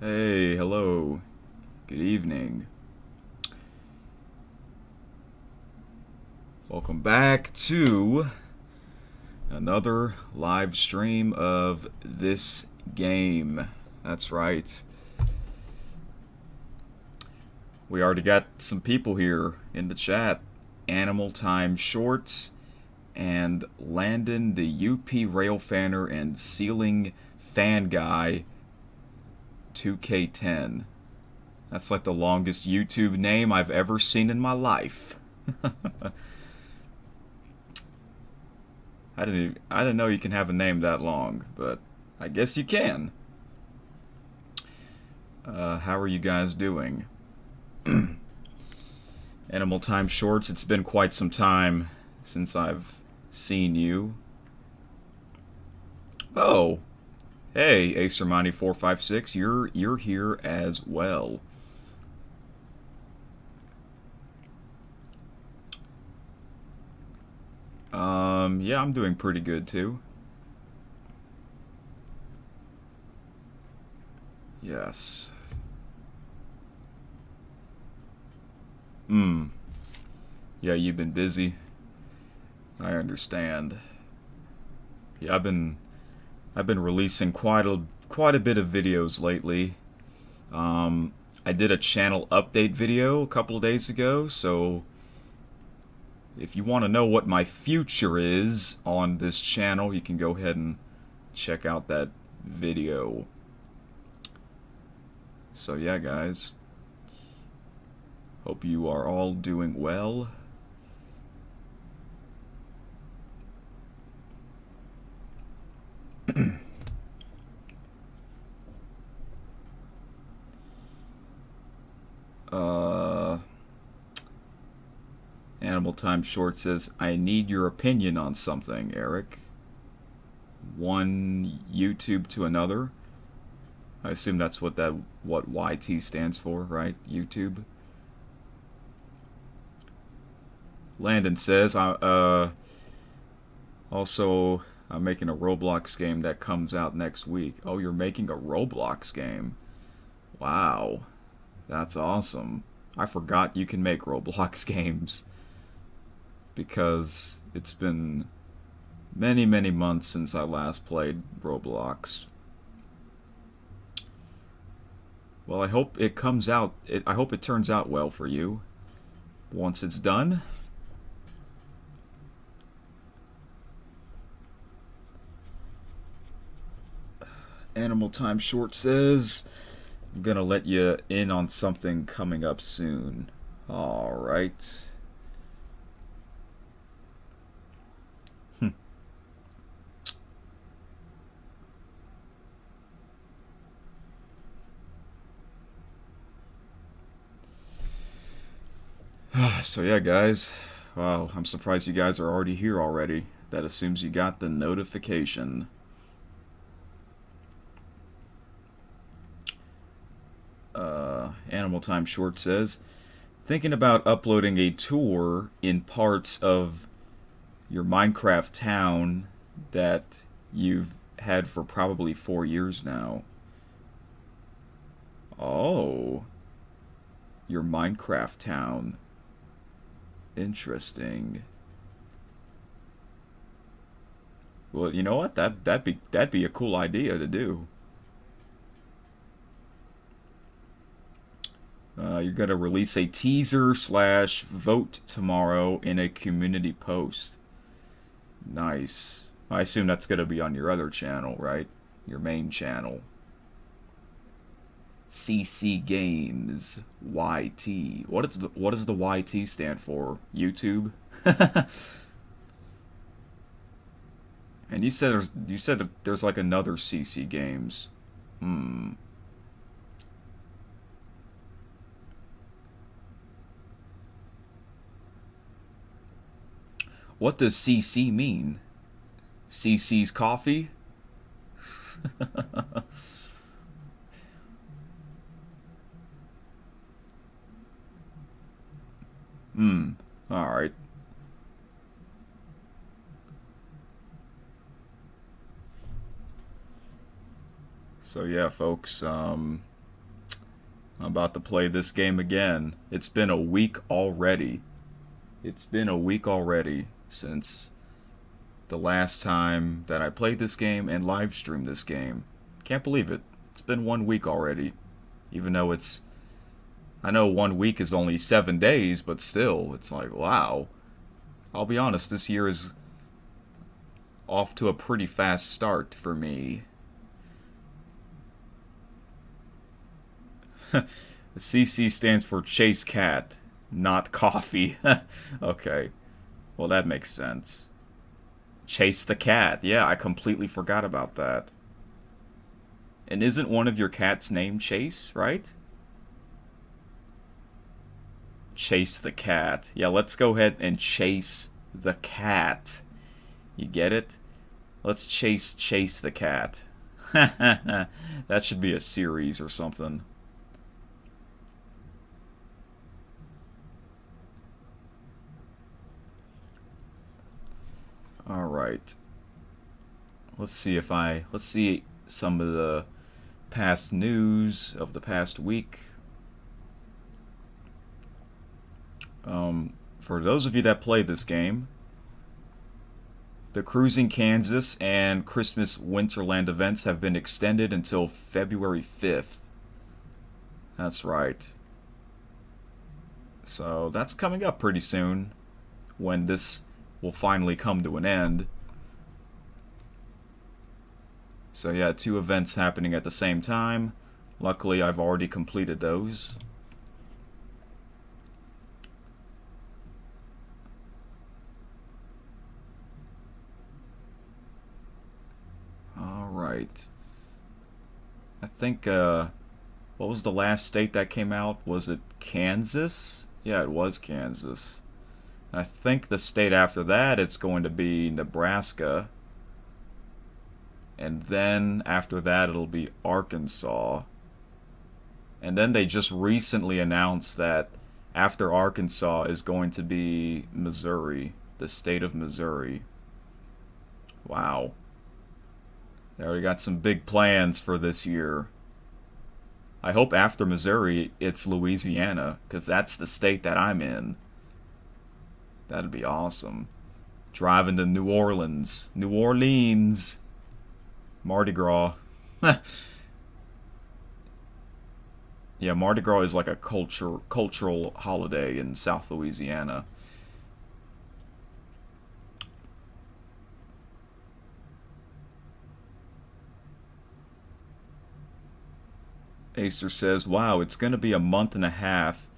Hey, hello. Good evening. Welcome back to another live stream of this game. That's right. We already got some people here in the chat. Animal Time Shorts and Landon the UP Rail Fanner and Ceiling Fan Guy 2K10. That's like the longest YouTube name I've ever seen in my life. I didn't know you can have a name that long, but I guess you can. How are you guys doing? Animal Time Shorts, it's been quite some time since I've seen you. Oh, hey, Acermani456, you're here as well. Yeah, I'm doing pretty good too. Yes. Yeah, you've been busy. I understand. Yeah, I've been releasing quite a bit of videos lately. I did a channel update video a couple of days ago, so if you want to know what my future is on this channel, you can go ahead and check out that video. So yeah, guys. Hope you are all doing well. Animal Time Short says, I need your opinion on something, Eric. One YouTube to another. I assume that's what YT stands for, right? YouTube. Landon says, also, I'm making a Roblox game that comes out next week. Oh, you're making a Roblox game? Wow. That's awesome. I forgot you can make Roblox games. Because it's been many months since I last played Roblox. Well, I hope it comes out. I hope it turns out well for you once it's done. Animal Time Short says, I'm gonna let you in on something coming up soon. Alright. So yeah, guys. Wow, I'm surprised you guys are already here already. That assumes you got the notification. Animal Time Short says, thinking about uploading a tour in parts of your Minecraft town that you've had for probably 4 years now. Oh, your Minecraft town. Interesting. Well, you know what? That'd be a cool idea to do. You're gonna release a teaser / vote tomorrow in a community post. Nice. I assume that's gonna be on your other channel, right? Your main channel. CC Games YT. What does the YT stand for? YouTube. And you said there's like another CC Games. Hmm. What does CC mean? CC's coffee? Alright. So yeah, folks, I'm about to play this game again. It's been a week already. It's been a week already since the last time that I played this game and live streamed this game. Can't believe it. It's been 1 week already. Even though it's... I know 1 week is only 7 days, but still, it's like, wow. I'll be honest, this year is off to a pretty fast start for me. The CC stands for Chase Cat, not coffee. Okay. Well, that makes sense. Chase the cat. Yeah, I completely forgot about that. And isn't one of your cats named Chase, right? Chase the cat. Yeah, let's go ahead and chase the cat. You get it? Let's chase the cat. That should be a series or something. Alright. Let's see some of the past news of the past week. For those of you that play this game, the Cruising Kansas and Christmas Winterland events have been extended until February 5th. That's right. So that's coming up pretty soon, when this will finally come to an end. So yeah, 2 events happening at the same time. Luckily, I've already completed those. Alright. I think, what was the last state that came out? Was it Kansas? Yeah, it was Kansas. I think the state after that, it's going to be Nebraska. And then after that, it'll be Arkansas. And then they just recently announced that after Arkansas is going to be Missouri, the state of Missouri. Wow. They already got some big plans for this year. I hope after Missouri, it's Louisiana, because that's the state that I'm in. That'd be awesome. Driving to New Orleans. New Orleans. Mardi Gras. Yeah, Mardi Gras is like a cultural holiday in South Louisiana. Acer says, wow, it's going to be a month and a half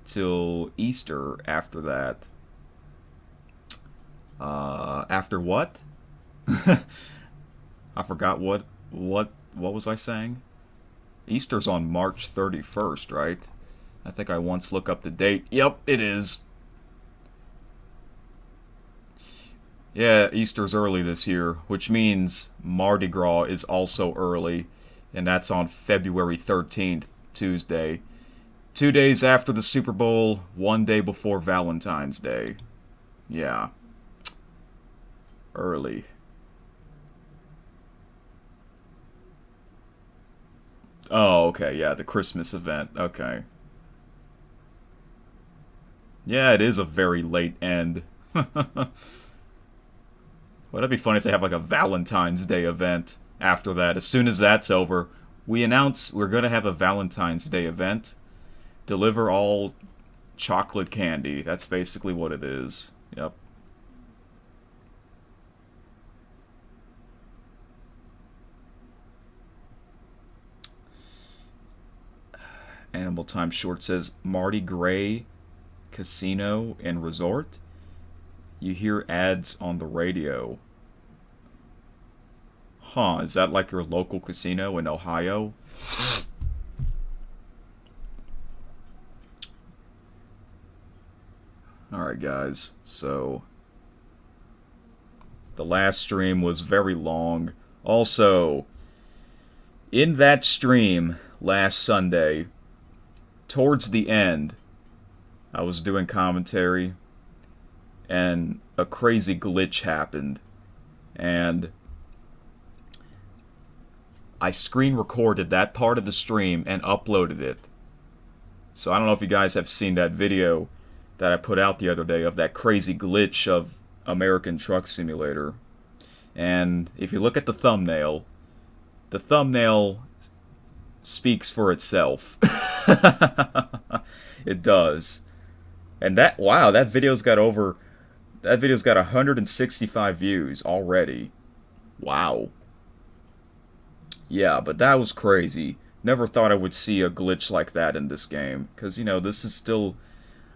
till Easter after that. After what? I forgot what was I saying? Easter's on March 31st, right? I think I once looked up the date. Yep, it is. Yeah, Easter's early this year, which means Mardi Gras is also early, and that's on February 13th, Tuesday. 2 days after the Super Bowl, 1 day before Valentine's Day. Yeah. Early. Oh, okay, yeah, the Christmas event. Okay. Yeah, it is a very late end. Well, that'd be funny if they have like a Valentine's Day event after that. As soon as that's over, we announce we're going to have a Valentine's Day event. Deliver all chocolate candy. That's basically what it is. Yep. Animal Time Short says, Mardi Gras Casino and Resort? You hear ads on the radio. Huh, is that like your local casino in Ohio? Alright guys, so the last stream was very long. Also, in that stream last Sunday, towards the end, I was doing commentary, and a crazy glitch happened, and I screen recorded that part of the stream and uploaded it. So I don't know if you guys have seen that video that I put out the other day of that crazy glitch of American Truck Simulator. And if you look at the thumbnail speaks for itself. It does. And wow, that video's got 165 views already. Wow. Yeah, but that was crazy. Never thought I would see a glitch like that in this game. Because, you know, this is still...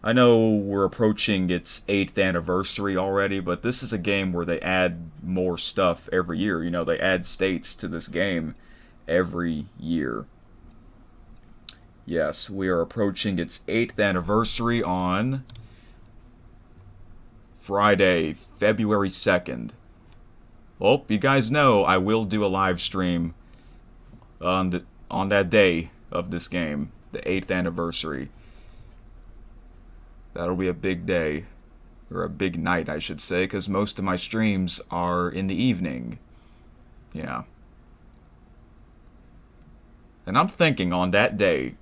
I know we're approaching its 8th anniversary already, but this is a game where they add more stuff every year. You know, they add states to this game every year. Yes, we are approaching its 8th anniversary on Friday, February 2nd. Well, you guys know I will do a live stream on that day of this game, the 8th anniversary. That'll be a big day, or a big night, I should say, because most of my streams are in the evening. Yeah. And I'm thinking on that day,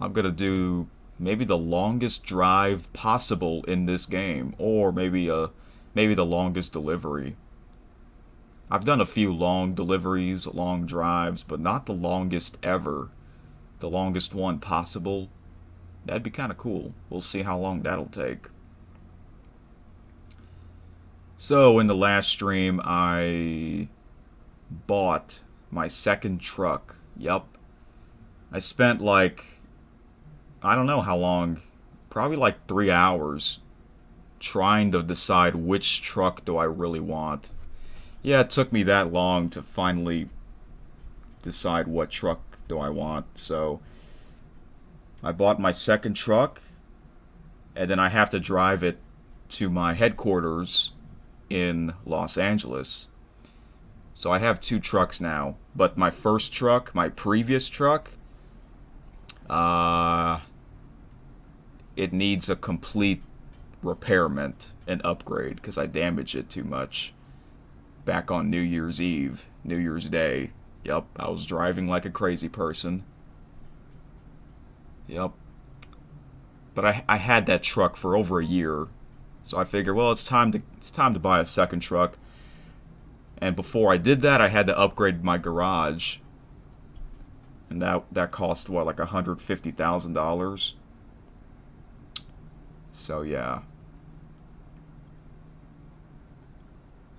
I'm going to do maybe the longest drive possible in this game, or maybe the longest delivery. I've done a few long deliveries, long drives, but not the longest ever. The longest one possible. That'd be kind of cool. We'll see how long that'll take. So, in the last stream, I bought my second truck. Yup. I spent like, I don't know how long, probably like 3 hours trying to decide which truck do I really want. Yeah, it took me that long to finally decide what truck do I want. So I bought my second truck, and then I have to drive it to my headquarters in Los Angeles. So I have 2 trucks now, but my first truck, my previous truck, it needs a complete repairment and upgrade because I damaged it too much back on New Year's Eve, New Year's Day. Yep, I was driving like a crazy person. Yep. But I had that truck for over a year, so I figured, well, it's time to buy a second truck. And before I did that, I had to upgrade my garage, and that cost what, like $150,000. So yeah,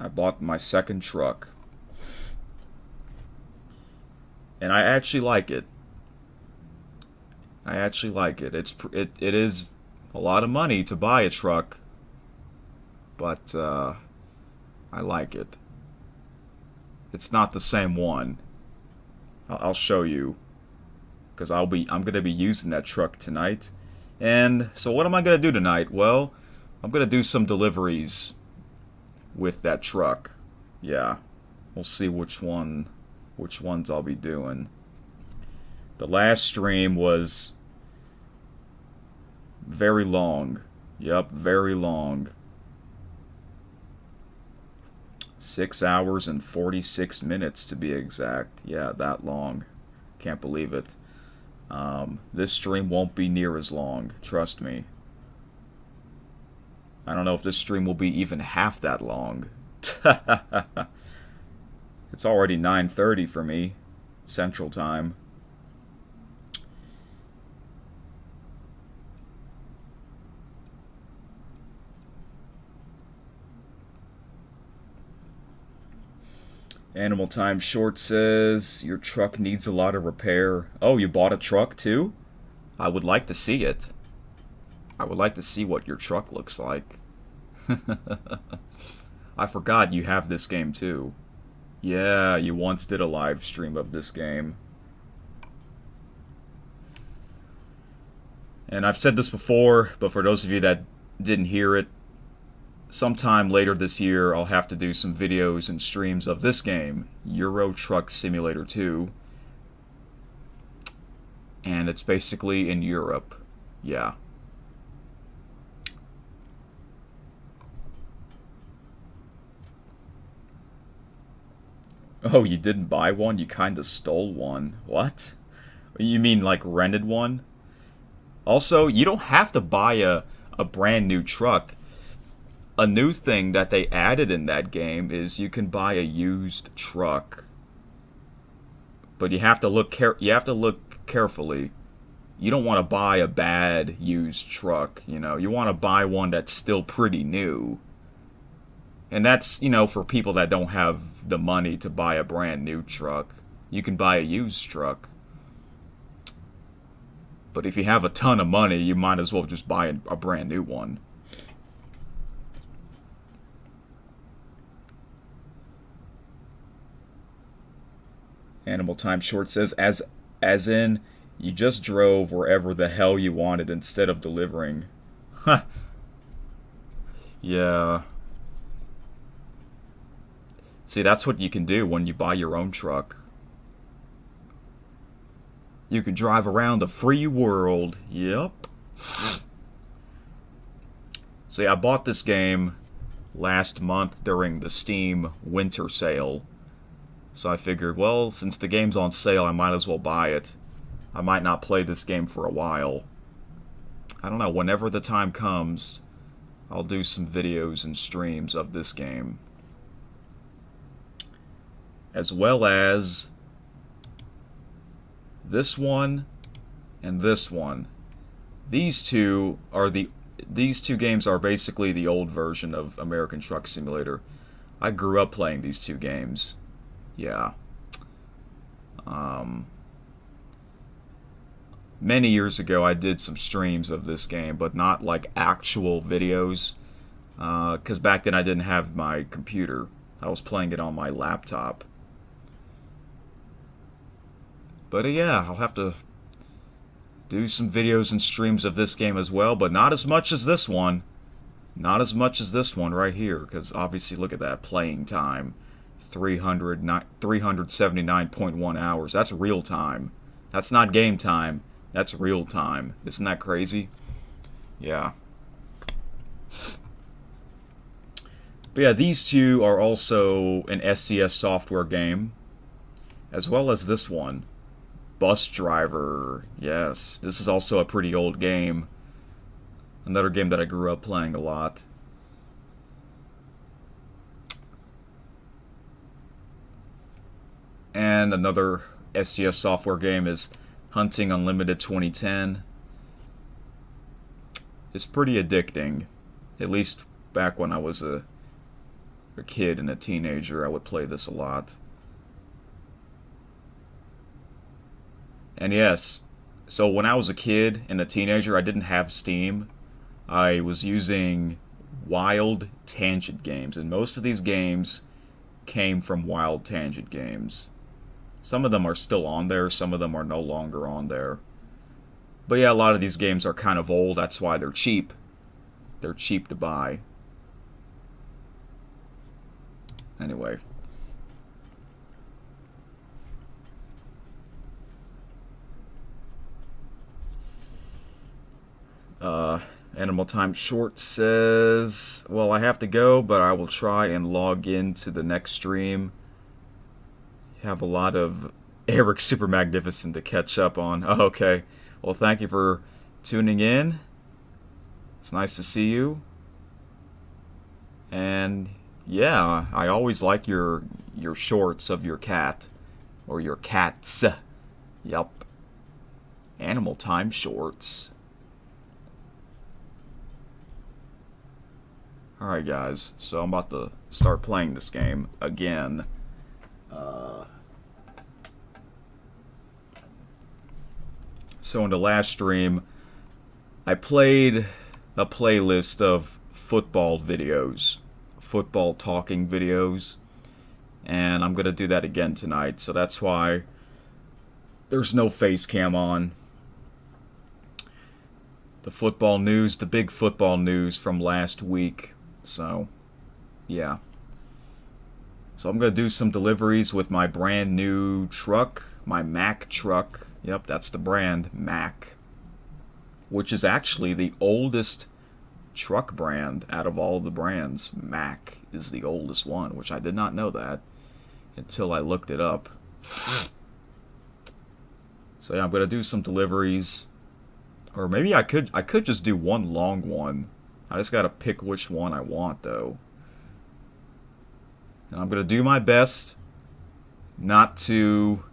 I bought my second truck, and I actually like it. I actually like it. It is a lot of money to buy a truck, but I like it. It's not the same one. I'll show you, because I'm gonna be using that truck tonight. And so what am I gonna do tonight? Well, I'm gonna do some deliveries with that truck. Yeah, we'll see which ones I'll be doing. The last stream was very long. Yep, very long. 6 hours and 46 minutes to be exact. Yeah, that long. Can't believe it. This stream won't be near as long, trust me. I don't know if this stream will be even half that long. It's already 9:30 for me, Central Time. Animal Time Short says, your truck needs a lot of repair. Oh, you bought a truck too? I would like to see it. I would like to see what your truck looks like. I forgot you have this game too. Yeah, you once did a live stream of this game. And I've said this before, but for those of you that didn't hear it, sometime later this year, I'll have to do some videos and streams of this game, Euro Truck Simulator 2. And it's basically in Europe. Yeah. Oh, you didn't buy one? You kinda stole one. What? You mean like rented one? Also, you don't have to buy a brand new truck. A new thing that they added in that game is you can buy a used truck. But you have to look carefully. You don't want to buy a bad used truck, you know. You want to buy one that's still pretty new. And that's, you know, for people that don't have the money to buy a brand new truck. You can buy a used truck. But if you have a ton of money, you might as well just buy a brand new one. Animal Time Short says, as in, you just drove wherever the hell you wanted instead of delivering. Huh. Yeah. See, that's what you can do when you buy your own truck. You can drive around the free world. Yep. See, I bought this game last month during the Steam winter sale. So I figured, well, since the game's on sale, I might as well buy it. I might not play this game for a while. I don't know, whenever the time comes, I'll do some videos and streams of this game. As well as this one and this one. These two games are basically the old version of American Truck Simulator. I grew up playing these two games. Yeah. Many years ago I did some streams of this game, but not like actual videos. Because back then I didn't have my computer. I was playing it on my laptop. But yeah, I'll have to do some videos and streams of this game as well, but not as much as this one. Not as much as this one right here, because obviously look at that playing time. 379.1 hours. That's real time. That's not game time. That's real time. Isn't that crazy? Yeah. But yeah, these two are also an SCS software game, as well as this one. Bus Driver. Yes, this is also a pretty old game. Another game that I grew up playing a lot. And another SCS software game is Hunting Unlimited 2010. It's pretty addicting. At least back when I was a kid and a teenager, I would play this a lot. And yes, so when I was a kid and a teenager, I didn't have Steam. I was using Wild Tangent Games, and most of these games came from Wild Tangent Games. Some of them are still on there, some of them are no longer on there. But yeah, a lot of these games are kind of old, that's why they're cheap. They're cheap to buy. Anyway. Animal Time Short says, well, I have to go, but I will try and log into the next stream. Have a lot of Eric Super Magnificent to catch up on. Oh, okay. Well, thank you for tuning in. It's nice to see you. And yeah, I always like your shorts of your cat. Or your cats. Yup. Animal Time Shorts. Alright guys, so I'm about to start playing this game again. So in the last stream, I played a playlist of football videos. Football talking videos. And I'm going to do that again tonight, so that's why there's no face cam on. The football news, the big football news from last week. So, yeah. So I'm going to do some deliveries with my brand new truck, my Mack truck. Yep, that's the brand, Mack. Which is actually the oldest truck brand out of all the brands. Mack is the oldest one, which I did not know that until I looked it up. So yeah, I'm going to do some deliveries Or maybe I could just do one long one. I just gotta pick which one I want, though. And I'm gonna do my best not to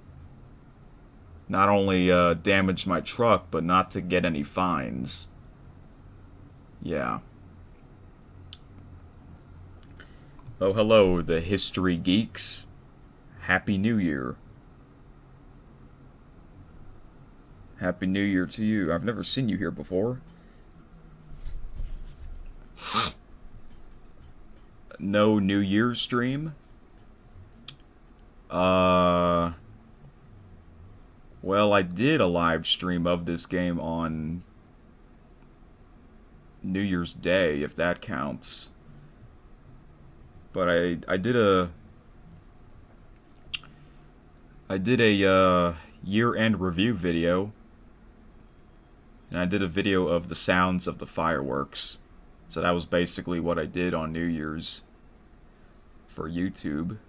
not only damage my truck, but not to get any fines. Yeah. Oh, hello, the history geeks. Happy New Year. Happy New Year to you. I've never seen you here before. No New Year's stream? Well, I did a live stream of this game on New Year's Day, if that counts. But I did a year-end review video, and I did a video of the sounds of the fireworks. So that was basically what I did on New Year's for YouTube.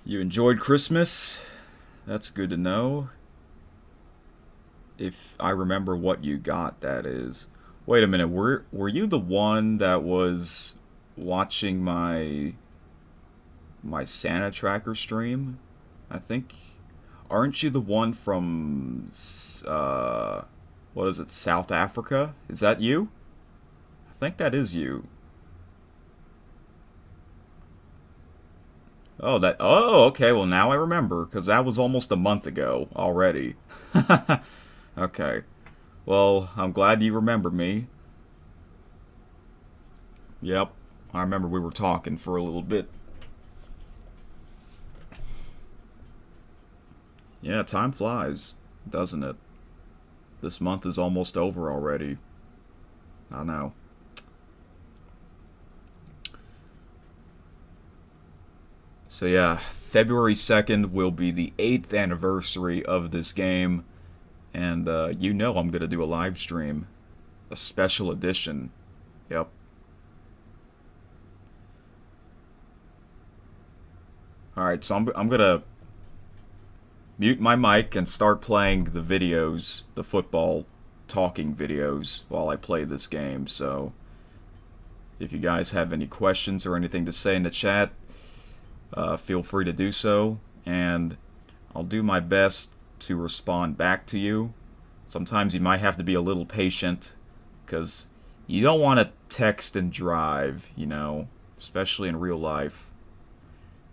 You enjoyed Christmas? That's good to know. If I remember what you got, that is. Wait a minute, were you the one that was watching my Santa Tracker stream? I think, aren't you the one from what is it, South Africa? Is that you? I think that is you. Oh, okay, well now I remember, because that was almost a month ago already. Okay. Well, I'm glad you remember me. Yep, I remember we were talking for a little bit. Yeah, time flies, doesn't it? This month is almost over already. I know. So yeah, February 2nd will be the 8th anniversary of this game, and you know I'm going to do a live stream, a special edition. Yep. Alright, so I'm going to mute my mic and start playing the videos, the football talking videos, while I play this game. So if you guys have any questions or anything to say in the chat, feel free to do so, and I'll do my best to respond back to you. Sometimes you might have to be a little patient, because you don't want to text and drive, you know, especially in real life.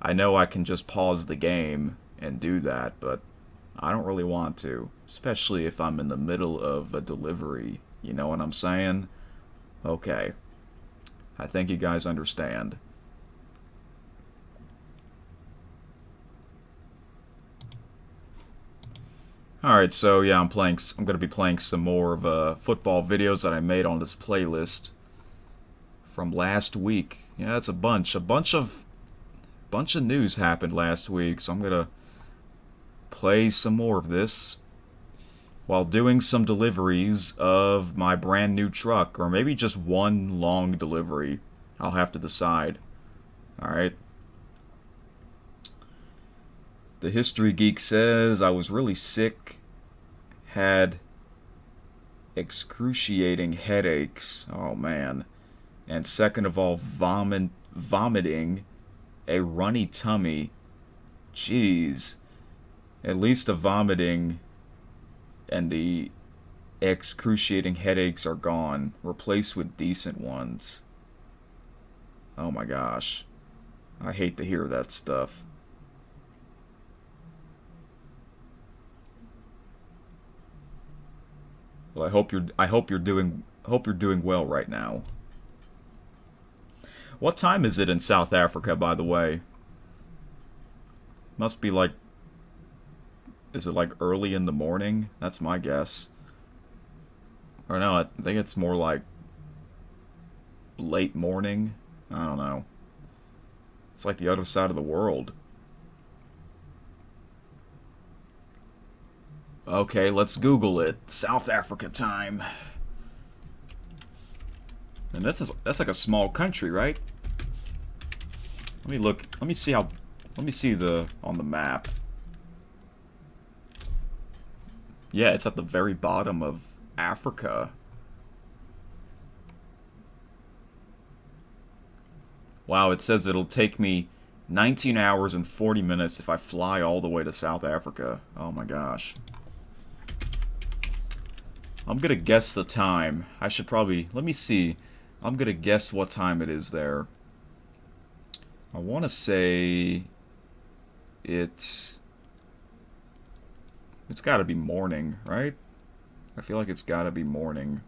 I know I can just pause the game and do that, but I don't really want to, especially if I'm in the middle of a delivery, you know what I'm saying? Okay, I think you guys understand. Alright, so yeah, I'm going to be playing some more of football videos that I made on this playlist from last week. Yeah, it's a bunch of news happened last week, so I'm going to play some more of this while doing some deliveries of my brand new truck, or maybe just one long delivery. I'll have to decide. Alright. The History Geek says, I was really sick, had excruciating headaches, oh man, and second of all, vomiting, a runny tummy. Jeez. At least the vomiting and the excruciating headaches are gone, replaced with decent ones. Oh my gosh. I hate to hear that stuff. Well, I hope you're doing well right now. What time is it in South Africa, by the way? Must be like, is it like early in the morning? That's my guess. Or no, I think it's more like late morning. I don't know. It's like the other side of the world. Okay, let's Google it. South Africa time. And that's like a small country, right? Let me look. Let me see how. Let me see the on the map. Yeah, it's at the very bottom of Africa. Wow, it says it'll take me 19 hours and 40 minutes if I fly all the way to South Africa. Oh my gosh. I'm gonna guess the time. I should probably... Let me see. I'm gonna guess what time it is there. I want to say... It's gotta be morning, right? I feel like it's gotta be morning.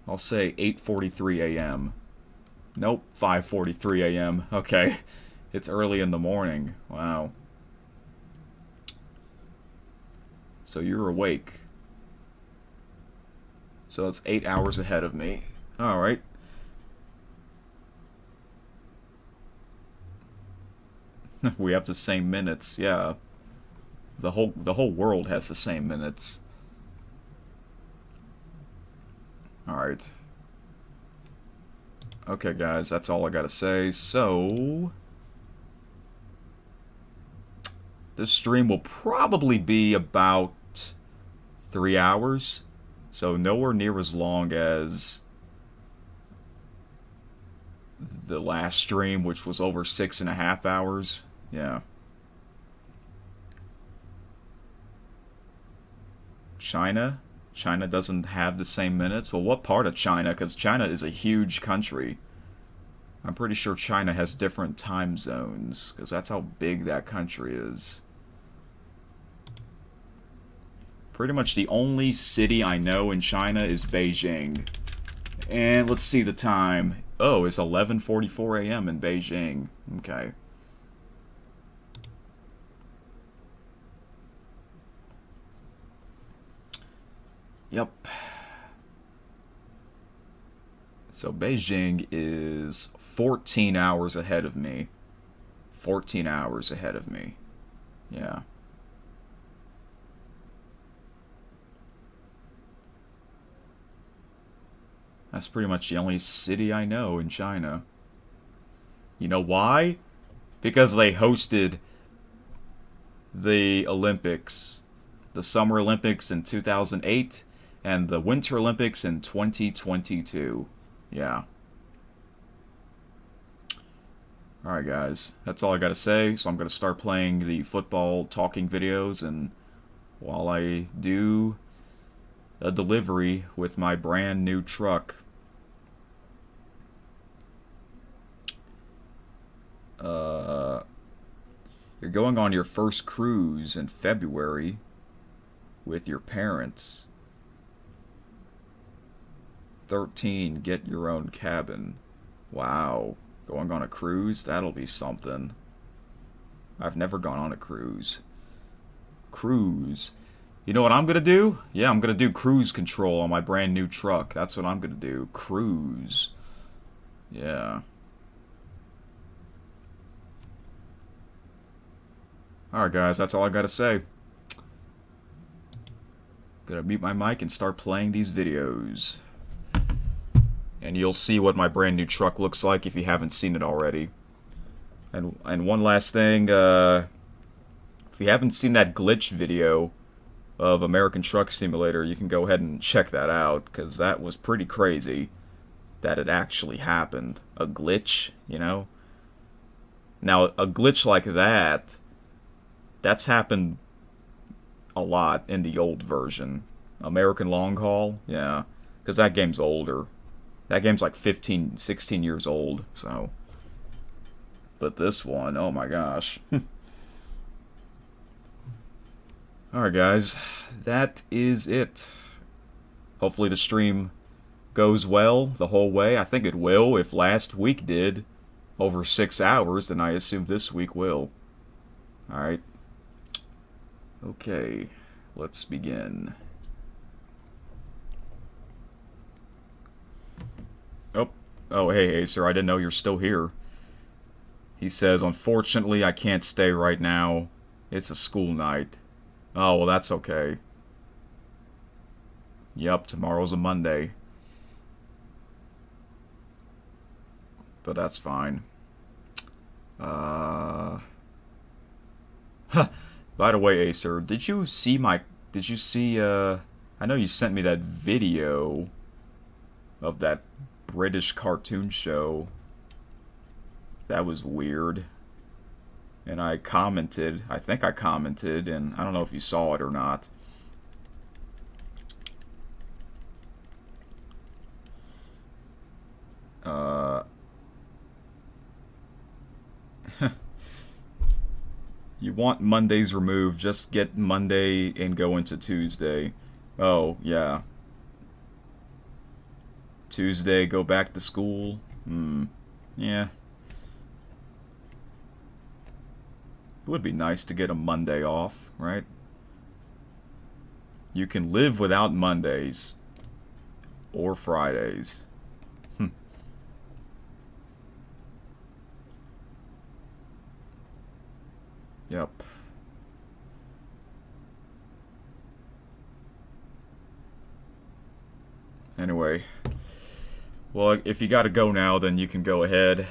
I'll say 8:43 a.m. Nope, 5:43 a.m. Okay. It's early in the morning. Wow. So you're awake. So it's 8 hours ahead of me. Alright. We have the same minutes, yeah. The whole world has the same minutes. Alright. Okay, guys, that's all I gotta say. So, this stream will probably be about 3 hours. So nowhere near as long as the last stream, which was over 6.5 hours. Yeah. China? China doesn't have the same minutes? Well, what part of China? Because China is a huge country. I'm pretty sure China has different time zones, because that's how big that country is. Pretty much the only city I know in China is Beijing. And let's see the time. Oh, it's 11:44 a.m. in Beijing. Okay. Yep. So Beijing is 14 hours ahead of me. 14 hours ahead of me. Yeah. That's pretty much the only city I know in China. You know why? Because they hosted the Olympics. The Summer Olympics in 2008 and the Winter Olympics in 2022. Yeah. Alright guys, that's all I gotta say. So I'm gonna start playing the football talking videos, and while I do a delivery with my brand new truck. You're going on your first cruise in February with your parents. 13, get your own cabin. Wow. Going on a cruise? That'll be something. I've never gone on a cruise. Cruise. You know what I'm gonna do? Yeah, I'm gonna do cruise control on my brand new truck. That's what I'm gonna do. Cruise. Yeah. Alright guys, that's all I gotta say. Gonna mute my mic and start playing these videos. And you'll see what my brand new truck looks like if you haven't seen it already. And one last thing, if you haven't seen that glitch video of American Truck Simulator, you can go ahead and check that out, because that was pretty crazy that it actually happened. A glitch, you know? Now, a glitch like that, that's happened a lot in the old version. American Long Haul, yeah, because that game's older. That game's like 15, 16 years old, so. But this one, oh my gosh. Alright guys, that is it. Hopefully the stream goes well the whole way. I think it will. If last week did over 6 hours, then I assume this week will. Alright. Okay, let's begin. Oh, hey, sir, I didn't know you're still here. He says, unfortunately, I can't stay right now. It's a school night. Oh, well, that's okay. Yep, tomorrow's a Monday. But that's fine. By the way, Acer, did you see, I know you sent me that video of that British cartoon show. That was weird. And I think I commented, and I don't know if you saw it or not. You want Mondays removed, just get Monday and go into Tuesday. Oh, yeah. Tuesday, go back to school. Yeah. It would be nice to get a Monday off, right? You can live without Mondays. Or Fridays. Yep. Anyway. Well, if you gotta go now, then you can go ahead.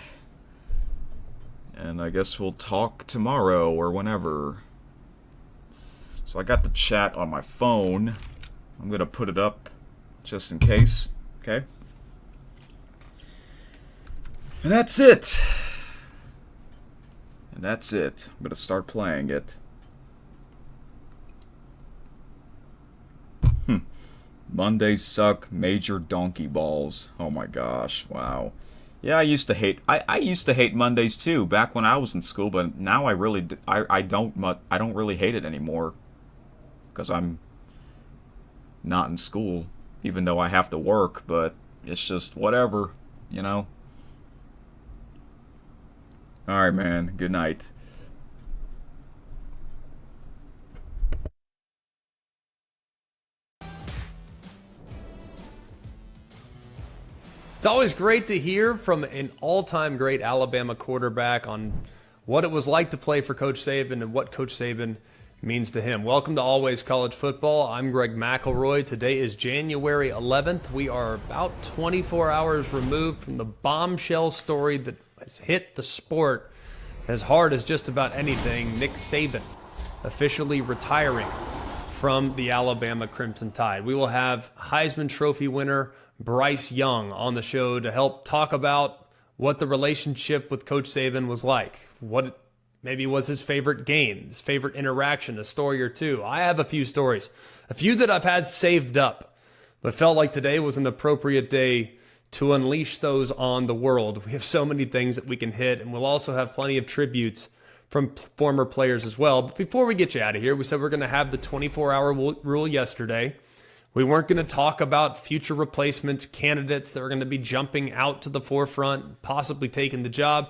And I guess we'll talk tomorrow or whenever. So I got the chat on my phone. I'm gonna put it up just in case. Okay? And that's it. And that's it. I'm gonna start playing it. Mondays suck. Major donkey balls. Oh my gosh. Wow. Yeah, I used to hate Mondays too back when I was in school, but now I don't really hate it anymore because I'm not in school, even though I have to work, but it's just whatever, you know. All right, man. Good night. It's always great to hear from an all-time great Alabama quarterback on what it was like to play for Coach Saban and what Coach Saban means to him. Welcome to Always College Football. I'm Greg McElroy. Today is January 11th. We are about 24 hours removed from the bombshell story that has hit the sport as hard as just about anything. Nick Saban officially retiring from the Alabama Crimson Tide. We will have Heisman Trophy winner Bryce Young on the show to help talk about what the relationship with Coach Saban was like, what maybe was his favorite game, his favorite interaction, a story or two. I have a few stories, a few that I've had saved up, but felt like today was an appropriate day to unleash those on the world. We have so many things that we can hit, and we'll also have plenty of tributes from former players as well. But before we get you out of here, we said we're going to have the 24-hour rule yesterday. We weren't going to talk about future replacements, candidates that are going to be jumping out to the forefront, possibly taking the job.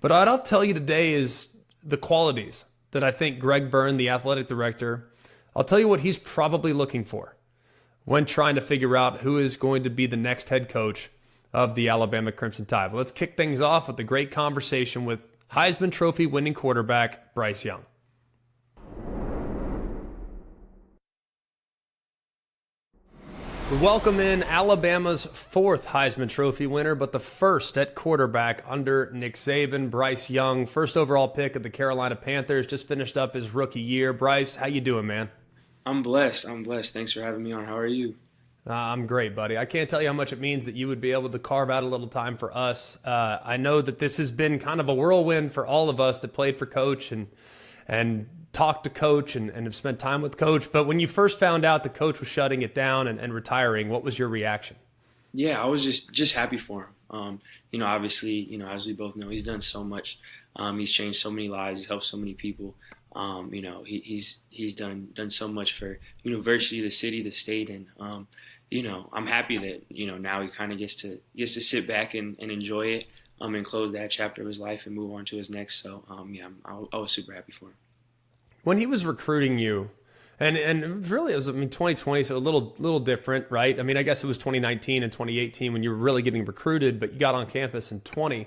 But what I'll tell you today is the qualities that I think Greg Byrne, the athletic director, I'll tell you what he's probably looking for when trying to figure out who is going to be the next head coach of the Alabama Crimson Tide. Well, let's kick things off with a great conversation with Heisman Trophy winning quarterback Bryce Young. We welcome in Alabama's fourth Heisman Trophy winner, but the first at quarterback under Nick Saban, Bryce Young, first overall pick of the Carolina Panthers, just finished up his rookie year. Bryce, how you doing, man? I'm blessed. Thanks for having me on. How are you? I'm great, buddy. I can't tell you how much it means that you would be able to carve out a little time for us. I know that this has been kind of a whirlwind for all of us that played for Coach and talked to Coach and have spent time with Coach. But when you first found out the Coach was shutting it down and retiring, what was your reaction? Yeah, I was just happy for him. Obviously, as we both know, he's done so much. He's changed so many lives. He's helped so many people. He's done so much for university, the city, the state, and I'm happy that now he kind of gets to sit back and enjoy it and close that chapter of his life and move on to his next. So I was super happy for him. When he was recruiting you, and really it was 2020, so a little different, right? I mean, I guess it was 2019 and 2018 when you were really getting recruited, but you got on campus in 20.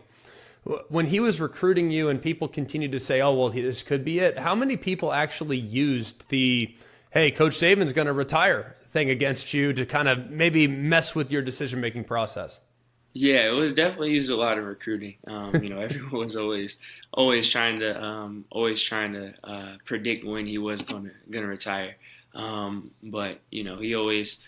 When he was recruiting you and people continued to say, oh, well, this could be it, how many people actually used the, hey, Coach Saban's going to retire thing against you to kind of maybe mess with your decision-making process? Yeah, it was definitely used a lot in recruiting. Everyone was always trying to predict when he was gonna retire. But he always,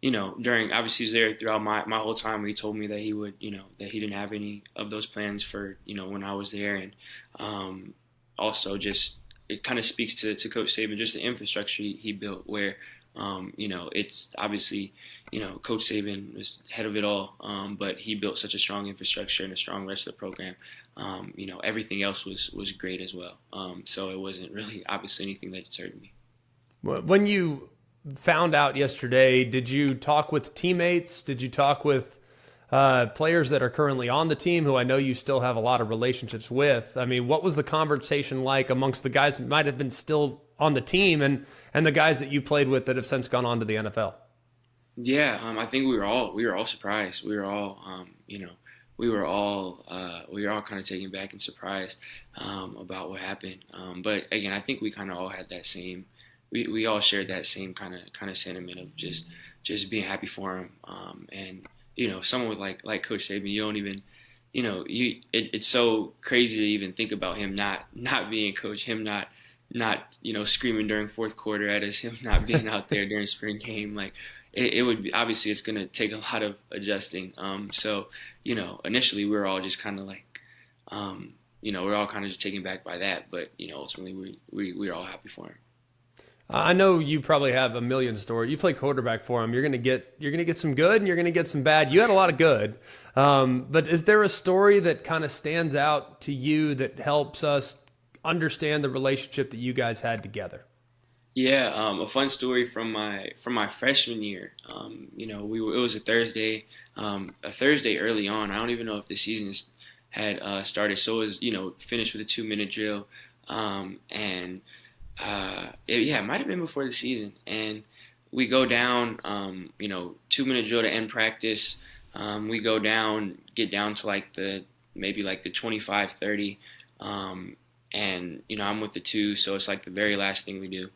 during obviously he was there throughout my whole time. He told me that he would, that he didn't have any of those plans for when I was there, and also just it kind of speaks to Coach Saban, just the infrastructure he built, where it's obviously, Coach Saban was head of it all, but he built such a strong infrastructure and a strong rest of the program. Everything else was great as well. So it wasn't really obviously anything that deterred me. When you found out yesterday, did you talk with teammates? Did you talk with players that are currently on the team who I know you still have a lot of relationships with? I mean, what was the conversation like amongst the guys that might have been still on the team and the guys that you played with that have since gone on to the NFL? Yeah, I think we were all surprised. We were all, we were all kind of taken back and surprised about what happened. But again, I think we kind of all had that same. We all shared that same kind of sentiment of just being happy for him. And someone with like Coach Saban, you don't even, it's so crazy to even think about him not being coach, him not screaming during fourth quarter at us, him not being out there during spring game. Like it would be, obviously it's going to take a lot of adjusting. So initially we were all just kind of like, we're all kind of just taken back by that. But ultimately we're all happy for him. I know you probably have a million stories. You play quarterback for him. You're gonna get some good and you're gonna get some bad. You had a lot of good, but is there a story that kind of stands out to you that helps us understand the relationship that you guys had together? Yeah, a fun story from my freshman year. It was a Thursday early on. I don't even know if the season had started, so it was finished with a 2-minute drill, and. It might have been before the season, and we go down, 2-minute drill to end practice. We go down, get down to maybe the 25, 30, and I'm with the 2, so it's like the very last thing we do,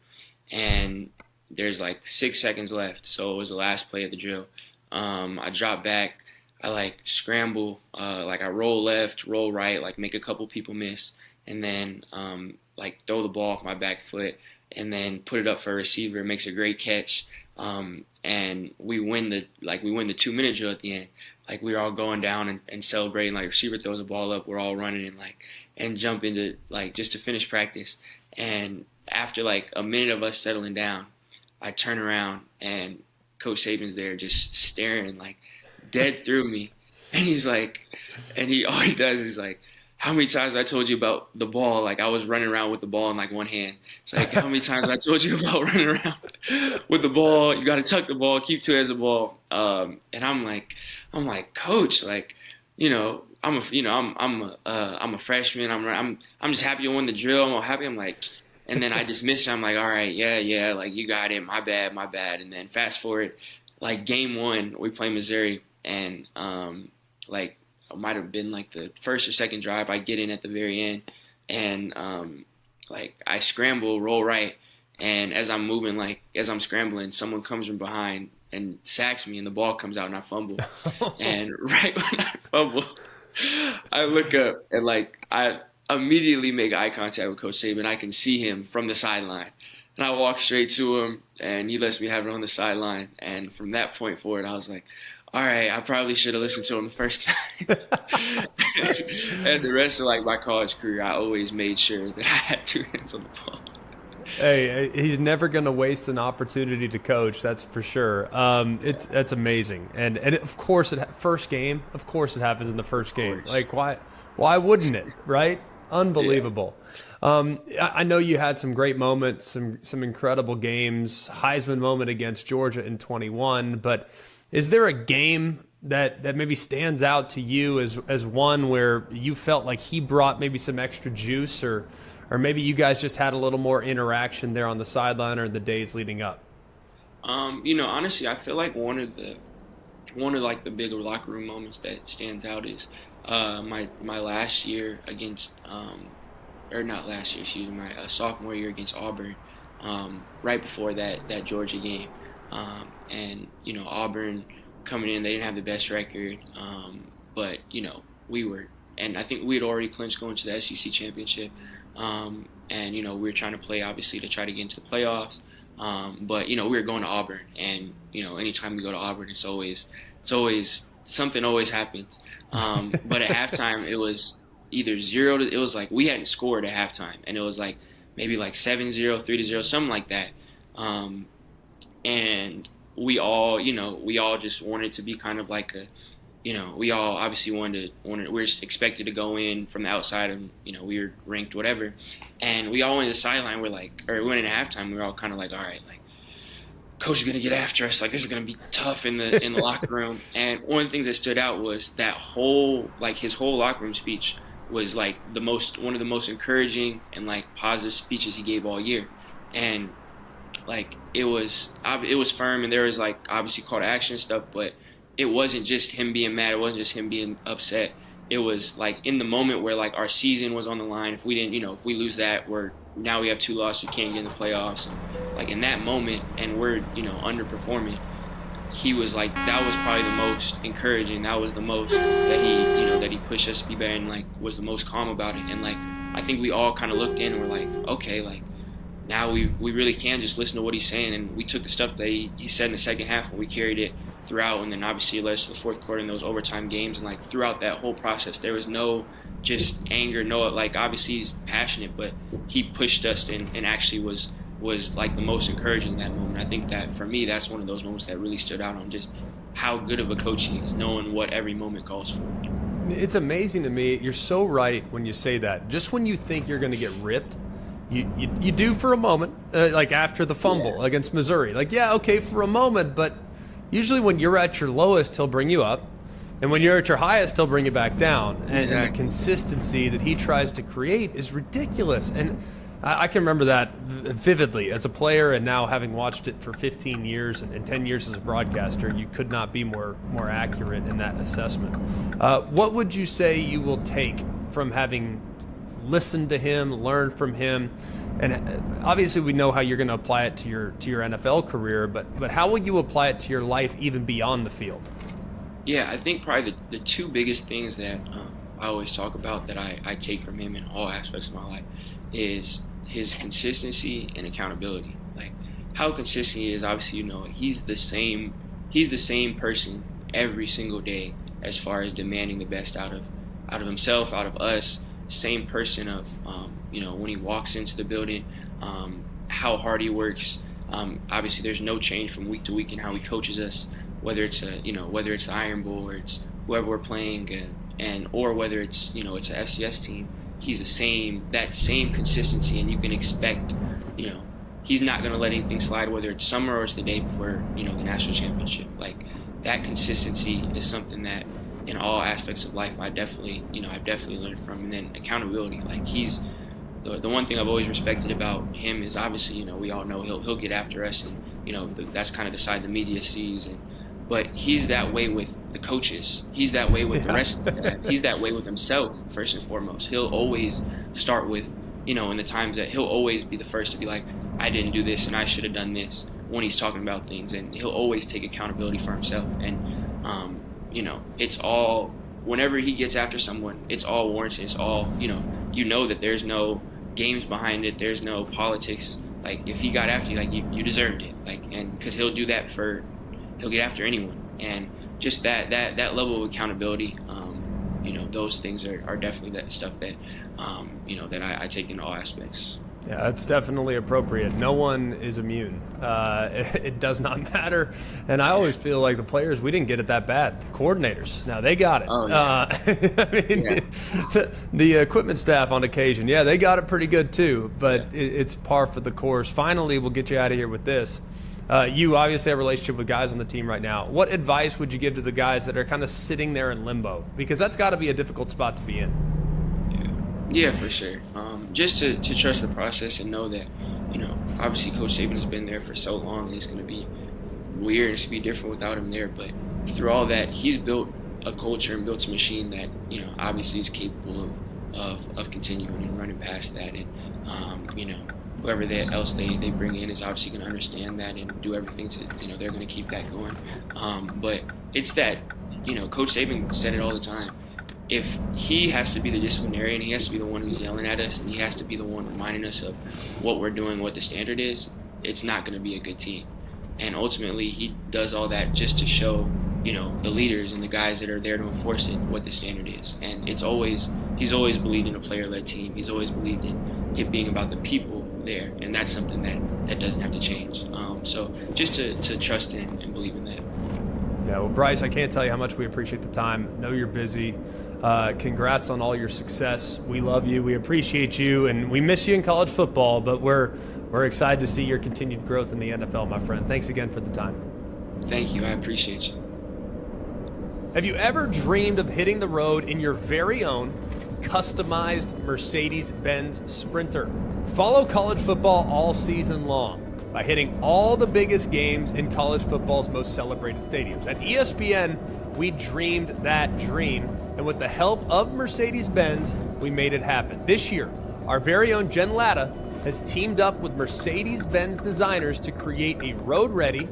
and there's 6 seconds left, so it was the last play of the drill. I drop back, I scramble, I roll left, roll right, make a couple people miss, and then throw the ball off my back foot and then put it up for a receiver. It makes a great catch. And we win the 2-minute drill at the end. We were all going down and celebrating. Receiver throws the ball up, we're all running and jump into just to finish practice. And after a minute of us settling down, I turn around and Coach Saban's there just staring dead through me. And he's all he does is how many times have I told you about the ball? I was running around with the ball in one hand. It's how many times have I told you about running around with the ball? You got to tuck the ball, keep 2 hands of the ball. And I'm like, Coach, I'm a freshman. I'm just happy I won the drill. I'm all happy. And then I dismiss it. I'm all right, yeah, you got it. My bad. And then fast forward, game 1, we play Missouri, and it might have been the first or second drive. I get in at the very end, and I scramble, roll right, and as I'm moving, as I'm scrambling, someone comes from behind and sacks me, and the ball comes out, and I fumble. And right when I fumble, I look up, and I immediately make eye contact with Coach Saban. I can see him from the sideline, and I walk straight to him, and he lets me have it on the sideline. And from that point forward, I was like, all right, I probably should have listened to him the first time. And the rest of my college career, I always made sure that I had 2 hands on the ball. Hey, he's never going to waste an opportunity to coach. That's for sure. That's amazing. And of course, first game. Of course, it happens in the first game. Why wouldn't it? Right? Unbelievable. Yeah. I know you had some great moments, some incredible games. Heisman moment against Georgia in 21, but. Is there a game that maybe stands out to you as one where you felt like he brought maybe some extra juice, or maybe you guys just had a little more interaction there on the sideline or the days leading up? Honestly, I feel one of the bigger locker room moments that stands out is my last year against my sophomore year against Auburn, right before that Georgia game. And Auburn coming in, they didn't have the best record, but we were, and I think we had already clinched going to the SEC championship, and we were trying to play obviously to try to get into the playoffs, but we were going to Auburn, and anytime we go to Auburn, it's always something always happens, but at halftime it was either it was like we hadn't scored at halftime, and it was like maybe like 7-0, 3-0, something like that, and we all just wanted to be kind of like we all obviously wanted we were expected to go in from the outside, and we were ranked whatever, and we all went to the sideline. We went into halftime. We were all kind of like, all right, like coach is gonna get after us. Like this is gonna be tough in the locker room. And one of the things that stood out was that his whole locker room speech was like one of the most encouraging and like positive speeches he gave all year, and like it was firm, and there was like obviously call to action stuff, but it wasn't just him being mad. It wasn't just him being upset. It was like in the moment where like our season was on the line. If we didn't, if we lose that, now we have 2 losses. We can't get in the playoffs. And, like in that moment, and we're underperforming. He was like, that was probably the most encouraging. That was the most that he pushed us to be better, and like was the most calm about it. And like I think we all kind of looked in and were like, okay, like now we really can just listen to what he's saying. And we took the stuff that he said in the second half and we carried it throughout, and then obviously it led us to the fourth quarter in those overtime games. And like throughout that whole process, there was no just anger, no, like obviously he's passionate, but he pushed us and actually was like the most encouraging in that moment. I think that for me, that's one of those moments that really stood out on just how good of a coach he is, knowing what every moment calls for. It's amazing to me. You're so right when you say that. Just when you think you're going to get ripped, you do for a moment, like after the fumble against Missouri. Like, yeah, okay, for a moment, but usually when you're at your lowest, he'll bring you up. And when you're at your highest, he'll bring you back down. And the consistency that he tries to create is ridiculous. And I can remember that vividly as a player, and now having watched it for 15 years and 10 years as a broadcaster, you could not be more accurate in that assessment. What would you say you will take from having listened to him, learned from him? And obviously we know how you're going to apply it to your NFL career, but how will you apply it to your life even beyond the field? Yeah, I think probably the 2 biggest things that I always talk about that I take from him in all aspects of my life is his consistency and accountability. Like how consistent he is. Obviously, he's the same person every single day as far as demanding the best out of himself, out of us. Same person of when he walks into the building, how hard he works. Obviously, there's no change from week to week in how he coaches us, whether it's the Iron Bowl or it's whoever we're playing, or whether it's it's a FCS team. He's that same consistency, and you can expect, he's not going to let anything slide, whether it's summer or it's the day before, the national championship. Like that consistency is something that in all aspects of life, I've definitely learned from. And then accountability, like he's the one thing I've always respected about him is obviously, we all know he'll get after us, and that's kind of the side the media sees, but he's that way with the coaches. He's that way with the rest of the staff. He's that way with himself, first and foremost. He'll always start with, in the times that he'll always be the first to be like, I didn't do this and I should have done this when he's talking about things. And he'll always take accountability for himself. And, it's all, whenever he gets after someone, it's all warranted. It's all, that there's no games behind it. There's no politics. Like if he got after you, like you deserved it. Like, and because he'll do that he'll get after anyone. And just that level of accountability, those things are definitely that stuff that, that I take in all aspects. Yeah, that's definitely appropriate. No one is immune. It does not matter. And I always feel like the players, we didn't get it that bad. The coordinators, now they got it. Oh, yeah. The equipment staff on occasion, they got it pretty good too. But it's par for the course. Finally, we'll get you out of here with this. You obviously have a relationship with guys on the team right now. What advice would you give to the guys that are kind of sitting there in limbo? Because that's got to be a difficult spot to be in. Yeah, for sure. Just to trust the process and know that, obviously Coach Saban has been there for so long, and it's going to be weird, it's going to be different without him there. But through all that, he's built a culture and built a machine that, obviously is capable of continuing and running past that. And, whoever else they bring in is obviously going to understand that and do everything to, they're going to keep that going. But it's that Coach Saban said it all the time. If he has to be the disciplinarian, he has to be the one who's yelling at us, and he has to be the one reminding us of what we're doing, what the standard is, it's not going to be a good team. And ultimately, he does all that just to show, the leaders and the guys that are there to enforce it, what the standard is. And he's always believed in a player-led team. He's always believed in it being about the people there, and that's something that doesn't have to change. So just to trust in and believe in that. Yeah, well, Bryce, I can't tell you how much we appreciate the time. I know you're busy. Congrats on all your success. We love you. We appreciate you, and we miss you in college football, but we're excited to see your continued growth in the NFL, my friend. Thanks again for the time. Thank you. I appreciate you. Have you ever dreamed of hitting the road in your very own customized Mercedes-Benz Sprinter? Follow college football all season long by hitting all the biggest games in college football's most celebrated stadiums. At ESPN, we dreamed that dream, and with the help of Mercedes-Benz, we made it happen. This year, our very own Jen Latta has teamed up with Mercedes-Benz designers to create a road-ready,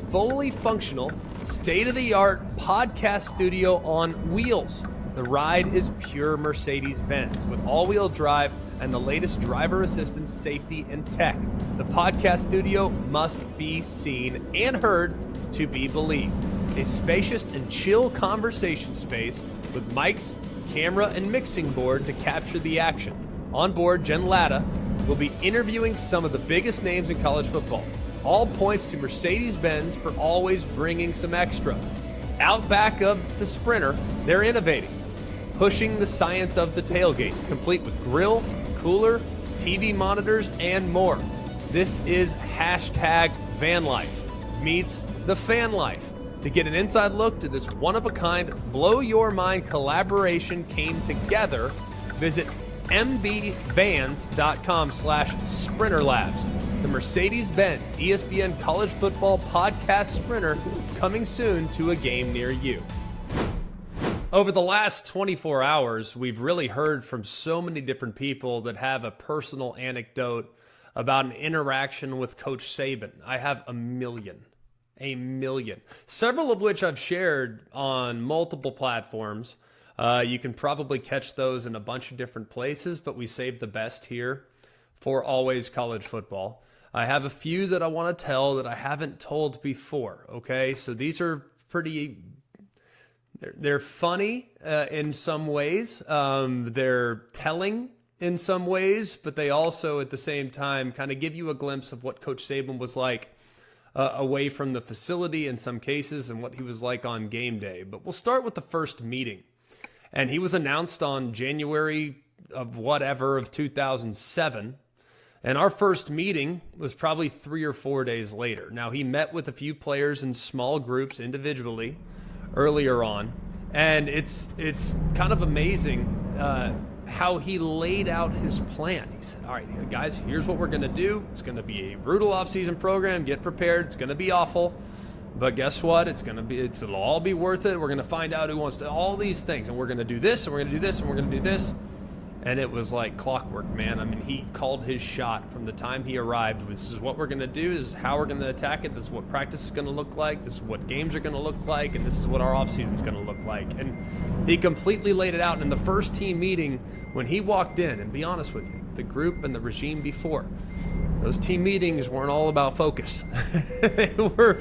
fully functional, state-of-the-art podcast studio on wheels. The ride is pure Mercedes-Benz with all-wheel drive and the latest driver assistance, safety, and tech. The podcast studio must be seen and heard to be believed. A spacious and chill conversation space with mics, camera, and mixing board to capture the action. On board, Jen Latta will be interviewing some of the biggest names in college football. All points to Mercedes-Benz for always bringing some extra. Out back of the Sprinter, they're innovating, pushing the science of the tailgate, complete with grill, cooler, TV monitors, and more. This is hashtag van life meets the fan life. To get an inside look to this one-of-a-kind, blow-your-mind collaboration came together, visit mbvans.com/sprinterlabs. The Mercedes-Benz ESPN College Football Podcast Sprinter, coming soon to a game near you. Over the last 24 hours, we've really heard from so many different people that have a personal anecdote about an interaction with Coach Saban. I have a million. Several of which I've shared on multiple platforms. You can probably catch those in a bunch of different places, but we saved the best here for Always College Football. I have a few that I want to tell that I haven't told before, okay? So these are they're funny in some ways. They're telling in some ways, but they also at the same time kind of give you a glimpse of what Coach Saban was like away from the facility in some cases and what he was like on game day. But we'll start with the first meeting. And he was announced on January of 2007. And our first meeting was probably 3 or 4 days later. Now, he met with a few players in small groups individually earlier on. And it's kind of amazing how he laid out his plan. He said, all right, guys, here's what we're going to do. It's going to be a brutal offseason program. Get prepared. It's going to be awful. But guess what? It'll all be worth it. We're going to find out who wants to, all these things. And we're going to do this, and we're going to do this, and we're going to do this. And it was like clockwork, man. I mean, he called his shot from the time he arrived. This is what we're going to do. This is how we're going to attack it. This is what practice is going to look like. This is what games are going to look like. And this is what our offseason is going to look like. And he completely laid it out. And in the first team meeting, when he walked in, and be honest with you, the group and the regime before, those team meetings weren't all about focus. They were,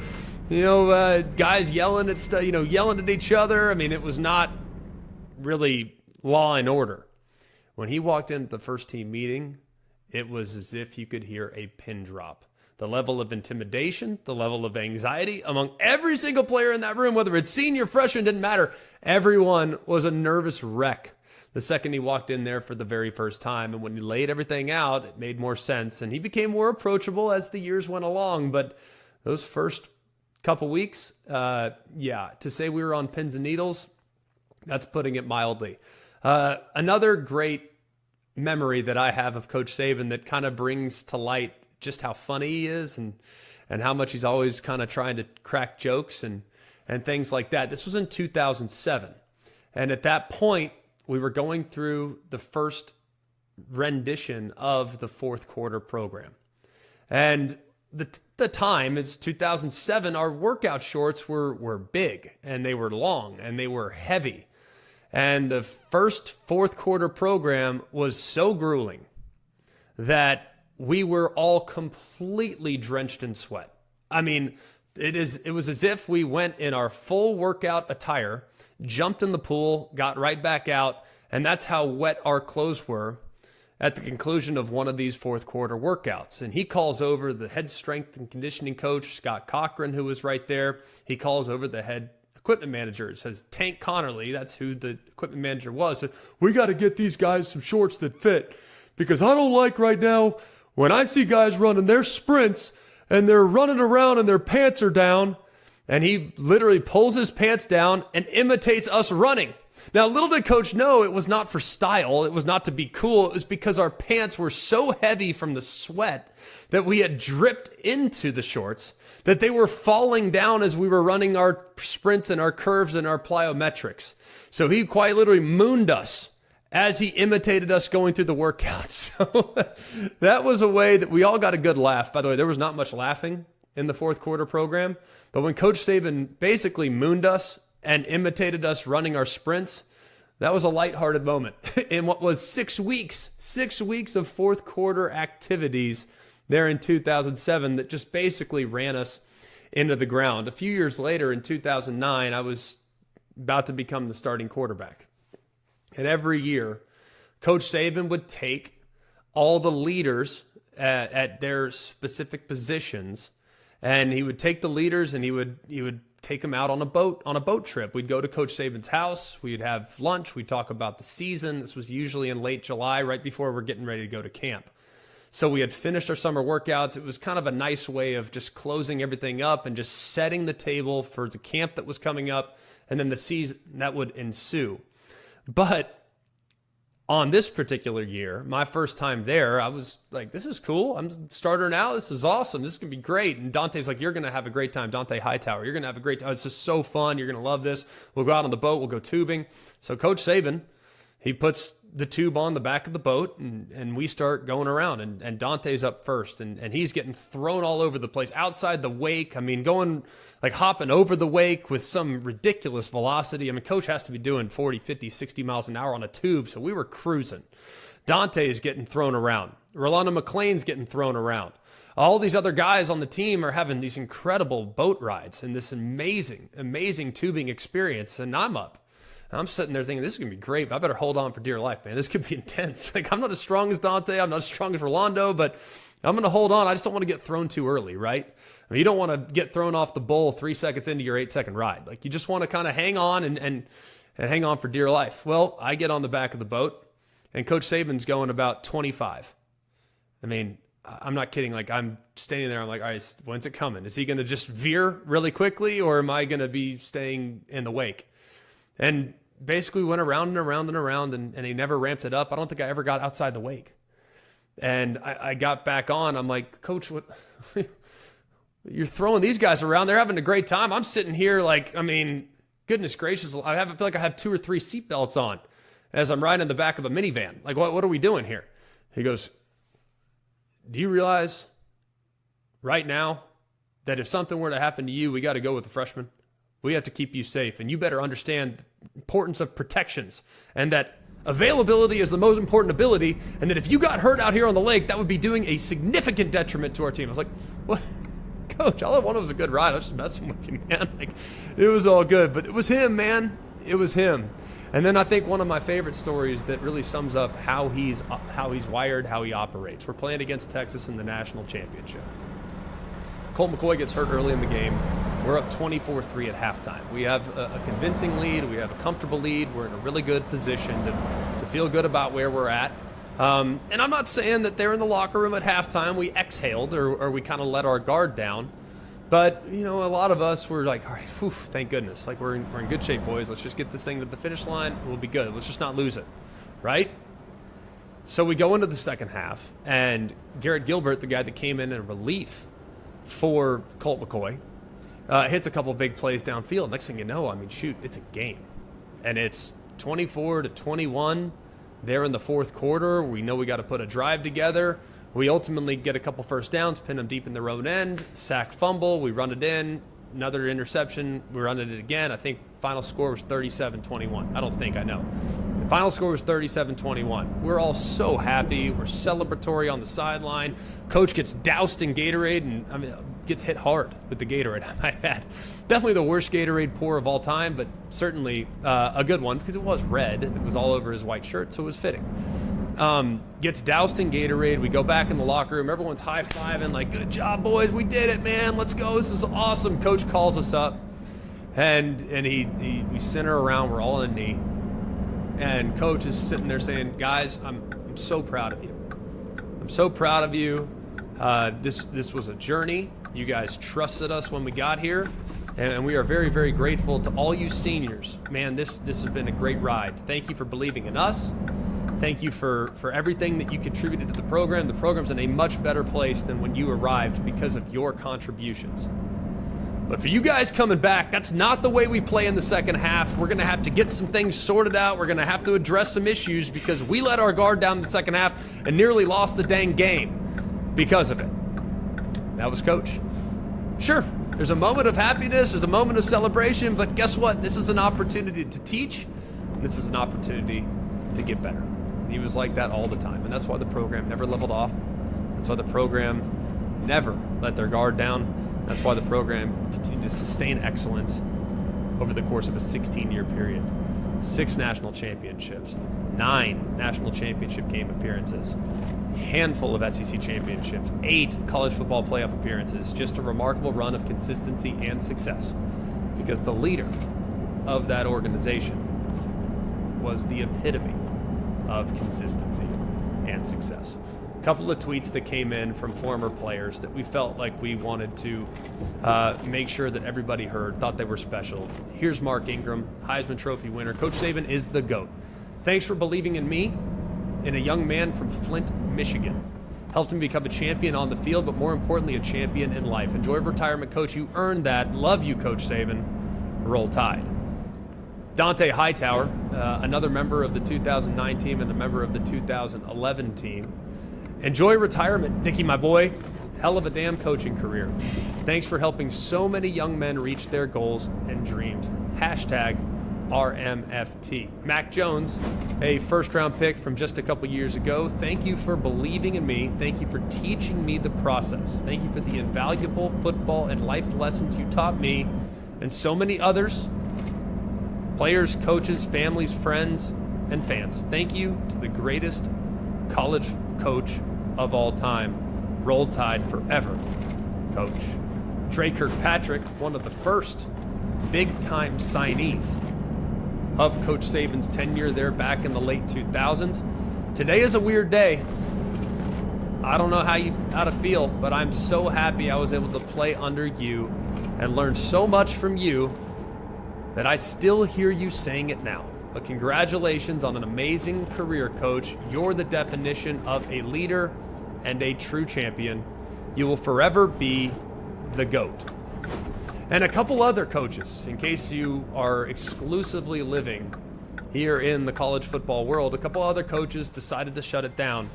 guys yelling at stuff, yelling at each other. I mean, it was not really law and order. When he walked into the first team meeting, it was as if you could hear a pin drop. The level of intimidation, the level of anxiety among every single player in that room, whether it's senior, freshman, didn't matter. Everyone was a nervous wreck the second he walked in there for the very first time. And when he laid everything out, it made more sense. And he became more approachable as the years went along. But those first couple weeks, to say we were on pins and needles, that's putting it mildly. Another great memory that I have of Coach Saban that kind of brings to light just how funny he is and how much he's always kind of trying to crack jokes and things like that. This was in 2007. And at that point, we were going through the first rendition of the fourth quarter program. And the time, it's 2007, our workout shorts were big and they were long and they were heavy. And the first fourth quarter program was so grueling that we were all completely drenched in sweat. I mean, it was as if we went in our full workout attire, jumped in the pool, got right back out, and that's how wet our clothes were at the conclusion of one of these fourth quarter workouts. And he calls over the head strength and conditioning coach, Scott Cochran, who was right there. He calls over the head equipment manager. It says Tank Connerly, that's who the equipment manager was, said, we got to get these guys some shorts that fit, because I don't like right now when I see guys running their sprints and they're running around and their pants are down. And he literally pulls his pants down and imitates us running. Now, little did Coach know it was not for style. It was not to be cool. It was because our pants were so heavy from the sweat that we had dripped into the shorts, that they were falling down as we were running our sprints and our curves and our plyometrics. So he quite literally mooned us as he imitated us going through the workout. So that was a way that we all got a good laugh. By the way, there was not much laughing in the fourth quarter program, but when Coach Saban basically mooned us and imitated us running our sprints, that was a lighthearted moment in what was 6 weeks of fourth quarter activities there in 2007 that just basically ran us into the ground. A few years later in 2009, I was about to become the starting quarterback. And every year, Coach Saban would take all the leaders at their specific positions, and he would take the leaders and he would take them out on a boat trip. We'd go to Coach Saban's house. We'd have lunch. We'd talk about the season. This was usually in late July, right before we're getting ready to go to camp. So we had finished our summer workouts. It was kind of a nice way of just closing everything up and just setting the table for the camp that was coming up and then the season that would ensue. But on this particular year, my first time there, I was like, this is cool. I'm a starter now. This is awesome. This is going to be great. And Dante's like, you're going to have a great time. Dante Hightower, you're going to have a great time. It's just so fun. You're going to love this. We'll go out on the boat. We'll go tubing. So Coach Saban, he puts the tube on the back of the boat and we start going around and Dante's up first and he's getting thrown all over the place outside the wake. I mean, going like hopping over the wake with some ridiculous velocity. I mean, Coach has to be doing 40, 50, 60 miles an hour on a tube. So we were cruising. Dante is getting thrown around. Rolando McClain's getting thrown around. All these other guys on the team are having these incredible boat rides and this amazing, amazing tubing experience. And I'm up. I'm sitting there thinking, this is going to be great, but I better hold on for dear life, man. This could be intense. Like, I'm not as strong as Dante. I'm not as strong as Rolando, but I'm going to hold on. I just don't want to get thrown too early, right? I mean, you don't want to get thrown off the bowl 3 seconds into your 8-second ride. Like, you just want to kind of hang on and hang on for dear life. Well, I get on the back of the boat, and Coach Saban's going about 25. I mean, I'm not kidding. Like, I'm standing there. I'm like, all right, when's it coming? Is he going to just veer really quickly, or am I going to be staying in the wake? And basically went around and around and around, and he never ramped it up. I don't think I ever got outside the wake. And I got back on. I'm like, Coach, what? You're throwing these guys around. They're having a great time. I'm sitting here like, I mean, goodness gracious. I feel like I have 2 or 3 seatbelts on as I'm riding in the back of a minivan. Like, what are we doing here? He goes, do you realize right now that if something were to happen to you, we got to go with the freshman? We have to keep you safe, and you better understand the importance of protections and that availability is the most important ability, and that if you got hurt out here on the lake, that would be doing a significant detriment to our team. I was like, what? Coach, all I wanted was a good ride. I was just messing with you, man. Like, it was all good, but it was him, man. It was him. And then I think one of my favorite stories that really sums up how he's wired, how he operates. We're playing against Texas in the national championship. Colt McCoy gets hurt early in the game. We're up 24-3 at halftime. We have a convincing lead. We have a comfortable lead. We're in a really good position to feel good about where we're at. And I'm not saying that they're in the locker room at halftime. We exhaled or we kind of let our guard down. But, you know, a lot of us were like, all right, whew, thank goodness. Like, we're in good shape, boys. Let's just get this thing to the finish line. We'll be good. Let's just not lose it, right? So we go into the second half, and Garrett Gilbert, the guy that came in relief for Colt McCoy, hits a couple big plays downfield. Next thing you know, I mean, shoot, it's a game. And it's 24-21 there in the fourth quarter. We know we got to put a drive together. We ultimately get a couple first downs, pin them deep in their own end, sack fumble, we run it in, another interception, we run it again. I think final score was 37-21. I know. The final score was 37-21. We're all so happy. We're celebratory on the sideline. Coach gets doused in Gatorade and gets hit hard with the Gatorade, I might add. Definitely the worst Gatorade pour of all time, but certainly a good one because it was red and it was all over his white shirt, so it was fitting. Gets doused in Gatorade. We go back in the locker room. Everyone's high-fiving like, good job, boys. We did it, man. Let's go. This is awesome. Coach calls us up, and we center around. We're all on a knee, and Coach is sitting there saying, guys, I'm so proud of you. I'm so proud of you. This was a journey. You guys trusted us when we got here, and we are very, very grateful to all you seniors. Man, this has been a great ride. Thank you for believing in us. Thank you for everything that you contributed to the program. The program's in a much better place than when you arrived because of your contributions. But for you guys coming back, that's not the way we play in the second half. We're going to have to get some things sorted out. We're going to have to address some issues because we let our guard down in the second half and nearly lost the dang game because of it. That was Coach. Sure, there's a moment of happiness, there's a moment of celebration, but guess what? This is an opportunity to teach. This is an opportunity to get better. He was like that all the time, and that's why the program never leveled off. That's why the program never let their guard down. That's why the program continued to sustain excellence over the course of a 16-year period. 6 national championships, 9 national championship game appearances, handful of SEC championships, 8 college football playoff appearances. Just a remarkable run of consistency and success, because the leader of that organization was the epitome of consistency and success. A couple of tweets that came in from former players that we felt like we wanted to make sure that everybody heard, thought they were special. Here's Mark Ingram, Heisman Trophy winner. Coach Saban is the GOAT. Thanks for believing in me, in a young man from Flint, Michigan. Helped him become a champion on the field, but more importantly, a champion in life. Enjoy retirement, Coach. You earned that. Love you, Coach Saban. Roll Tide. Dante Hightower, another member of the 2009 team and a member of the 2011 team. Enjoy retirement, Nicky, my boy. Hell of a damn coaching career. Thanks for helping so many young men reach their goals and dreams. Hashtag RMFT. Mac Jones, a first-round pick from just a couple years ago. Thank you for believing in me. Thank you for teaching me the process. Thank you for the invaluable football and life lessons you taught me and so many others. Players, coaches, families, friends, and fans. Thank you to the greatest college coach of all time. Roll Tide forever, Coach. Trey Kirkpatrick, one of the first big-time signees of Coach Saban's tenure there back in the late 2000s. Today is a weird day. I don't know how to feel, but I'm so happy I was able to play under you and learn so much from you that I still hear you saying it now. But congratulations on an amazing career, Coach. You're the definition of a leader and a true champion. You will forever be the GOAT. And a couple other coaches, in case you are exclusively living here in the college football world, a couple other coaches decided to shut it down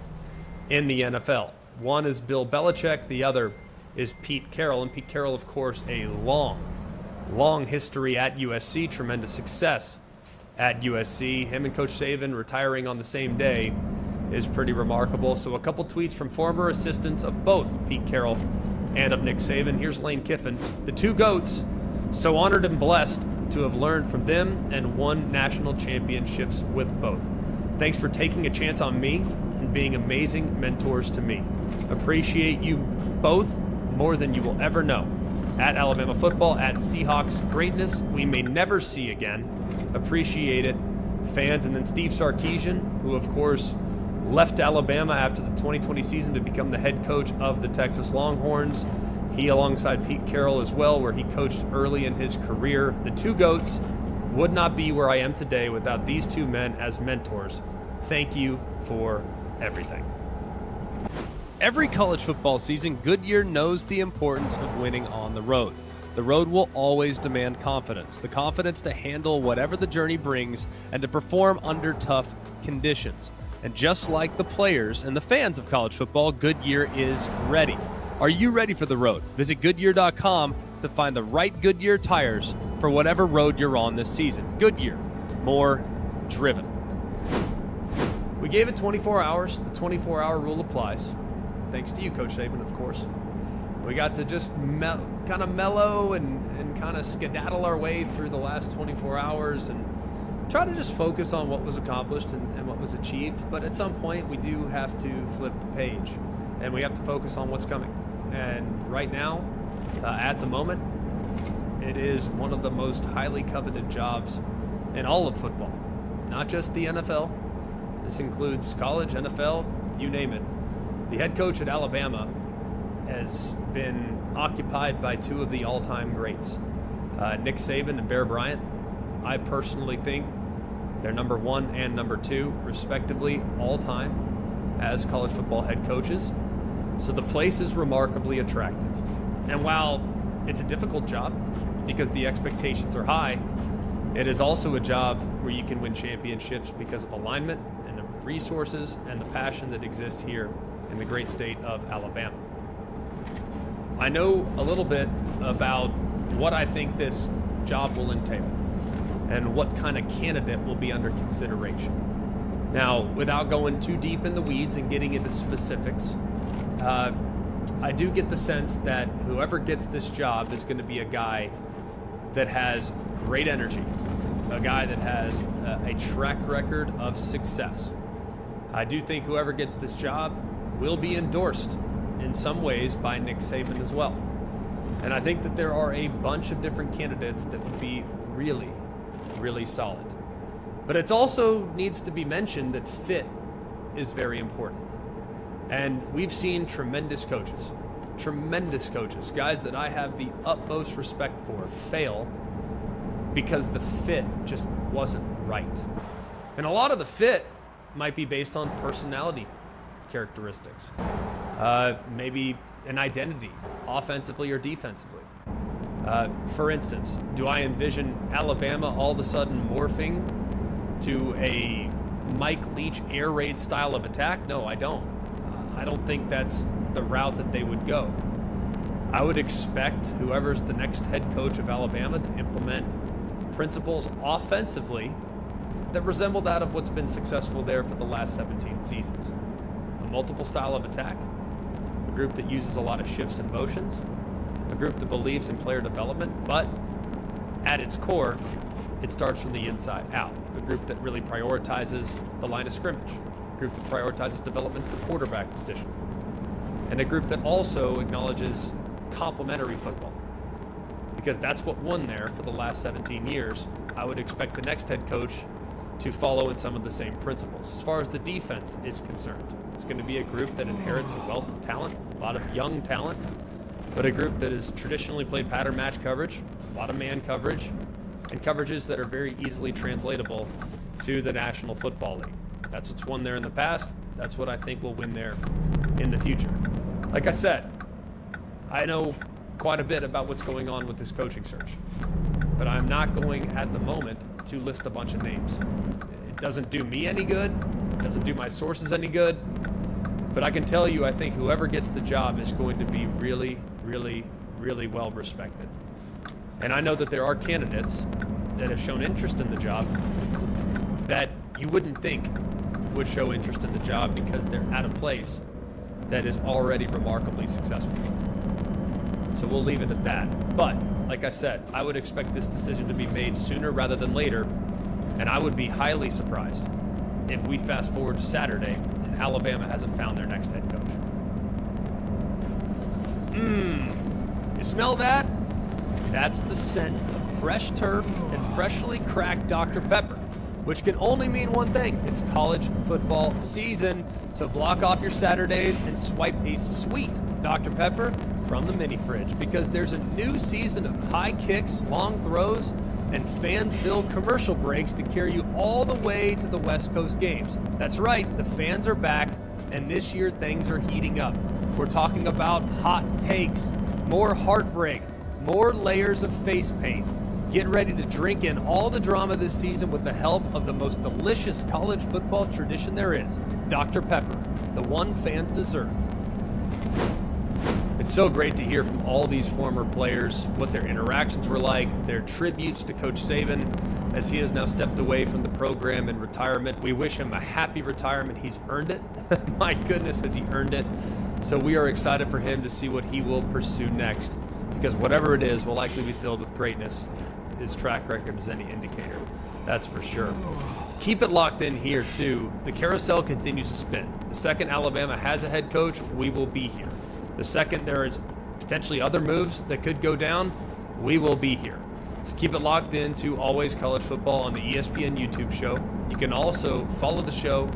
in the NFL. One is Bill Belichick, the other is Pete Carroll. And Pete Carroll, of course, a long history at USC, tremendous success at USC. Him and Coach Saban retiring on the same day is pretty remarkable. So a couple tweets from former assistants of both Pete Carroll and of Nick Saban. Here's Lane Kiffin, the two GOATs, so honored and blessed to have learned from them and won national championships with both. Thanks for taking a chance on me and being amazing mentors to me. Appreciate you both more than you will ever know. At Alabama football, at Seahawks greatness we may never see again. Appreciate it, fans. And then Steve Sarkisian, who of course left Alabama after the 2020 season to become the head coach of the Texas Longhorns. He, alongside Pete Carroll as well, where he coached early in his career. The two GOATs would not be where I am today without these two men as mentors. Thank you for everything. Every college football season, Goodyear knows the importance of winning on the road. The road will always demand confidence, the confidence to handle whatever the journey brings and to perform under tough conditions. And just like the players and the fans of college football, Goodyear is ready. Are you ready for the road? Visit Goodyear.com to find the right Goodyear tires for whatever road you're on this season. Goodyear, more driven. We gave it 24 hours. The 24-hour rule applies. Thanks to you, Coach Saban, of course. We got to just kind of mellow and kind of skedaddle our way through the last 24 hours and try to just focus on what was accomplished and what was achieved. But at some point, we do have to flip the page, and we have to focus on what's coming. And right now, at the moment, it is one of the most highly coveted jobs in all of football, not just the NFL. This includes college, NFL, you name it. The head coach at Alabama has been occupied by two of the all-time greats, Nick Saban and Bear Bryant. I personally think they're number one and number two, respectively, all-time as college football head coaches. So the place is remarkably attractive. And while it's a difficult job because the expectations are high, it is also a job where you can win championships because of alignment and the resources and the passion that exists here in the great state of Alabama. I know a little bit about what I think this job will entail and what kind of candidate will be under consideration. Now, without going too deep in the weeds and getting into specifics, I do get the sense that whoever gets this job is going to be a guy that has great energy, a guy that has a track record of success. I do think whoever gets this job will be endorsed in some ways by Nick Saban as well. And I think that there are a bunch of different candidates that would be really, really solid. But it also needs to be mentioned that fit is very important. And we've seen tremendous coaches, guys that I have the utmost respect for, fail because the fit just wasn't right. And a lot of the fit might be based on personality characteristics, maybe an identity, offensively or defensively. For instance, do I envision Alabama all of a sudden morphing to a Mike Leach air raid style of attack? No, I don't. I don't think that's the route that they would go. I would expect whoever's the next head coach of Alabama to implement principles offensively that resemble that of what's been successful there for the last 17 seasons. A multiple style of attack, a group that uses a lot of shifts and motions, a group that believes in player development, but at its core, it starts from the inside out. A group that really prioritizes the line of scrimmage, a group that prioritizes development at the quarterback position, and a group that also acknowledges complementary football, because that's what won there for the last 17 years. I would expect the next head coach to follow in some of the same principles. As far as the defense is concerned, it's going to be a group that inherits a wealth of talent, a lot of young talent, but a group that has traditionally played pattern match coverage, a lot of man coverage, and coverages that are very easily translatable to the National Football League. That's what's won there in the past. That's what I think will win there in the future. Like I said, I know quite a bit about what's going on with this coaching search, but I'm not going at the moment to list a bunch of names. It doesn't do me any good. It doesn't do my sources any good. But I can tell you, I think whoever gets the job is going to be really, really, really well respected. And I know that there are candidates that have shown interest in the job that you wouldn't think would show interest in the job because they're at a place that is already remarkably successful. So we'll leave it at that. But like I said, I would expect this decision to be made sooner rather than later, and I would be highly surprised if we fast forward to Saturday and Alabama hasn't found their next head coach. You smell that? That's the scent of fresh turf and freshly cracked Dr. Pepper, which can only mean one thing. It's college football season. So block off your Saturdays and swipe a sweet Dr. Pepper from the mini fridge, because there's a new season of high kicks, long throws, and Fansville commercial breaks to carry you all the way to the West Coast games. That's right, the fans are back, and this year things are heating up. We're talking about hot takes, more heartbreak, more layers of face paint, Get ready to drink in all the drama this season with the help of the most delicious college football tradition there is, Dr. Pepper, the one fans deserve. It's so great to hear from all these former players, what their interactions were like, their tributes to Coach Saban as he has now stepped away from the program in retirement. We wish him a happy retirement. He's earned it. My goodness, has he earned it. So we are excited for him to see what he will pursue next, because whatever it is will likely be filled with greatness. His track record is any indicator, that's for sure. Keep it locked in here too. The carousel continues to spin. The second Alabama has a head coach, we will be here. The second there is potentially other moves that could go down, we will be here. So keep it locked in to Always College Football on the ESPN YouTube show. You can also follow the show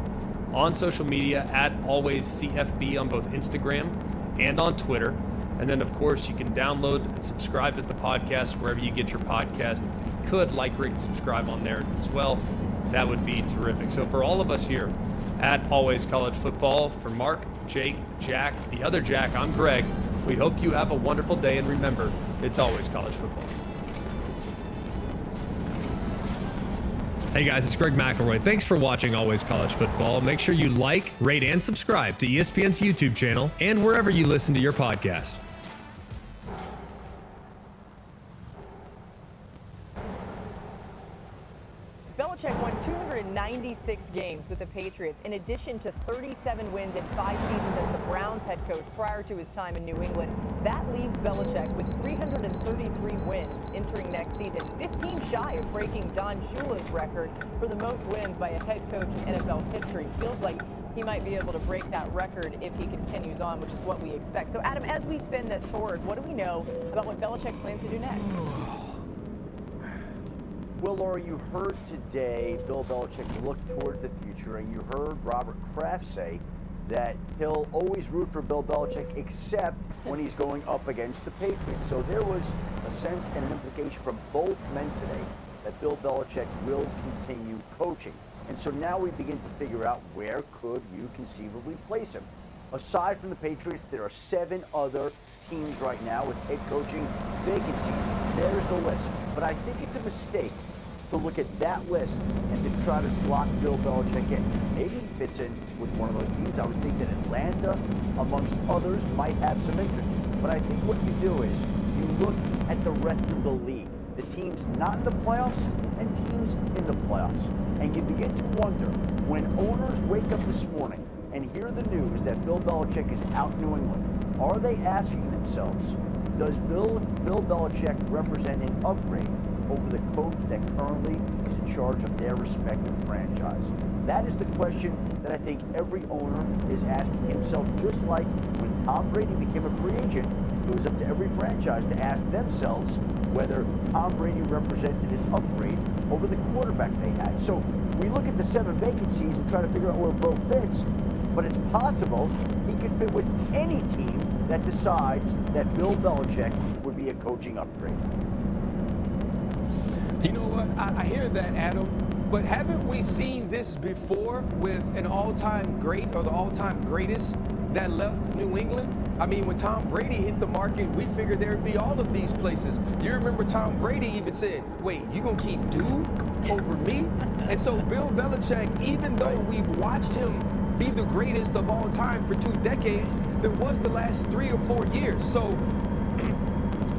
on social media at AlwaysCFB on both Instagram and on Twitter. And then, of course, you can download and subscribe to the podcast wherever you get your podcast. If you could like, rate, and subscribe on there as well, that would be terrific. So for all of us here at Always College Football, for Mark, Jake, Jack, the other Jack, I'm Greg. We hope you have a wonderful day, and remember, it's always college football. Hey guys, it's Greg McElroy. Thanks for watching Always College Football. Make sure you like, rate, and subscribe to ESPN's YouTube channel and wherever you listen to your podcast. Belichick won 296 games with the Patriots, in addition to 37 wins in 5 seasons as the Browns head coach prior to his time in New England. That leaves Belichick with 333 wins entering next season, 15 shy of breaking Don Shula's record for the most wins by a head coach in NFL history. Feels like he might be able to break that record if he continues on, which is what we expect. So, Adam, as we spin this forward, what do we know about what Belichick plans to do next? Well, Laura, you heard today Bill Belichick look towards the future, and you heard Robert Kraft say that he'll always root for Bill Belichick except when he's going up against the Patriots. So there was a sense and an implication from both men today that Bill Belichick will continue coaching. And so now we begin to figure out, where could you conceivably place him? Aside from the Patriots, there are 7 other teams right now with head coaching vacancies. There's the list. But I think it's a mistake to look at that list and to try to slot Bill Belichick in. Maybe he fits in with one of those teams. I would think that Atlanta, amongst others, might have some interest. But I think what you do is you look at the rest of the league, the teams not in the playoffs and teams in the playoffs. And you begin to wonder, when owners wake up this morning and hear the news that Bill Belichick is out in New England, are they asking themselves, does Bill Belichick represent an upgrade over the coach that currently is in charge of their respective franchise? That is the question that I think every owner is asking himself, just like when Tom Brady became a free agent. It was up to every franchise to ask themselves whether Tom Brady represented an upgrade over the quarterback they had. So we look at the 7 vacancies and try to figure out where Bill fits, but it's possible he could fit with any team that decides that Bill Belichick would be a coaching upgrade. You know what? I hear that, Adam. But haven't we seen this before with an all-time great or the all-time greatest that left New England? I mean, when Tom Brady hit the market, we figured there'd be all of these places. You remember Tom Brady even said, wait, you gonna keep Dude over me? And so Bill Belichick, even though we've watched him be the greatest of all time for 2 decades, there was the last 3 or 4 years. So,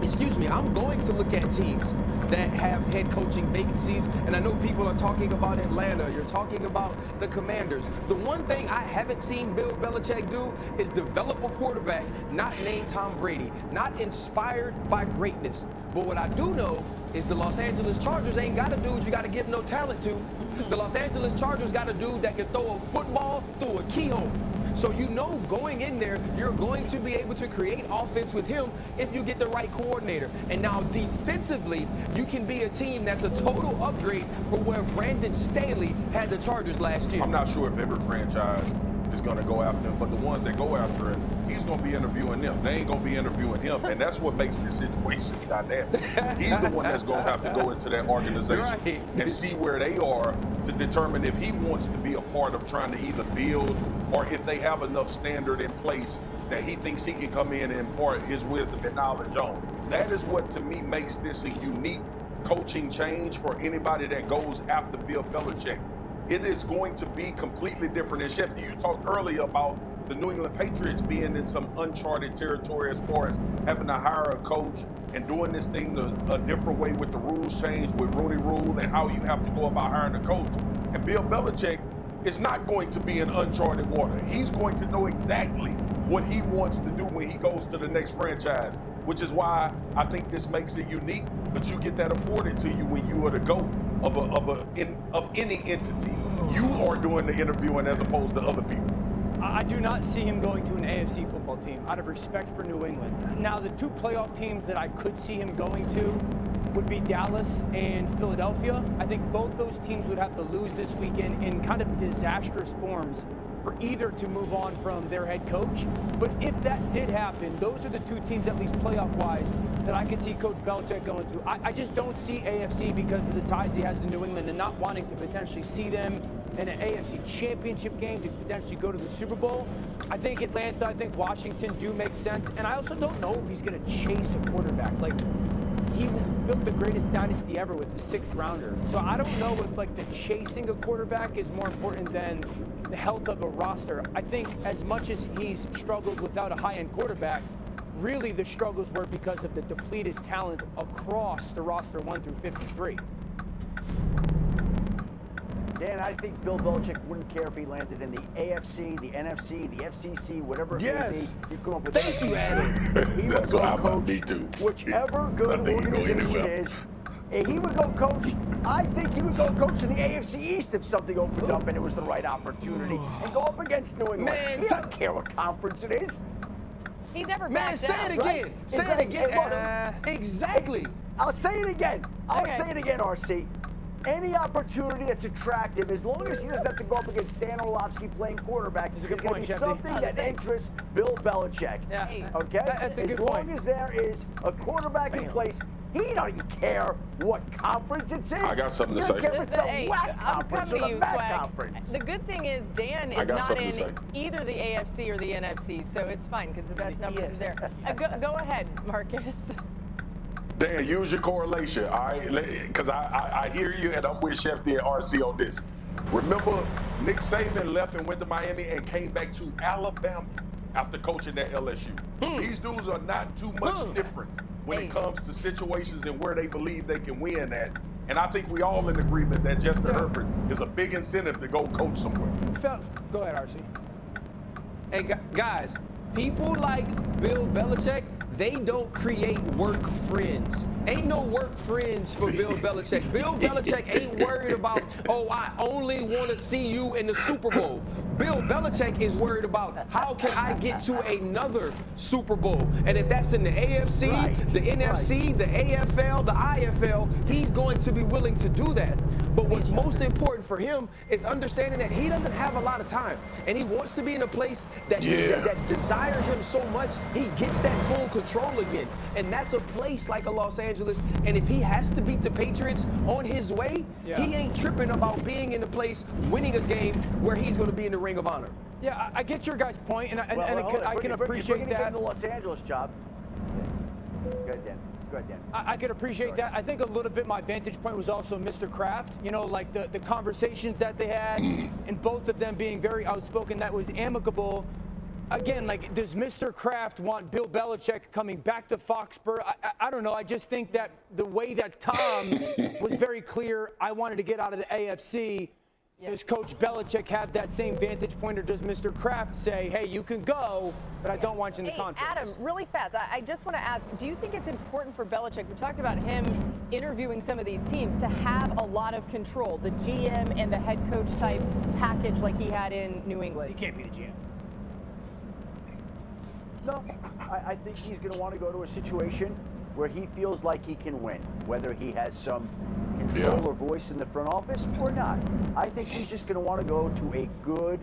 excuse me, I'm going to look at teams that have head coaching vacancies, and I know people are talking about Atlanta, you're talking about the Commanders. The one thing I haven't seen Bill Belichick do is develop a quarterback not named Tom Brady, not inspired by greatness. But what I do know is the Los Angeles Chargers ain't got a dude you got to give no talent to. The Los Angeles Chargers got a dude that can throw a football through a keyhole. So you know going in there, you're going to be able to create offense with him if you get the right coordinator. And now defensively, you can be a team that's a total upgrade from where Brandon Staley had the Chargers last year. I'm not sure if every franchise is going to go after him, but the ones that go after him, he's going to be interviewing them. They ain't going to be interviewing him, and that's what makes this situation dynamic. He's the one that's going to have to go into that organization and see where they are to determine if he wants to be a part of trying to either build or if they have enough standard in place that he thinks he can come in and impart his wisdom and knowledge on. That is what, to me, makes this a unique coaching change for anybody that goes after Bill Belichick. It is going to be completely different. And Shefty, you talked earlier about the New England Patriots being in some uncharted territory as far as having to hire a coach and doing this thing a different way with the rules change with Rooney Rule and how you have to go about hiring a coach. And Bill Belichick is not going to be in uncharted water. He's going to know exactly what he wants to do when he goes to the next franchise, which is why I think this makes it unique, but you get that afforded to you when you are the GOAT of any entity. You are doing the interviewing as opposed to other people. I do not see him going to an AFC football team out of respect for New England. Now, the two playoff teams that I could see him going to would be Dallas and Philadelphia. I think both those teams would have to lose this weekend in kind of disastrous forms for either to move on from their head coach. But if that did happen, those are the two teams, at least playoff-wise, that I could see Coach Belichick going to. I just don't see AFC because of the ties he has to New England and not wanting to potentially see them in an AFC championship game to potentially go to the Super Bowl. I think Atlanta, I think Washington do make sense. And I also don't know if he's going to chase a quarterback. Like, he built the greatest dynasty ever with the 6th rounder. So I don't know if like the chasing a quarterback is more important than the health of a roster. I think as much as he's struggled without a high-end quarterback, really the struggles were because of the depleted talent across the roster 1 through 53. Dan, I think Bill Belichick wouldn't care if he landed in the AFC, the NFC, the FCC, whatever it may be. You come up with Thank you, Adam. He That's would what go I'm about coach to be too. whichever good organization is. If he would go coach, I think he would go coach in the AFC East if something opened up and it was the right opportunity, and go up against New England. He doesn't care what conference it is. He never Man, backed say down. it again. Right? Say it again, Adam. Exactly. I'll say it again. I'll Okay. say it again, RC. Any opportunity that's attractive, as long as he doesn't have to go up against Dan Orlovsky playing quarterback, That's is a good going to point, be Shefty. something that interests Bill Belichick. Yeah. Okay? That's a as good long point. as there is a quarterback in place, he doesn't care what conference it's in. I got something to He doesn't say. care if it's the Hey, WAC I'm conference coming or to the you, MAC Swag. conference. The good thing is Dan I is got not something in to say. either the AFC or the NFC, so it's fine because the best numbers is there. Go ahead, Marcus. Dan, use your correlation, all right? Because I hear you, and I'm with Shefty and RC on this. Remember, Nick Saban left and went to Miami and came back to Alabama after coaching at LSU. These dudes are not too much different when it comes to situations and where they believe they can win at. And I think we all in agreement that Justin Herbert is a big incentive to go coach somewhere. Go ahead, RC. Hey, guys, people like Bill Belichick, they don't create work friends. Ain't no work friends for Bill Belichick. Bill Belichick ain't worried about, oh, I only want to see you in the Super Bowl. Bill Belichick is worried about how can I get to another Super Bowl. And if that's in the AFC, the NFC, the AFL, the IFL, he's going to be willing to do that. But what's most important for him is understanding that he doesn't have a lot of time. And he wants to be in a place that desires him so much, he gets that full control again. And that's a place like a Los Angeles. And if he has to beat the Patriots on his way, he ain't tripping about being in a place, winning a game where he's going to be in the Ring of Honor. Yeah, I get your guys' point, and I can If we're appreciate gonna give him that. the Los Angeles job. Go ahead, Dan. Go ahead, Dan. I could appreciate that. I think a little bit my vantage point was also Mr. Kraft. You know, like the conversations that they had, and both of them being very outspoken, that was amicable. Again, like, does Mr. Kraft want Bill Belichick coming back to Foxborough? I don't know. I just think that the way that Tom was very clear, I wanted to get out of the AFC. Does Coach Belichick have that same vantage point, or does Mr. Kraft say, hey, you can go, but I don't want you in the conference? Adam, really fast, I just want to ask, do you think it's important for Belichick, we talked about him interviewing some of these teams, to have a lot of control, the GM and the head coach type package like he had in New England? He can't be the GM. No, I think he's going to want to go to a situation where he feels like he can win, whether he has some control or voice in the front office or not. I think he's just going to want to go to a good,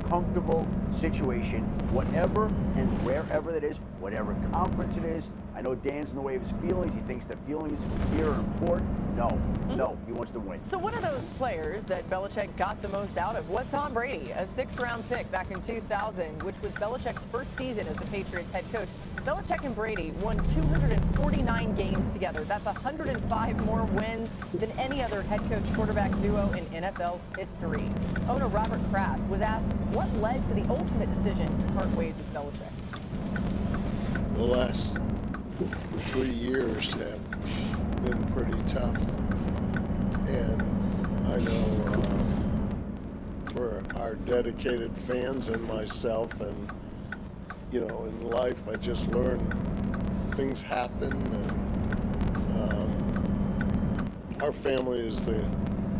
comfortable situation, whatever and wherever that is, whatever conference it is. I know Dan's in the way of his feelings. He thinks that feelings here are important. No, he wants to win. So one of those players that Belichick got the most out of was Tom Brady, a 6th-round pick back in 2000, which was Belichick's first season as the Patriots head coach. Belichick and Brady won 249 games together. That's 105 more wins than any other head coach quarterback duo in NFL history. Owner Robert Kraft was asked what led to the ultimate decision to part ways with Belichick. The last 3 years have been pretty tough, and I know for our dedicated fans and myself, and in life I just learned things happen, and our family is the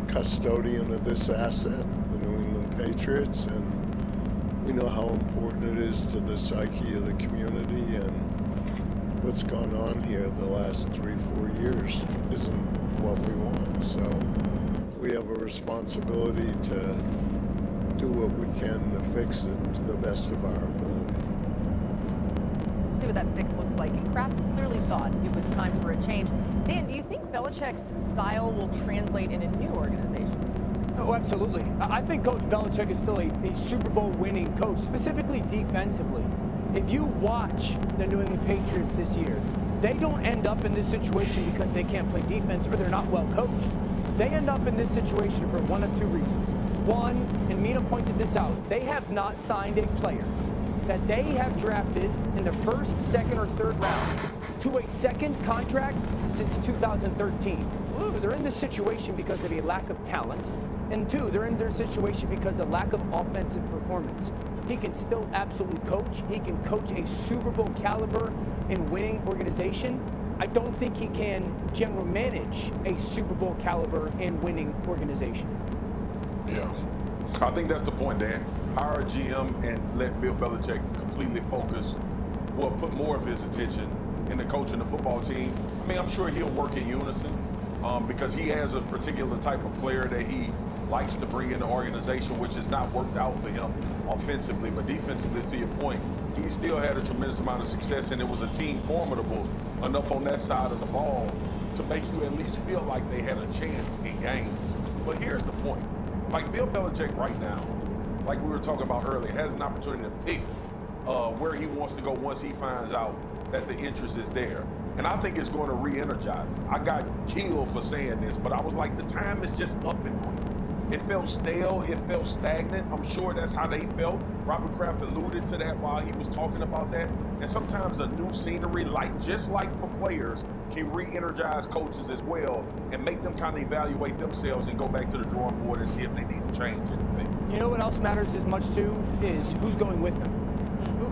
custodian of this asset, the New England Patriots, and we know how important it is to the psyche of the community, and what's gone on here the last 3-4 years isn't what we want. So we have a responsibility to do what we can to fix it to the best of our ability. See what that fix looks like. And Kraft clearly thought it was time for a change. Dan, do you think Belichick's style will translate in a new organization? Oh, absolutely. I think Coach Belichick is still a Super Bowl winning coach, specifically defensively. If you watch the New England Patriots this year, they don't end up in this situation because they can't play defense or they're not well coached. They end up in this situation for one of two reasons. One, and Mina pointed this out, they have not signed a player that they have drafted in the first, second, or third round to a second contract since 2013. They're in this situation because of a lack of talent, and two, they're in their situation because of lack of offensive performance. He can still absolutely coach. He can coach a Super Bowl caliber and winning organization. I don't think he can general manage a Super Bowl caliber and winning organization. Yeah, I think that's the point, Dan. Hire a GM and let Bill Belichick completely focus, put more of his attention into coaching the football team. I mean, I'm sure he'll work in unison because he has a particular type of player that he likes to bring in the organization, which has not worked out for him offensively, but defensively, to your point, he still had a tremendous amount of success, and it was a team formidable enough on that side of the ball to make you at least feel like they had a chance in games. But here's the point. Like Bill Belichick right now, like we were talking about earlier, has an opportunity to pick where he wants to go once he finds out that the interest is there. And I think it's going to re-energize him. I got killed for saying this, but I was like, the time is just up and quick. It felt stale, it felt stagnant. I'm sure that's how they felt. Robert Kraft alluded to that while he was talking about that. And sometimes a new scenery, just like for players, can re-energize coaches as well and make them kind of evaluate themselves and go back to the drawing board and see if they need to change anything. You know what else matters as much too is who's going with them.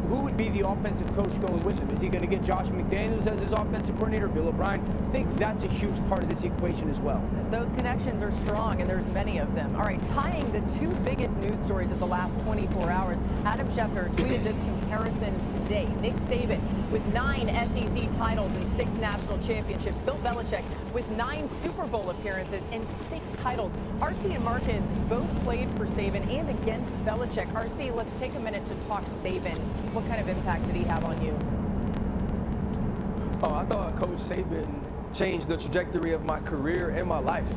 Who would be the offensive coach going with him? Is he going to get Josh McDaniels as his offensive coordinator, Bill O'Brien? I think that's a huge part of this equation as well. Those connections are strong, and there's many of them. All right, tying the two biggest news stories of the last 24 hours, Adam Schefter tweeted this comparison today. Nick Saban with 9 SEC titles and 6 national championships. Bill Belichick with 9 Super Bowl appearances and 6 titles. RC and Marcus both played for Saban and against Belichick. RC, let's take a minute to talk Saban. What kind of impact did he have on you? Oh, I thought Coach Saban changed the trajectory of my career and my life.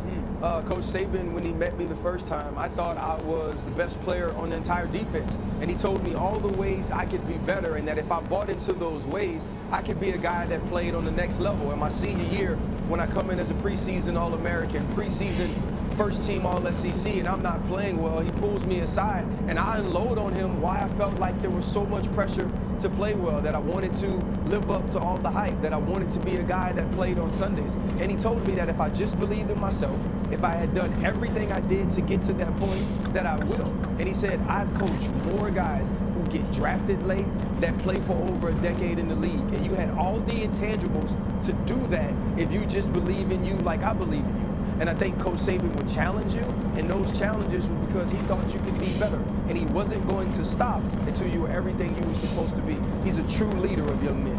Coach Saban, when he met me the first time, I thought I was the best player on the entire defense. And he told me all the ways I could be better, and that if I bought into those ways, I could be a guy that played on the next level. In my senior year, when I come in as a preseason All-American, preseason first team All-SEC, and I'm not playing well, he pulls me aside and I unload on him why I felt like there was so much pressure to play well, that I wanted to live up to all the hype, that I wanted to be a guy that played on Sundays. And he told me that if I just believed in myself, if I had done everything I did to get to that point, that I will. And he said, I've coached more guys who get drafted late that play for over a decade in the league. And you had all the intangibles to do that if you just believe in you like I believe in you. And I think Coach Saban would challenge you, and those challenges were because he thought you could be better. And he wasn't going to stop until you were everything you were supposed to be. He's a true leader of young men.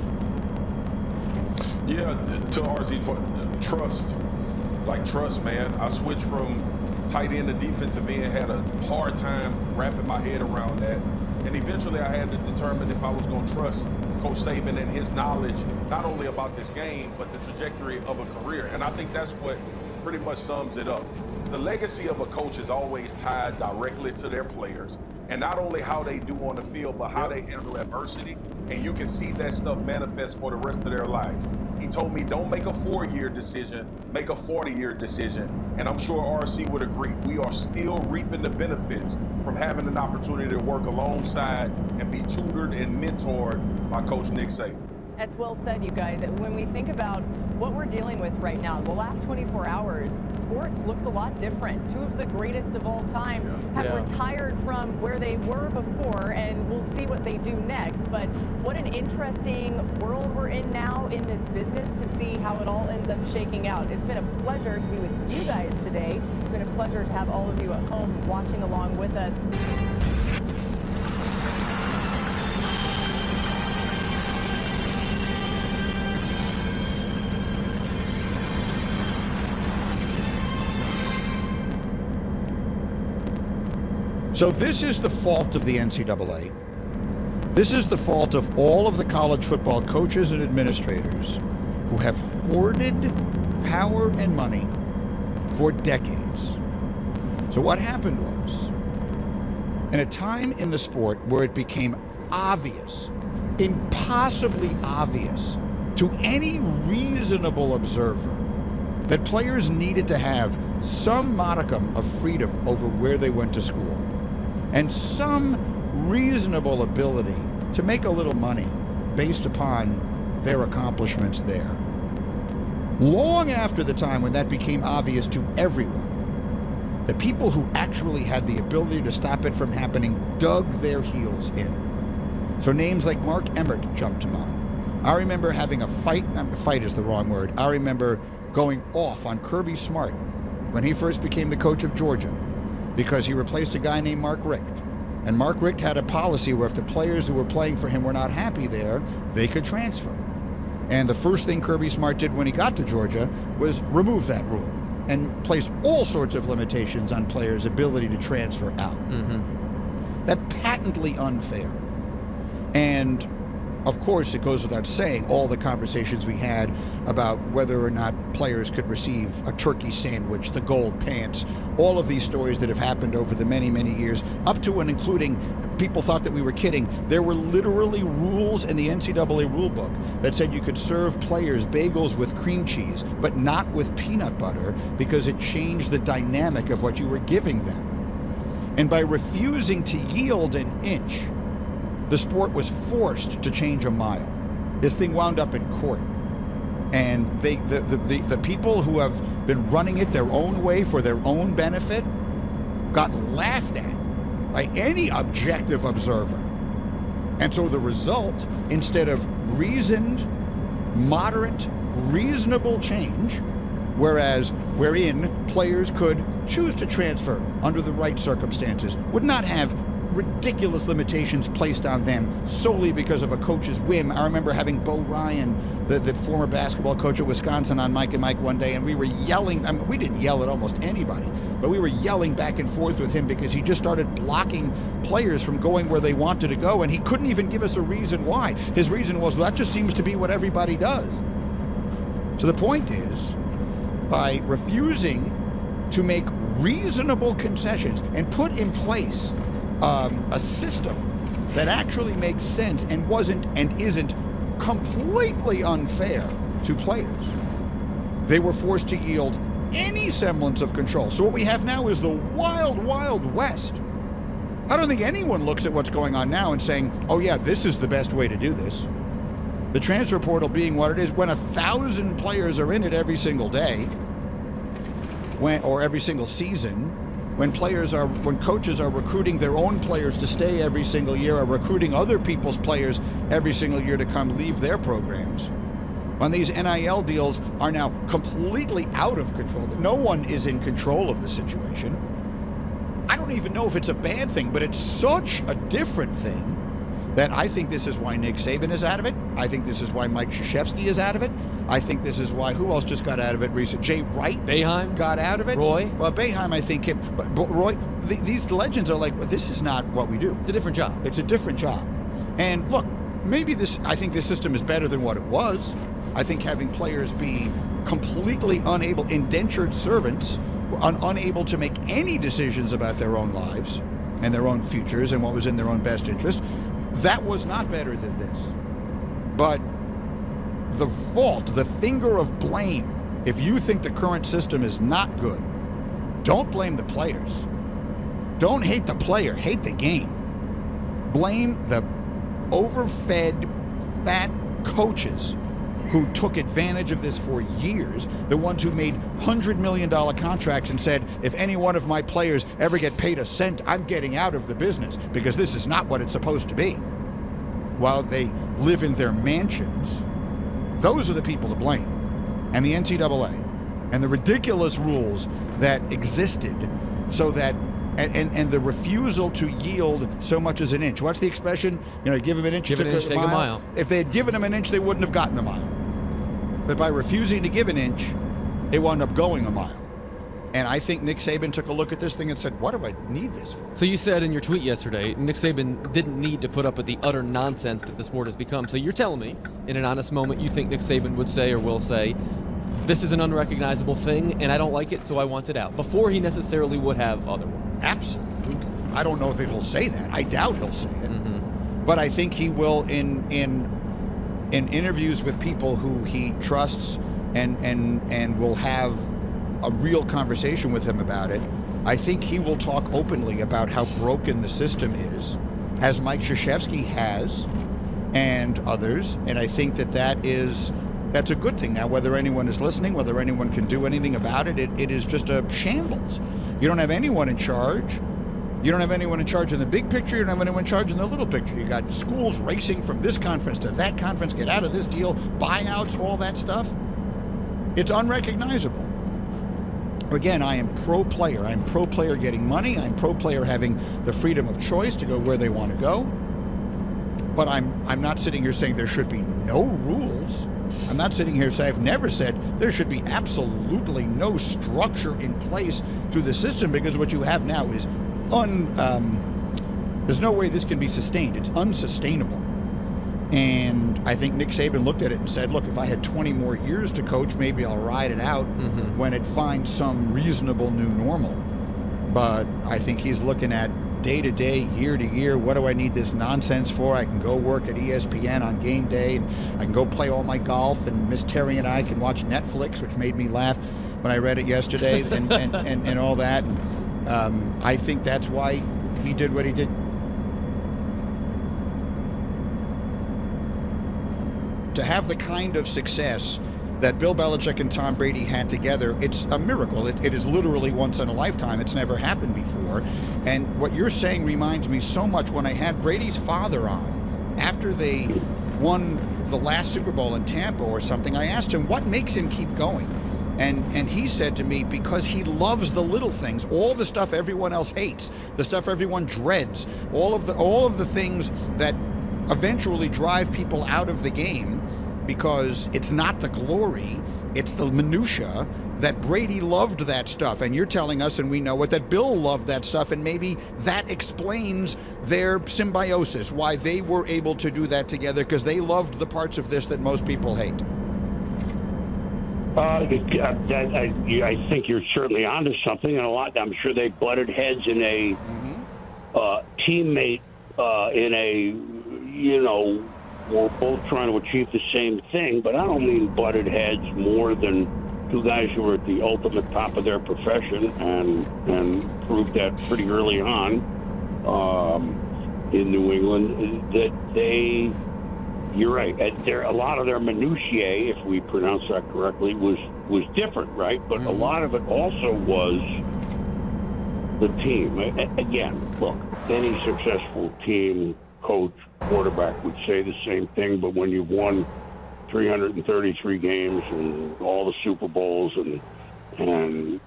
Yeah, to RZ's point, trust. Like trust, man. I switched from tight end to defensive end, had a hard time wrapping my head around that. And eventually I had to determine if I was going to trust Coach Saban and his knowledge, not only about this game, but the trajectory of a career. And I think that's what pretty much sums it up. The legacy of a coach is always tied directly to their players, and not only how they do on the field, but how they handle adversity, and you can see that stuff manifest for the rest of their lives. He told me, don't make a 4-year decision, make a 40-year decision, and I'm sure RC would agree. We are still reaping the benefits from having an opportunity to work alongside and be tutored and mentored by Coach Nick Saban. That's well said, you guys. When we think about what we're dealing with right now, the last 24 hours, sports looks a lot different. Two of the greatest of all time have retired from where they were before, and we'll see what they do next. But what an interesting world we're in now in this business to see how it all ends up shaking out. It's been a pleasure to be with you guys today. It's been a pleasure to have all of you at home watching along with us. So this is the fault of the NCAA. This is the fault of all of the college football coaches and administrators who have hoarded power and money for decades. So what happened was, in a time in the sport where it became obvious, impossibly obvious to any reasonable observer that players needed to have some modicum of freedom over where they went to school, and some reasonable ability to make a little money based upon their accomplishments there. Long after the time when that became obvious to everyone, the people who actually had the ability to stop it from happening dug their heels in. So names like Mark Emmert jumped to mind. I remember having a fight is the wrong word. I remember going off on Kirby Smart when he first became the coach of Georgia, because he replaced a guy named Mark Richt. And Mark Richt had a policy where if the players who were playing for him were not happy there, they could transfer. And the first thing Kirby Smart did when he got to Georgia was remove that rule and place all sorts of limitations on players' ability to transfer out. That's patently unfair. And of course, it goes without saying, all the conversations we had about whether or not players could receive a turkey sandwich, the gold pants, all of these stories that have happened over the many, many years, up to and including people thought that we were kidding. There were literally rules in the NCAA rule book that said you could serve players bagels with cream cheese, but not with peanut butter, because it changed the dynamic of what you were giving them. And by refusing to yield an inch, the sport was forced to change a mile. This thing wound up in court. And the people who have been running it their own way for their own benefit got laughed at by any objective observer. And so the result, instead of reasoned, moderate, reasonable change, wherein players could choose to transfer under the right circumstances, would not have ridiculous limitations placed on them solely because of a coach's whim. I remember having Bo Ryan, the former basketball coach at Wisconsin, on Mike and Mike one day, and we were yelling. I mean, we didn't yell at almost anybody, but we were yelling back and forth with him because he just started blocking players from going where they wanted to go, and he couldn't even give us a reason why. His reason was, well, that just seems to be what everybody does. So the point is, by refusing to make reasonable concessions and put in place a system that actually makes sense and wasn't and isn't completely unfair to players, they were forced to yield any semblance of control. So what we have now is the wild, wild west. I don't think anyone looks at what's going on now and saying, oh yeah, this is the best way to do this. The transfer portal being what it is, when 1,000 players are in it every single day, or every single season, when coaches are recruiting their own players to stay every single year, or recruiting other people's players every single year to come leave their programs, when these NIL deals are now completely out of control, no one is in control of the situation. I don't even know if it's a bad thing, but it's such a different thing that I think this is why Nick Saban is out of it. I think this is why Mike Krzyzewski is out of it. I think this is why, who else just got out of it recently? Jay Wright Boeheim got out of it. Roy. Well, Boeheim, I think, but Roy, these legends are like, well, this is not what we do. It's a different job. It's a different job. And look, maybe I think this system is better than what it was. I think having players be completely unable, indentured servants, unable to make any decisions about their own lives and their own futures and what was in their own best interest. That was not better than this. But the fault, the finger of blame, if you think the current system is not good, don't blame the players. Don't hate the player, hate the game. Blame the overfed, fat coaches who took advantage of this for years, the ones who made $100 million contracts and said, if any one of my players ever get paid a cent, I'm getting out of the business because this is not what it's supposed to be. While they live in their mansions, those are the people to blame. And the NCAA and the ridiculous rules that existed so that and the refusal to yield so much as an inch. What's the expression? You know, give them an inch, take a mile. If they had given them an inch, they wouldn't have gotten a mile. But by refusing to give an inch, it wound up going a mile. And I think Nick Saban took a look at this thing and said, what do I need this for? So you said in your tweet yesterday, Nick Saban didn't need to put up with the utter nonsense that the sport has become. So you're telling me, in an honest moment, you think Nick Saban would say or will say, this is an unrecognizable thing, and I don't like it, so I want it out, before he necessarily would have otherwise. Absolutely. I don't know if he'll say that. I doubt he'll say it. Mm-hmm. But I think he will in interviews with people who he trusts and will have a real conversation with him about it. I think he will talk openly about how broken the system is, as Mike Krzyzewski has and others. And I think that's a good thing. Now, whether anyone is listening, whether anyone can do anything about it, it is just a shambles. You don't have anyone in charge. You don't have anyone in charge in the big picture. You don't have anyone in charge in the little picture. You got schools racing from this conference to that conference, get out of this deal, buyouts, all that stuff. It's unrecognizable. Again, I am pro-player. I'm pro-player getting money. I'm pro-player having the freedom of choice to go where they want to go. But I'm not sitting here saying there should be no rules. I'm not sitting here saying, I've never said there should be absolutely no structure in place to the system, because what you have now is there's no way this can be sustained. It's unsustainable. And I think Nick Saban looked at it and said, look, if I had 20 more years to coach, maybe I'll ride it out when it finds some reasonable new normal. But I think he's looking at day to day, year to year, what do I need this nonsense for? I can go work at ESPN on game day, and I can go play all my golf, and Miss Terry and I can watch Netflix, which made me laugh when I read it yesterday, and all that. And I think that's why he did what he did. To have the kind of success that Bill Belichick and Tom Brady had together, it's a miracle. It is literally once in a lifetime. It's never happened before. And what you're saying reminds me so much when I had Brady's father on, after they won the last Super Bowl in Tampa or something, I asked him, what makes him keep going? And he said to me, because he loves the little things, all the stuff everyone else hates, the stuff everyone dreads, all of the things that eventually drive people out of the game, because it's not the glory, it's the minutia, that Brady loved that stuff. And you're telling us, and we know it, that Bill loved that stuff, and maybe that explains their symbiosis, why they were able to do that together, because they loved the parts of this that most people hate. I think you're certainly onto something, and a lot. I'm sure they butted heads in a teammate in a, we're both trying to achieve the same thing, but I don't mean butted heads more than two guys who were at the ultimate top of their profession and proved that pretty early on in New England, that they, you're right, a lot of their minutiae, if we pronounce that correctly, was different, right? But a lot of it also was the team. Again, look, any successful team, coach, quarterback would say the same thing, but when you've won 333 games and all the Super Bowls and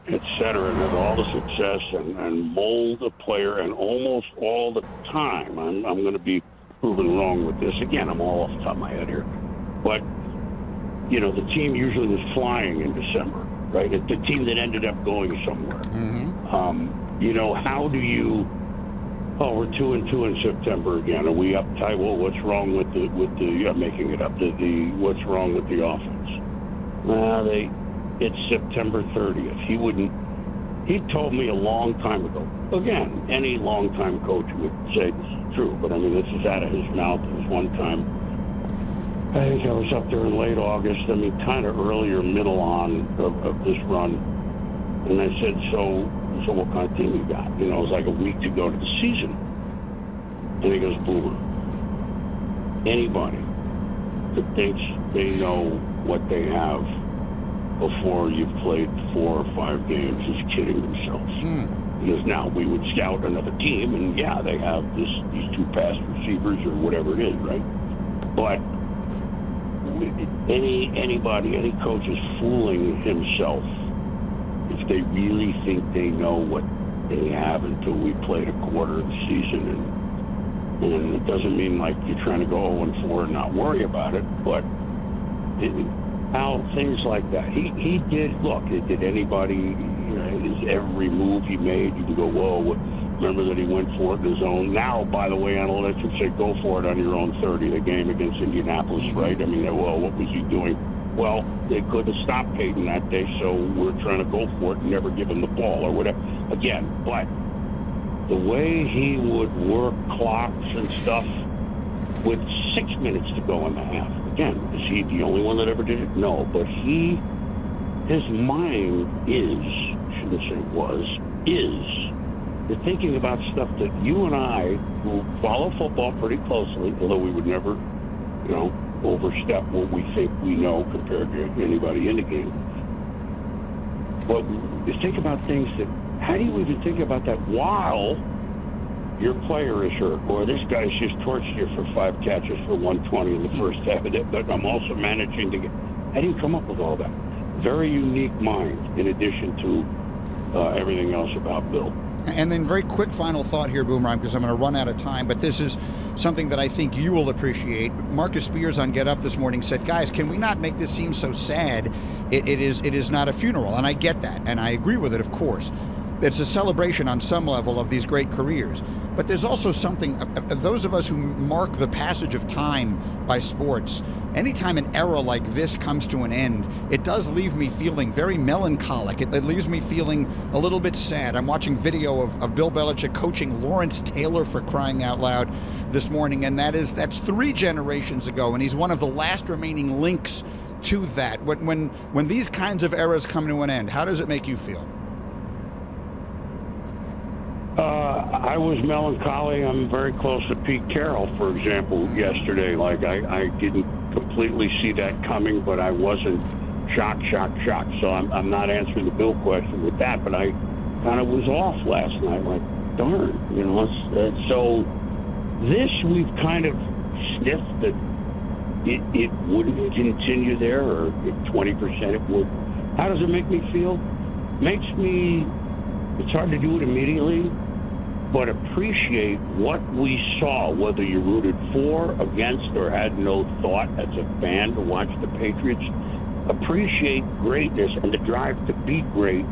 et cetera, and have all the success and mold a player, and almost all the time, I'm going to be proven wrong with this. Again, I'm all off the top of my head here. But, the team usually was flying in December, right? It's the team that ended up going somewhere. How do you... Oh, we're 2-2 in September again. Are we uptight? Well, what's wrong with the? I'm making it up. What's wrong with the offense? it's September 30th. He told me a long time ago. Again, any long-time coach would say this is true, but I mean, this is out of his mouth. It was one time, I think I was up there in late August, I mean, kind of earlier, middle on of this run. And I said, so what kind of team you got? You know, it was like a week to go to the season. And he goes, Boomer, anybody that thinks they know what they have before you've played 4 or 5 games is kidding themselves. Because now we would scout another team, and yeah, they have these 2 pass receivers or whatever it is, right? But any coach is fooling himself if they really think they know what they have until we played a quarter of the season. And it doesn't mean like you're trying to go 0-4 and not worry about it, but how things like that. He did, look, did anybody, you know, his every move he made, you can go, whoa, remember that he went for it in his own. Now, by the way, analytics would say go for it on your own 30, the game against Indianapolis, right? I mean, well, what was he doing? Well, they could have stopped Peyton that day, so we're trying to go for it and never give him the ball or whatever. Again, but the way he would work clocks and stuff with 6 minutes to go in the half. Again, is he the only one that ever did it? No, but his mind shouldn't say was, you're thinking about stuff that you and I, who follow football pretty closely, although we would never, you know, overstep what we think we know compared to anybody in the game. But you think about things that, how do you even think about that while your player is hurt, or this guy's just torched you for 5 catches for 120 in the first half of it, but I'm also managing to get, how do you come up with all that? Very unique mind, in addition to everything else about Bill. And then very quick final thought here, Boomerang, because I'm going to run out of time, but this is something that I think you will appreciate. Marcus Spears on Get Up this morning said, guys, can we not make this seem so sad? It is not a funeral, and I get that, and I agree with it, of course. It's a celebration on some level of these great careers. But there's also something, those of us who mark the passage of time by sports, anytime an era like this comes to an end, it does leave me feeling very melancholic. It leaves me feeling a little bit sad. I'm watching video of Bill Belichick coaching Lawrence Taylor, for crying out loud, this morning, and that's 3 generations ago, and he's one of the last remaining links to that. When these kinds of eras come to an end, how does it make you feel? I was melancholy. I'm very close to Pete Carroll, for example, yesterday. Like, I didn't completely see that coming, but I wasn't shocked. So I'm not answering the Bill question with that, but I kind of was off last night. Like, darn, you know. So this, we've kind of sniffed that it wouldn't continue there, or 20% it would. How does it make me feel? Makes me, it's hard to do it immediately, but appreciate what we saw, whether you rooted for, against, or had no thought as a fan to watch the Patriots. Appreciate greatness and the drive to be great,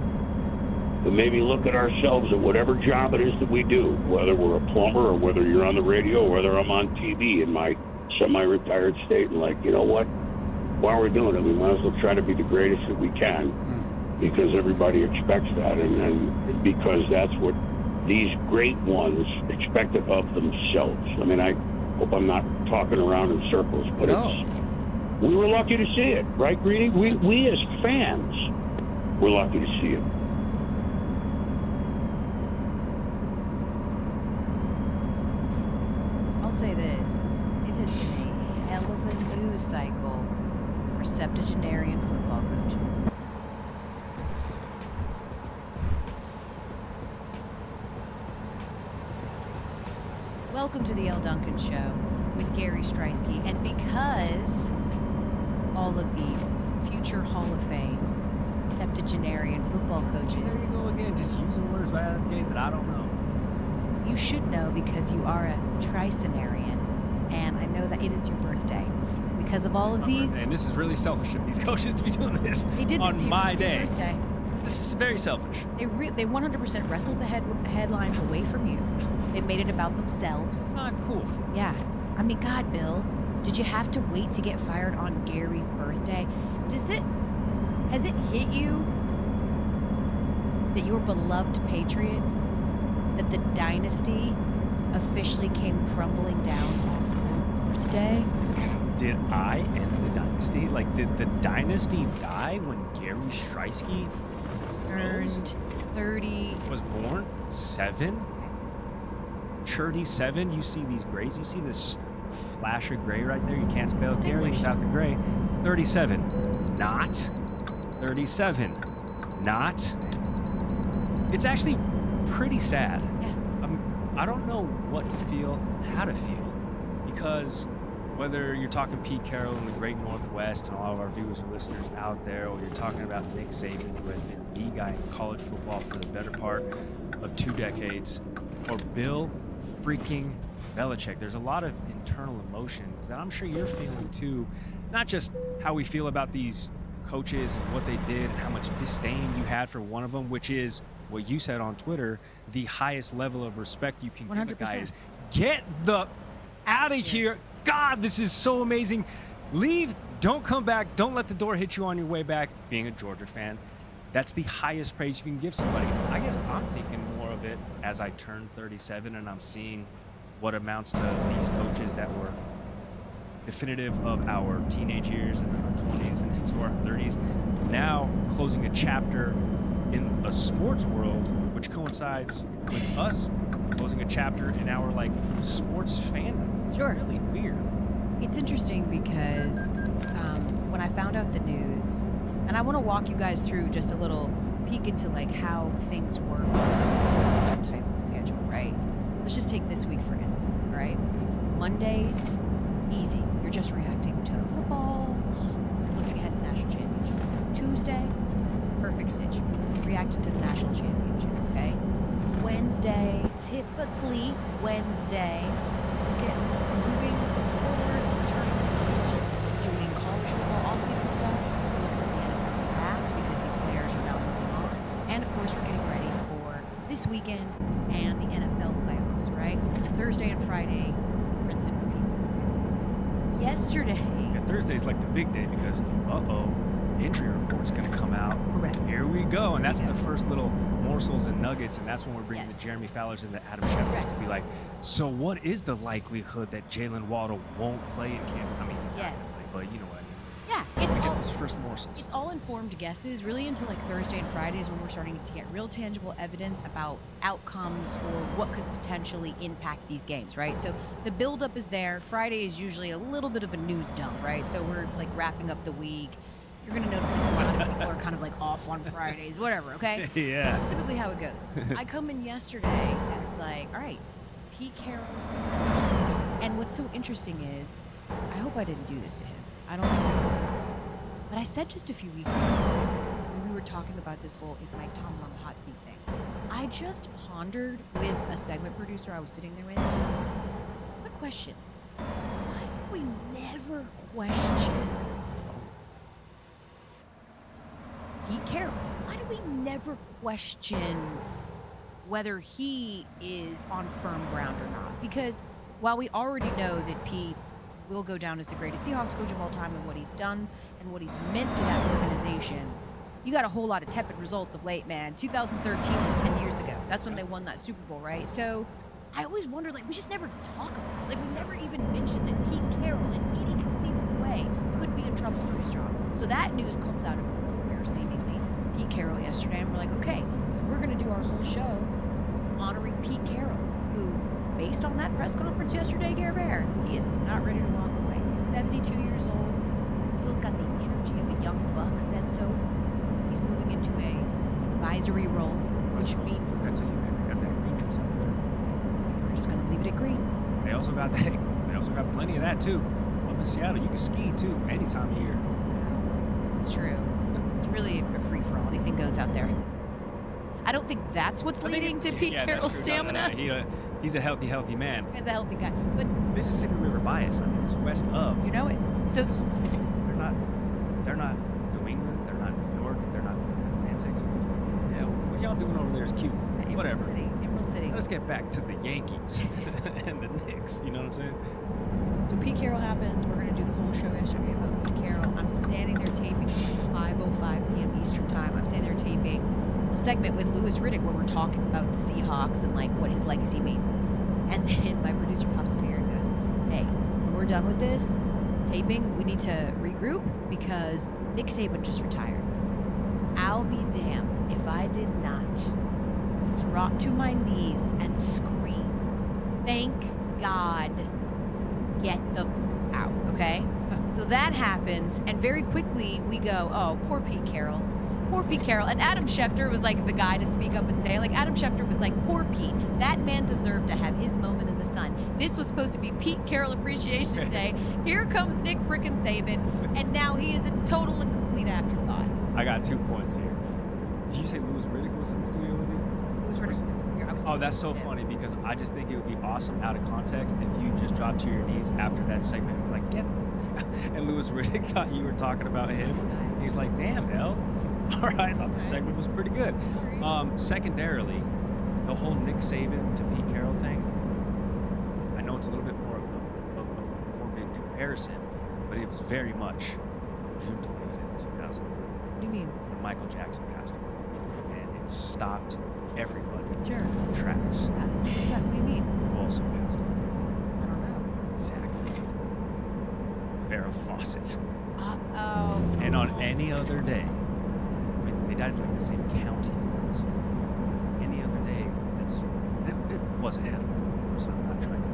but maybe look at ourselves at whatever job it is that we do, whether we're a plumber or whether you're on the radio or whether I'm on TV in my semi-retired state, and like, you know what, while we're doing it, we might as well try to be the greatest that we can, because everybody expects that, and because that's what these great ones expected of themselves. I mean, I hope I'm not talking around in circles, but we were lucky to see it, right, Greedy? We as fans were lucky to see it. I'll say this, it has been a hell of a news cycle for septuagenarian football coaches. Welcome to the Elle Duncan Show with Gary Streisky, and because all of these future Hall of Fame septuagenarian football coaches... There you go again, just using words right out of the gate that I don't know. You should know because you are a tricenarian, and I know that it is your birthday. And because of all of these... And this is really selfish of these coaches to be doing this they did this on my day. Your birthday. This is very selfish. They 100% wrestled the headlines away from you. They made it about themselves. Not cool. Yeah. I mean, God, Bill, did you have to wait to get fired on Gary's birthday? Has it hit you that your beloved Patriots, that the dynasty officially came crumbling down on Earth Day? Did I end the dynasty? Like, did the dynasty die when Gary Streisky Turned 30. was born? 7? 37. You see these grays. You see this flash of gray right there. You can't spell Gary without the gray. 37. Not. 37. Not. It's actually pretty sad. Yeah. I don't know what to feel, how to feel, because whether you're talking Pete Carroll in the Great Northwest and all of our viewers and listeners out there, or you're talking about Nick Saban, who has been the guy in college football for the better part of 2 decades, or Bill freaking Belichick, there's a lot of internal emotions that I'm sure you're feeling too. Not just how we feel about these coaches and what they did and how much disdain you had for one of them, which is what you said on Twitter, the highest level of respect you can 100%. give a guy is get the out of here. God, this is so amazing. Leave, don't come back, don't let the door hit you on your way back. Being a Georgia fan, that's the highest praise you can give somebody. I guess I'm thinking more of it as I turn 37 and I'm seeing what amounts to these coaches that were definitive of our teenage years and our 20s and into our 30s, now closing a chapter in a sports world, which coincides with us closing a chapter in our like sports fandom. It's Sure. really weird. It's interesting because when I found out the news, and I want to walk you guys through just a little peek into like how things work on a sports type of schedule, right? Let's just take this week for instance, all right? Mondays, easy. You're just reacting to football, looking ahead to the national championship. Tuesday, perfect sitch. Reacting to the national championship, okay? Wednesday, typically Wednesday, moving forward, turning the page, doing college football offseason stuff, looking at the NFL draft because these players are now moving on. And of course, we're getting ready for this weekend and the NFL playoffs, right? Thursday and Friday, rinse and repeat. Yesterday. Yeah, Thursday's like the big day because, injury report's going to come out. Correct. Here we go. And that's the first little morsels and nuggets. And that's when we're bringing the Jeremy Fowlers and the Adam Schefter to be like, so what is the likelihood that Jalen Waddle won't play in camp? I mean, he's not gonna play, but you know what I mean. Yeah, We it's get all those first morsels. It's all informed guesses, really, until like Thursday and Fridays when we're starting to get real tangible evidence about outcomes or what could potentially impact these games, right? So the buildup is there. Friday is usually a little bit of a news dump, right? So we're like wrapping up the week. You're gonna notice like, a lot of people are kind of like off on Fridays, whatever, okay? Yeah. That's typically how it goes. I come in yesterday and it's like, all right, Pete Carroll. And what's so interesting is, I hope I didn't do this to him. I don't know. But I said just a few weeks ago, when we were talking about this whole is Mike Tomlin on the hot seat thing, I just pondered with a segment producer I was sitting there with, the question, why do we never question Pete Carroll? Why do we never question whether he is on firm ground or not? Because while we already know that Pete will go down as the greatest Seahawks coach of all time and what he's done and what he's meant to that organization, you got a whole lot of tepid results of late, man. 2013 was 10 years ago. That's when they won that Super Bowl, right? So I always wonder, like, we just never talk about it. Like, we never even mention that Pete Carroll, in any conceivable way, could be in trouble for his job. So that news comes out of nowhere, seemingly. Pete Carroll yesterday, and we're like, okay, so we're going to do our whole show honoring Pete Carroll, who, based on that press conference yesterday, Gare Bear, he is not ready to walk away. 72 years old, still's got the energy of a young buck, said so. He's moving into a advisory role, which means They got that green juice out there. we're just going to leave it at green. They also got that. They also got plenty of that too. Up in Seattle, you can ski too any time of year. It's true. It's really a free-for-all. Anything goes out there. I don't think that's what's leading to Pete Carroll's stamina. He's a healthy man. He's a healthy guy. But Mississippi River bias. I mean, it's west of. you know it. So They're not New England. They're not New York. They're not Atlantic. Yeah, what y'all doing over there is cute. Whatever. Emerald City. Let's get back to the Yankees and the Knicks. You know what I'm saying? So Pete Carroll happens. We're going to do the whole show yesterday about Pete Carroll. I'm standing there taping at 5:05 p.m. segment with Louis Riddick where we're talking about the Seahawks and like what his legacy means. And then my producer pops up here and goes, hey, when we're done with this taping, we need to regroup because Nick Saban just retired. I'll be damned if I did not drop to my knees and scream, thank God, get the out, okay? So that happens, and very quickly we go, oh, poor Pete Carroll. Poor Pete Carroll. And Adam Schefter was like the guy to speak up and say, like, Adam Schefter was like, poor Pete. That man deserved to have his moment in the sun. This was supposed to be Pete Carroll Appreciation Day. Here comes Nick frickin' Saban, and now he is a total and complete afterthought. I got 2 points here. Did you say Louis Riddick was in the studio with you? Louis Riddick was here. I was Oh, that's so funny because I just think it would be awesome out of context if you just dropped to your knees after that segment, like, get. And Louis Riddick thought you were talking about him. He's like, damn, L. All right, I thought the segment was pretty good. Secondarily, the whole Nick Saban to Pete Carroll thing, I know it's a little bit more of a morbid comparison, but it was very much June 25th, 2000. What do you mean? When Michael Jackson passed away. And it stopped everybody Sure. in tracks. What do you mean? Who also passed away. I don't know. Exactly. Farrah Fawcett. Uh-oh. And on any other day, I mean, they died in like the same county. So any other day, it was a headline, of course. I'm not trying to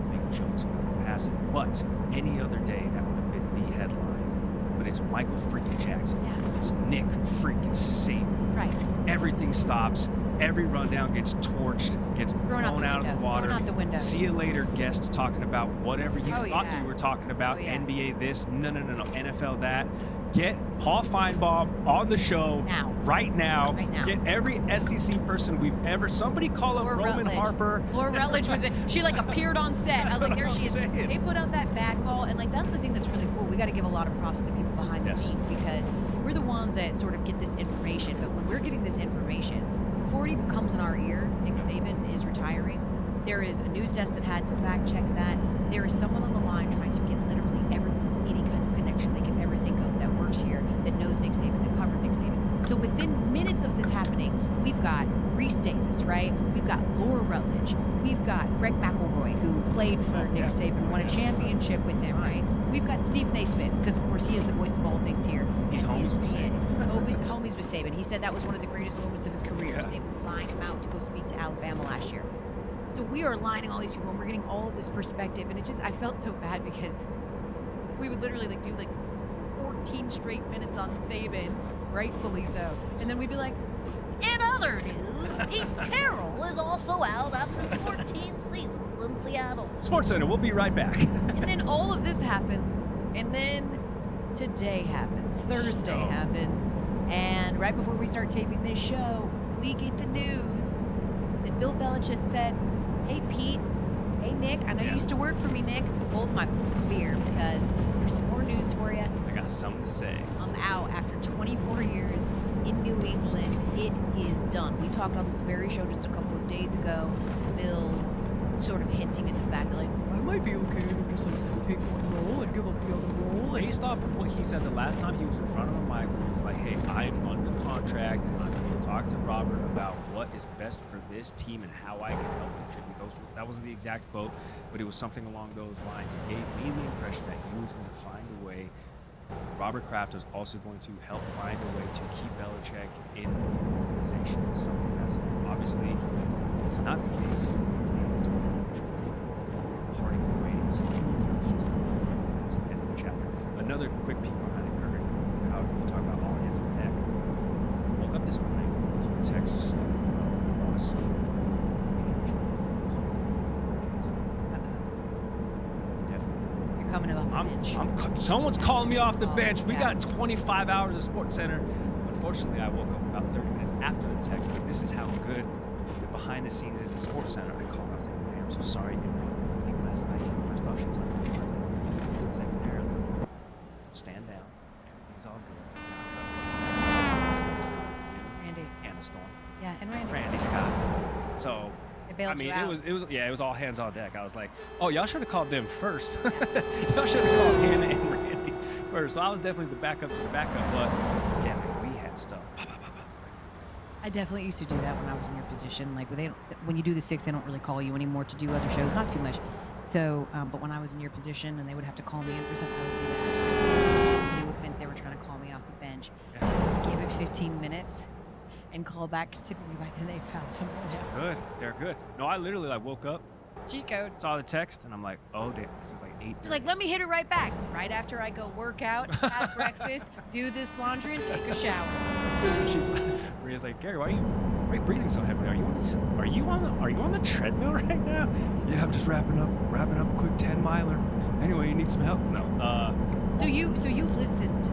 make jokes about the passing, but any other day that would have been the headline. But it's Michael freaking Jackson. Yeah. It's Nick freaking Saban. Right. Everything stops. Every rundown gets torched, gets blown out of the water. Thrown out the window. See you later, guests talking about whatever you thought yeah. you were talking about. Oh, yeah. NBA this, no, NFL that. Get Paul Feinbaum on the show now. Right now. Right now. Get every SEC person we've ever. Somebody call up Roman Rutledge. Harper. Laura Rutledge was it? She like appeared on set. I was like, there what she I'm is. saying. They put out that bad call, and like that's the thing that's really cool. We got to give a lot of props to the people behind the scenes because we're the ones that sort of get this information. But when we're getting this information, before it even comes in our ear, Nick Saban is retiring. There is a news desk that had to fact check that. There is someone on the line trying to get literally any kind of connection they can ever think of that works here, that knows Nick Saban, that covered Nick Saban. So within minutes of this happening, we've got Reese Davis, right? We've got Laura Rutledge. We've got Greg McElroy, who played for Nick Saban, won a championship with him, right? We've got Stephen A. Smith, because of course he is the voice of all things here. He's homies with Saban. Homies with Saban. He said that was one of the greatest moments of his career. Saban flying him out to go speak to Alabama last year. So we are aligning all these people, and we're getting all of this perspective, and it just, I felt so bad because we would literally like do like 14 straight minutes on Saban, rightfully so, and then we'd be like, in other news, Pete Carroll is also out after 14 seasons in Seattle. Sports Center, we'll be right back. and then all of this happens, and then today happens, Thursday happens, and right before we start taping this show, we get the news that Bill Belichick said, hey Pete, hey Nick, I know you used to work for me, Nick. Hold my beer because there's some more news for you. I got something to say. I'm out after 24 years in New England. It is done. We talked on this very show just a couple of days ago. Bill sort of hinting at the fact that like, I might be okay to just like pick one role and give up the other role. Based off of what he said the last time he was in front of the mic, he was like, hey, I'm under contract and I'm going to talk to Robert about what is best for this team and how I can help contribute. That wasn't the exact quote, but it was something along those lines. It gave me the impression that he was going to find a way. Robert Kraft was also going to help find a way to keep Belichick in the organization in some capacity. Obviously, it's not the case. Parting ways. It's just the end of the chapter. Another quick peek behind the curtain. How we talk about all hands on deck. Woke up this morning to a text from the boss. You're coming off the bench. Someone's calling me off the Oh, bench. We yeah. got 25 hours of Sports Center. Unfortunately, I woke up about 30 minutes after the text, but this is how good the behind the scenes is at Sports Center. I called. I was like, "Man, I'm so sorry. It probably last night." First off, she was like, secondarily, stand down. Everything's all good. Randy. Anna Storm. Yeah, and Randy. Randy Scott. So, They bailed I mean, you out. it was all hands on deck. I was like, oh, y'all should have called them first. Y'all should have called Hannah and Randy first. So I was definitely the backup to the backup, but yeah, man, we had stuff. I definitely used to do that when I was in your position. Like when you do the 6, they don't really call you anymore to do other shows, not too much. So, but when I was in your position and they would have to call me in for something, I would do that. It would meant they were trying to call me off the bench. Give it 15 minutes and call back, because typically by then they found someone else. Good. They're good. No, I literally like woke up, G-code. saw the text, and I'm like, oh, damn. This is like 8:30. You're like, let me hit it right back. Right after I go work out, have breakfast, do this laundry, and take a shower. Maria's like, Gary, why are you breathing so heavily? Are you on the treadmill right now? Yeah, I'm just wrapping up a quick 10-miler. Anyway, you need some help? No. So you listened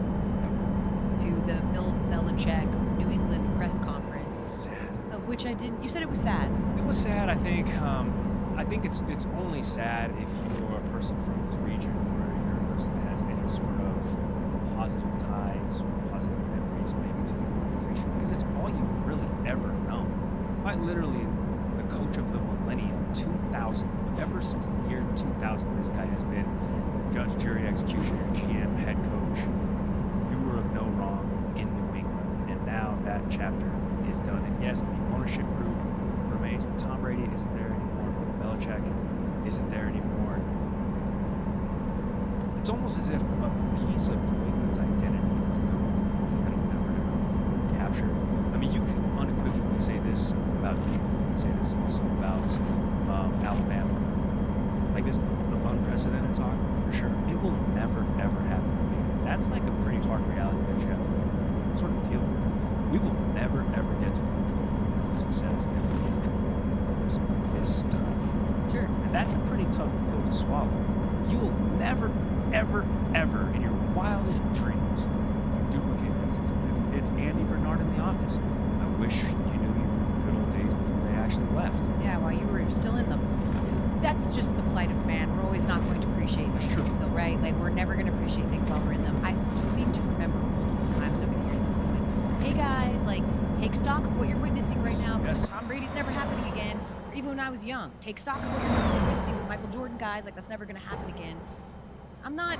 to the Bill Belichick New England press conference. Sad. Of which I didn't. You said it was sad. It was sad. I think it's only sad if you're a person from this region, or you're a person that has any sort of positive ties, positive memories maybe to the organization, because it's all you've really ever known. Quite literally, the coach of the millennium, 2000. Ever since the year 2000, this guy has been judge, jury, executioner, GM, head coach, doer of no wrong in New England. And now that chapter is done. And yes, the ownership group remains, but Tom Brady isn't there anymore. Belichick isn't there anymore. It's almost as if a piece of New England's identity is gone. I don't ever capture. I mean, you can unequivocally say this about you. You can say this also about Alabama. Like this, the unprecedented talk, for sure. It will never, ever happen again. That's like a pretty hard reality that you have to sort of deal with. We will never, ever get to enjoy success that we enjoy this time. Sure. And that's a pretty tough pill to swallow. You will never, ever, ever in your wildest dreams duplicate that success. It's Andy Bernard in The Office. I wish you knew your good old days before they actually left. Yeah, while you were still in them. That's just the plight of man. We're always not going to appreciate things until, right? Like, we're never going to appreciate things while we're in them. I seem to remember multiple times over the years us going, hey guys, like, take stock of what you're witnessing right now, because Tom Brady's never happening again. Or even when I was young, take stock of what you're witnessing with Michael Jordan, guys, like, that's never going to happen again. I'm not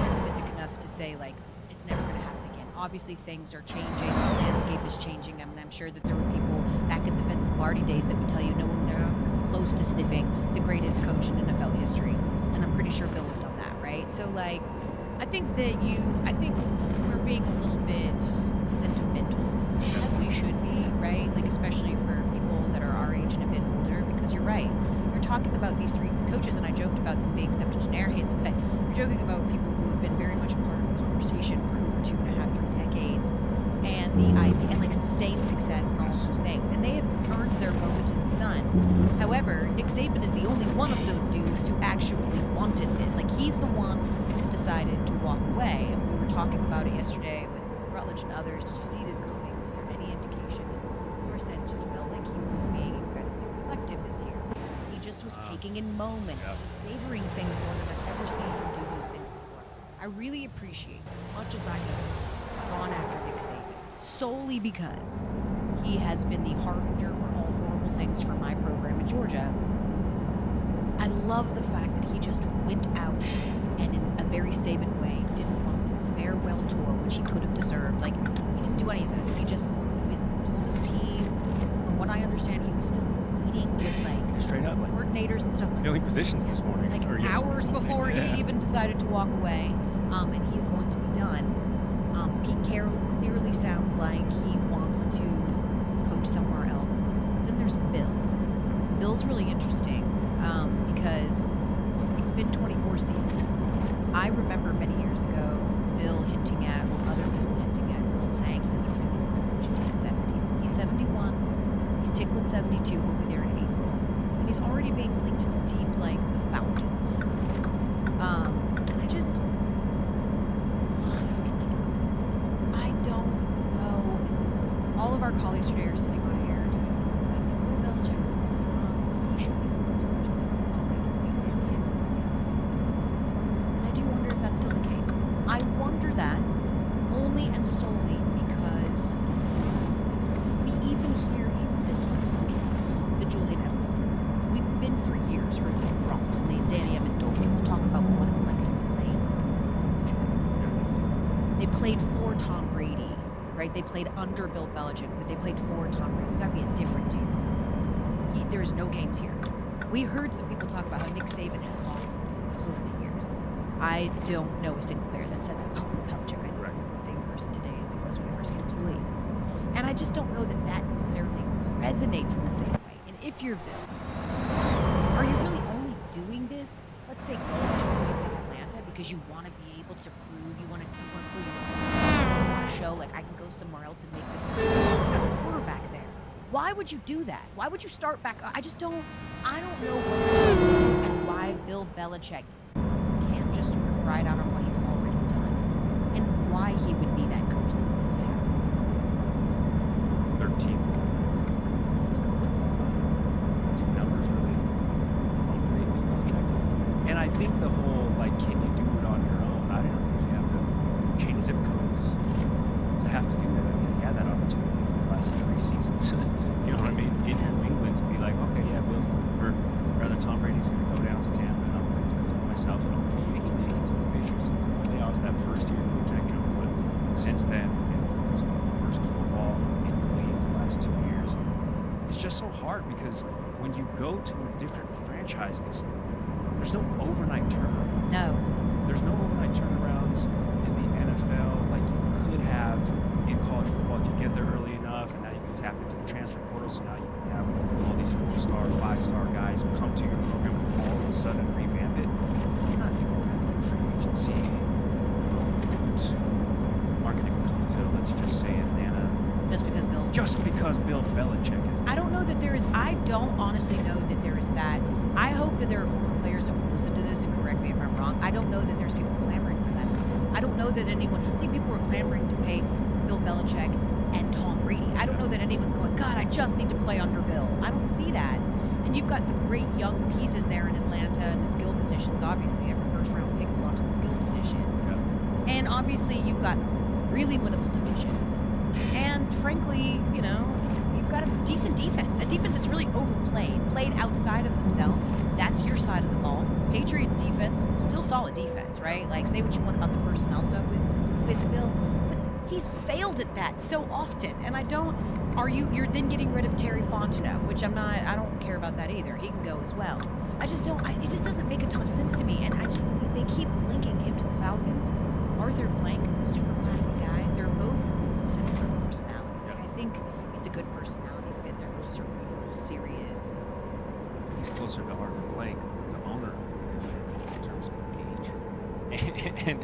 pessimistic enough to say, like, it's never going to happen again. Obviously, things are changing. The landscape is changing. I mean, I'm sure that there were people back in the Vince Lombardi days that would tell you no one ever come close to sniffing the greatest coach in NFL history. And I'm pretty sure Bill has done that, right? So, like, I think we're being a little bit sentimental, as we should be, right? Like, especially for people that are our age and a bit older, because you're right. You're talking about these 3 coaches, and I joked about them being septuagenarians, but you're joking about people who have been very much a part of the conversation for over 2.5, 3 decades, and the idea, and like sustained success and all of those things. And they have earned their moment in the sun. However, Nick Saban is the only one of those dudes who actually wanted this. Like, he's the one that decided to walk away. And we were talking about it yesterday with Rutledge and others. Did you see this coming? Was there any indication? And Laura said it just felt like he was being incredibly reflective this year. He just was taking in moments. He was savoring things more than I've ever seen him do those things before. I really appreciate, as much as I have gone after Nick Saban, solely because he has been the harbinger for all horrible things for my program in Georgia. I love the fact that he just went out and in a very Saban way did a farewell tour, which he could have deserved. Like, he didn't do any of that. He just told his team, from what I understand, he was still meeting with, like, straight up, like, coordinators and stuff. Like, filling positions this morning. Like, hours before he even decided to walk away. And he's going to be done. Pete Carroll clearly sounds like he wants to coach somewhere else. Then there's Bill. Bill's really interesting because it's been 24 seasons. I remember many years ago Bill hinting at, or other people hinting at, Bill saying he doesn't really want to coach into his 70s. He's 71. He's tickling 72. He'll be there in April. And he's already being linked to teams like the Falcons. And I just... all of our colleagues today are sitting on air doing, Bill Belichick wants a job. He should be the first person to go. And I do wonder if that's still the case. I wonder that only and solely because we even hear, even this week, the Julian Edelman. We've been for years heard the Gronks and the Danny Amendola's talk about what it's like to play. They played for Tom Brady, right? They played under Bill Belichick, but they played for Tom Brady. We got to be a different team. There is no games here. We heard some people talk about how Nick Saban has soft over the years. I don't know a single player that said that about Bill Belichick. I think he's the same person today as he was when he first came to the league. And I just don't know that that necessarily resonates in the same way. And if you're Bill, are you really only doing this, let's say, going to a place like Atlanta because you want to be able to prove, you want to prove you want to show, like, I can go somewhere else and make this as a quarterback there? Why would you do that? Why would you start back? I don't know and why Bill Belichick can't just sort of ride out on what he's already done, and why he would be that coach that we need to have. 13 as coach of all time. Do numbers really motivate me, Belichick? And I think the whole, like, can you do it on your own? I don't think you have to change zip codes to have to do that. I mean, he had that opportunity for the last 3 seasons. You know what I mean? In New England to be like, okay, yeah, Bill's or rather Tom Brady's going to go down to Tampa and I'm going to do this by myself. And okay, yeah, he did. He took the Patriots to the playoffs that first year with Jack Jones, but since then, it was the worst football in the league the last 2 years. It's just so hard because when you go to a different franchise, there's no overnight turnaround. No. There's no overnight turnarounds in the NFL like you could have in college football if you get there early enough, and now you can tap into the transfer portal, so now you can have all these 4-star, 5-star guys come to your program and all of a sudden revamp it. You're not doing that with free agency. Market even come to, let's just say, Atlanta. Just because Bill Belichick is there. I don't know that there is, I don't honestly know that there is that. I hope that there are former players that will listen to this and correct me if I'm wrong. I don't know that there's people clamoring for that. I don't know that anyone, I think people are clamoring to pay for Bill Belichick and Tom Brady. I don't know that anyone's going, God, I just need to play under Bill. I don't see that. And you've got some great young pieces there in Atlanta and the skill positions. Obviously, every first-round pick's gone to the skill position. Yeah. And obviously, you've got a really winnable division. And frankly, you know, you've got a decent defense. A defense that's really overplayed, played outside of themselves. That's your side of the ball. Patriots defense, still solid defense, right? Like, say what you want about the personnel stuff with Bill. He's failed at that so often, and you're then getting rid of Terry Fontenot, which I don't care about that either. He can go as well. It just doesn't make a ton of sense to me, and they keep linking him to the Falcons. Arthur Blank, super classy guy. They're both similar personalities. Like, I think it's a good personality fit. They're both cerebral, serious. He's closer to Arthur Blank, the owner, in terms of age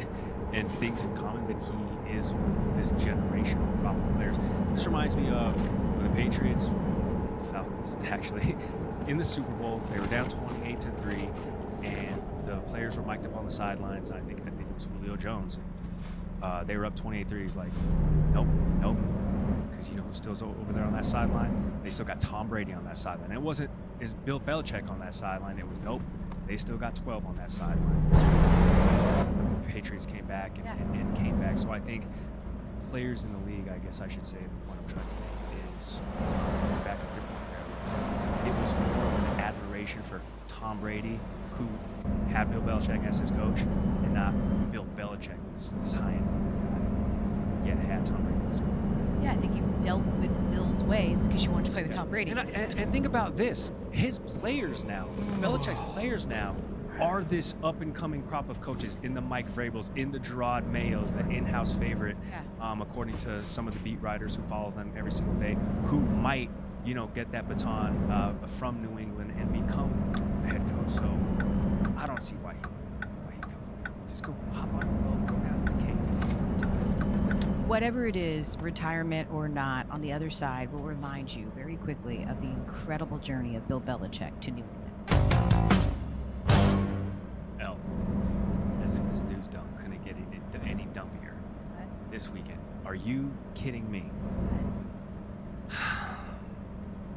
and things in common that he is this generational crop of players. This reminds me of when the Patriots, the Falcons, actually, in the Super Bowl, they were down 28-3, and the players were mic'd up on the sidelines. I think it was Julio Jones. They were up 28-3. He's like, nope. Because you know who's still over there on that sideline? They still got Tom Brady on that sideline. It wasn't, is Bill Belichick on that sideline? It was, nope. They still got 12 on that sideline. The Patriots came back and came back. So I think players in the league, I guess I should say, the point I'm trying to make is back up your point there. It was more of an admiration for Tom Brady, who had Bill Belichick as his coach, and not Bill Belichick, this high-end, yet had Tom Brady as his coach. Yeah, I think you dealt with Bill's ways because you wanted to play with Tom Brady. And think about this. His players now, Belichick's players now, are this up-and-coming crop of coaches in the Mike Vrabels, in the Gerard Mayos, the in-house favorite, according to some of the beat writers who follow them every single day, who might, get that baton from New England and become a head coach. So I don't see why he comes. Just go hop on the boat, go down to the king. Whatever it is, retirement or not, on the other side, will remind you very quickly of the incredible journey of Bill Belichick to New England. As if this news dump couldn't get any dumpier this weekend. Are you kidding me?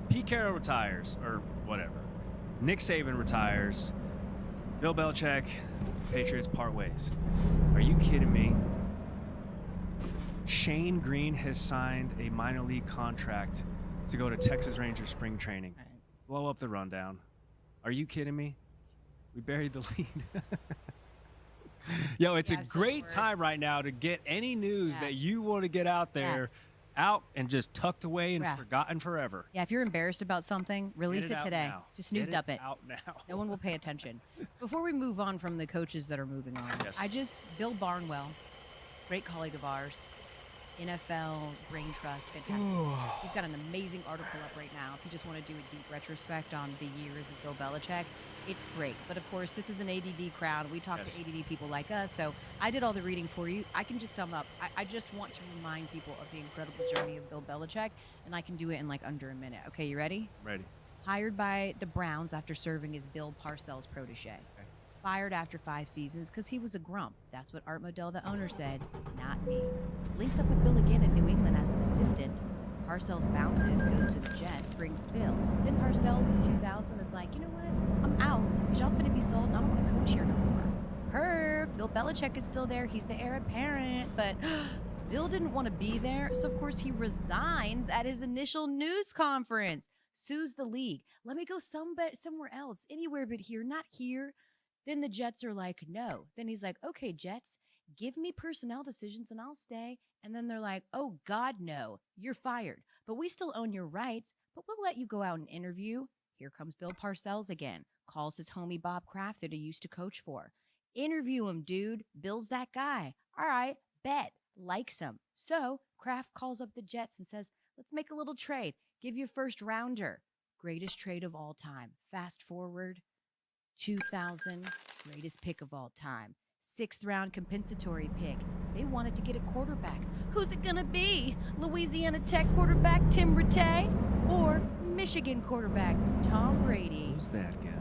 Pete Carroll retires, or whatever. Nick Saban retires. Bill Belichick, Patriots part ways. Are you kidding me? Shane Green has signed a minor league contract to go to Texas Rangers spring training. Blow up the rundown. Are you kidding me? We buried the lead. Yo, it's a great time right now to get any news that you want to get out there out and just tucked away and Yeah. forgotten forever. Yeah, if you're embarrassed about something, release Get it it out today. now. Just snooze Get up it. out now. No one will pay attention. Before we move on from the coaches that are moving on, Yes. Bill Barnwell, great colleague of ours, NFL Brain Trust, fantastic. He's got an amazing article up right now. If you just want to do a deep retrospect on the years of Bill Belichick, it's great. But of course, this is an ADD crowd. We talk to ADD people like us. So I did all the reading for you. I can just sum up. I just want to remind people of the incredible journey of Bill Belichick, and I can do it in like under a minute. Okay, you ready? Ready. Hired by the Browns after serving as Bill Parcells' protege. Okay. Fired after 5 seasons because he was a grump. That's what Art Modell, the owner, said, not me. Links up with Bill again in New England as an assistant. Parcells bounces, goes to the Jets, brings Bill. Then Parcells in 2000 is like, you know what? I'm out because y'all finna be sold and I don't want to coach here no more. Perv, Bill Belichick is still there. He's the heir apparent, but Bill didn't want to be there, so of course he resigns at his initial news conference. Sues the league. Let me go somewhere else, anywhere but here, not here. Then the Jets are like, no. Then he's like, okay, Jets, give me personnel decisions and I'll stay. And then they're like, oh, God, no, you're fired. But we still own your rights, but we'll let you go out and interview. Here comes Bill Parcells again. Calls his homie Bob Kraft that he used to coach for. Interview him, dude. Bill's that guy. All right, bet. Likes him. So Kraft calls up the Jets and says, let's make a little trade. Give you a first rounder. Greatest trade of all time. Fast forward. 2000, greatest pick of all time. 6th round compensatory pick. They wanted to get a quarterback. Who's it gonna be? Louisiana Tech quarterback Tim Rattay or Michigan quarterback Tom Brady? Who's that guy?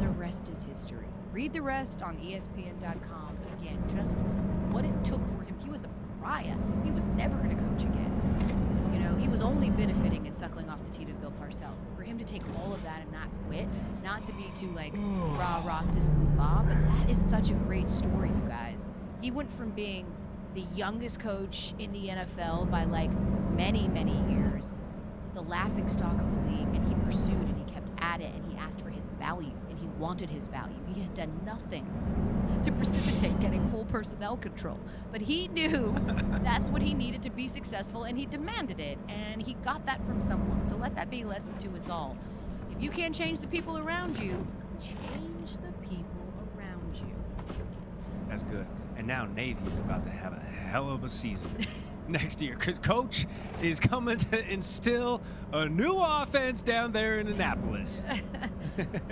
The rest is history. Read the rest on ESPN.com. Again, just what it took for him. He was a pariah. He was never gonna coach again. You know, he was only benefiting and suckling off the teat of Bill Parcells. And for him to take all of that and not quit, not to be too like rah-rah sis boom bah, but that is such a great story, you guys. He went from being the youngest coach in the NFL by like many, many years to the laughingstock of the league, and he pursued and he kept at it and he asked for his value and he wanted his value. He had done nothing to precipitate getting full personnel control. But he knew that's what he needed to be successful, and he demanded it, and he got that from someone. So let that be a lesson to us all. If you can't change the people around you, change the people around you. That's good. And now Navy is about to have a hell of a season next year because Coach is coming to instill a new offense down there in Annapolis.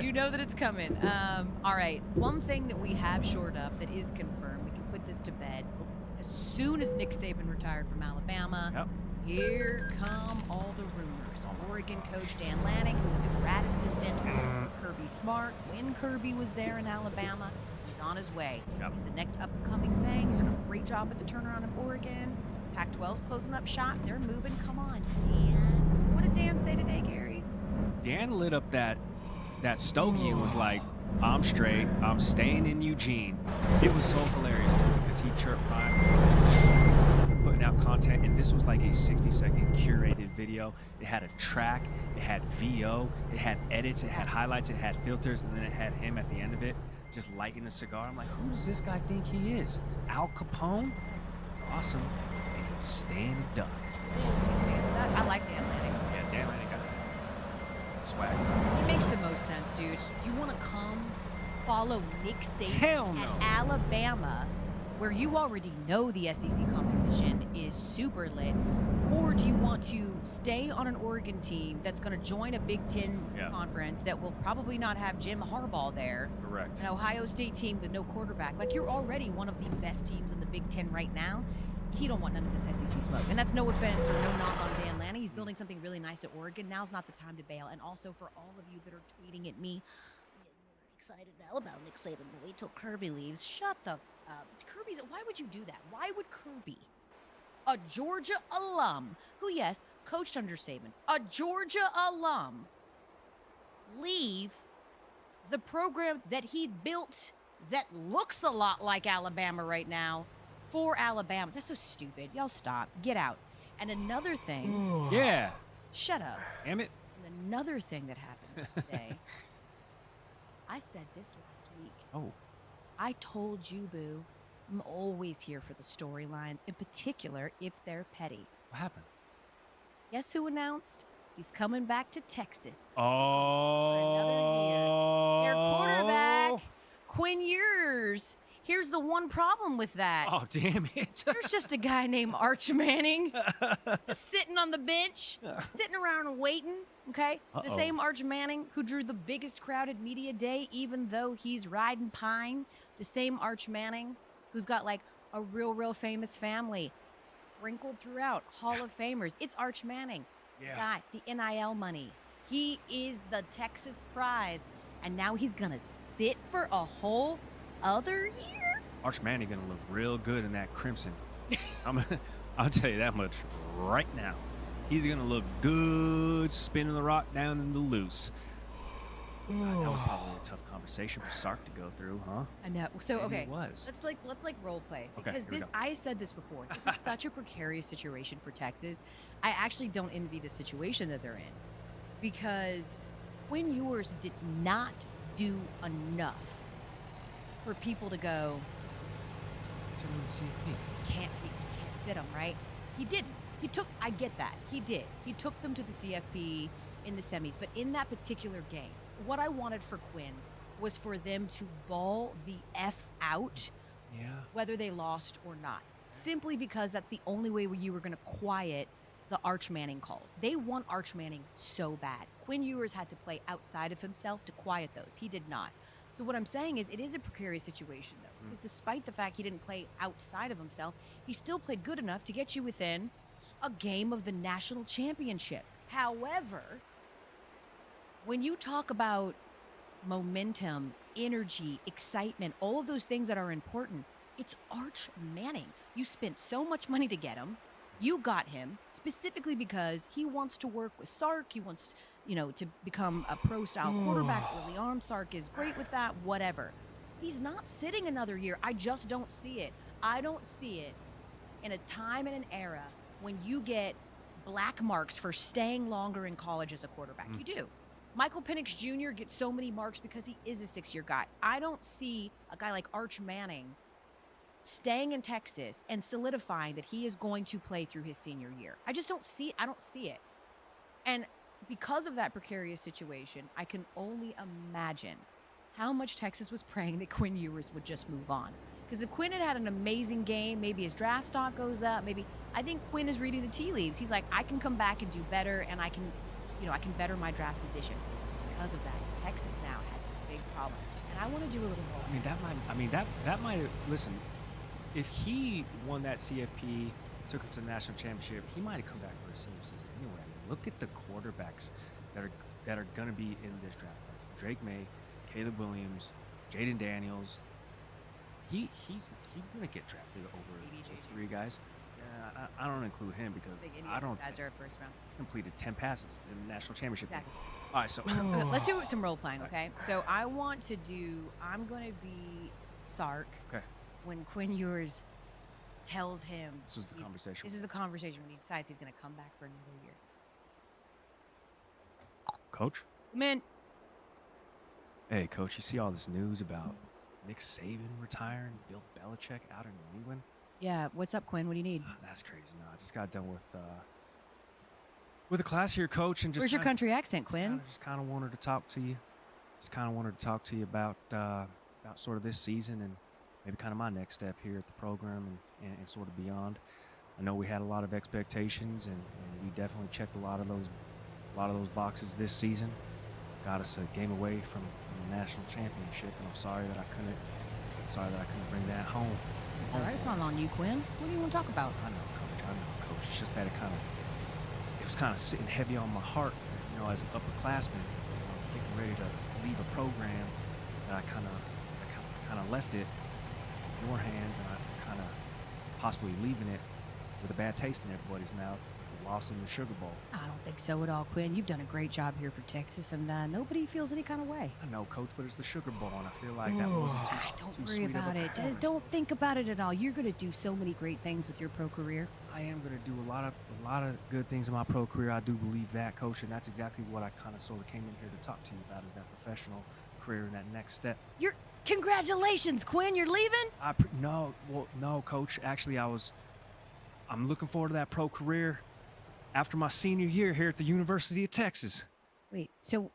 You know that it's coming. All right. One thing that we have shored up that is confirmed, we can put this to bed. As soon as Nick Saban retired from Alabama, here come all the rumors. Oregon coach Dan Lanning, who was a grad assistant, Kirby Smart, when Kirby was there in Alabama, he's on his way. He's the next up-and-coming thing. He's doing a great job at the turnaround in Oregon. Pac-12's closing up shop. They're moving. Come on, Dan. What did Dan say today, Gary? Dan lit up that stogie and was like, I'm straight. I'm staying in Eugene. It was so hilarious, too, because he chirped Prime, putting out content, and this was like a 60-second curated video. It had a track. It had VO. It had edits. It had highlights. It had filters, and then it had him at the end of it just lighting a cigar. I'm like, who does this guy think he is? Al Capone? Yes. It's awesome. And he's staying a duck. I like Dan Lanning. Yeah, Dan Lanning got that swag. It makes the most sense, dude. You want to come follow Nick Saban Hell no. at Alabama, where you already know the SEC competition is super lit, or do you want to stay on an Oregon team that's going to join a Big Ten conference that will probably not have Jim Harbaugh there? Correct. An Ohio State team with no quarterback. Like, you're already one of the best teams in the Big Ten right now. He don't want none of this SEC smoke. And that's no offense or no knock on Dan Lanning. He's building something really nice at Oregon. Now's not the time to bail. And also for all of you that are tweeting at me, Excited now about Nick Saban. Wait till Kirby leaves. shut the Kirby's. Why would you do that? Why would Kirby, a Georgia alum, who yes coached under Saban, a Georgia alum, leave the program that he built that looks a lot like Alabama right now for Alabama? That's so stupid. Y'all stop. Get out. And another thing. Yeah. Shut up. Damn it. And another thing that happened today. I said this last week. Oh. I told you, Boo, I'm always here for the storylines, in particular if they're petty. What happened? Guess who announced he's coming back to Texas? Oh. Their quarterback, Quinn Ewers. Here's the one problem with that. Oh, damn it. There's just a guy named Arch Manning just sitting on the bench, sitting around and waiting, okay? The Uh-oh. same Arch Manning who drew the biggest crowded media day, even though he's riding pine. The same Arch Manning who's got like a real famous family sprinkled throughout. Hall of Famers. It's Arch Manning. Yeah. Guy, the NIL money. He is the Texas prize. And now he's going to sit for a whole other year? Arch Manning gonna look real good in that crimson. I'll tell you that much right now. He's gonna look good spinning the rock down in the loose. God, that was probably a tough conversation for Sark to go through, huh? I know. So Maybe okay, it was. let's role play Okay, because here we this go. I said this before. This is such a precarious situation for Texas. I actually don't envy the situation that they're in because Quinn Ewers did not do enough for people to go. Can't sit him, right? He didn't. He took. I get that. He did. He took them to the CFP in the semis, but in that particular game, what I wanted for Quinn was for them to ball the F out, whether they lost or not. Simply because that's the only way you were going to quiet the Arch Manning calls. They want Arch Manning so bad. Quinn Ewers had to play outside of himself to quiet those. He did not. So what I'm saying is it is a precarious situation, though, because despite the fact he didn't play outside of himself, he still played good enough to get you within a game of the national championship. However, when you talk about momentum, energy, excitement, all of those things that are important, it's Arch Manning. You spent so much money to get him. You got him specifically because he wants to work with Sark. He wants, to become a pro-style quarterback early on. Sark is great with that, whatever. He's not sitting another year. I just don't see it. I don't see it in a time and an era when you get black marks for staying longer in college as a quarterback. You do. Michael Penix Jr. gets so many marks because he is a 6-year guy. I don't see a guy like Arch Manning staying in Texas and solidifying that he is going to play through his senior year. I just don't see it. I don't see it. And because of that precarious situation, I can only imagine how much Texas was praying that Quinn Ewers would just move on. Because if Quinn had an amazing game, maybe his draft stock goes up, I think Quinn is reading the tea leaves. He's like, I can come back and do better, and I can better my draft position. Because of that, Texas now has this big problem. And I want to do a little more. That might listen, if he won that CFP, took him to the national championship, he might have come back for a senior season anyway. Look at the quarterbacks that are going to be in this draft class. Drake May, Caleb Williams, Jaden Daniels. He's going to get drafted over those three guys. I don't include him because I don't. Guys are a first round. Completed 10 passes in the national championship. Exactly. Game. All right, so let's do some role playing, okay? So I'm going to be Sark. Okay. When Quinn Ewers tells him this was the conversation. This is the conversation when he decides he's going to come back for another year. Coach? Man. Hey, Coach, you see all this news about Nick Saban retiring, Bill Belichick out in New England? Yeah, what's up, Quinn? What do you need? That's crazy. No, I just got done with a class here, Coach, and just where's your country accent, Quinn? Just kind of wanted to talk to you. About sort of this season and maybe kind of my next step here at the program and sort of beyond. I know we had a lot of expectations and we definitely checked a lot of those boxes this season. Got us a game away from the national championship, and I'm sorry that I couldn't bring that home. It's all right. It's not on you, Quinn. What do you want to talk about? I know, Coach. It's just that it was kind of sitting heavy on my heart, as an upperclassman, getting ready to leave a program that I kind of left it in your hands, and I kind of possibly leaving it with a bad taste in everybody's mouth. The loss in the Sugar Bowl. I don't think so at all, Quinn. You've done a great job here for Texas, and nobody feels any kind of way. I know, Coach, but it's the Sugar Bowl, and I feel like that wasn't too Don't too worry sweet about of a it. performance. Don't think about it at all. You're going to do so many great things with your pro career. I am going to do a lot of good things in my pro career. I do believe that, Coach, and that's exactly what I kind of sort of came in here to talk to you about, is that professional career and that next step. Congratulations, Quinn. You're leaving? No, Coach. Actually, I'm looking forward to that pro career after my senior year here at the University of Texas. Wait, so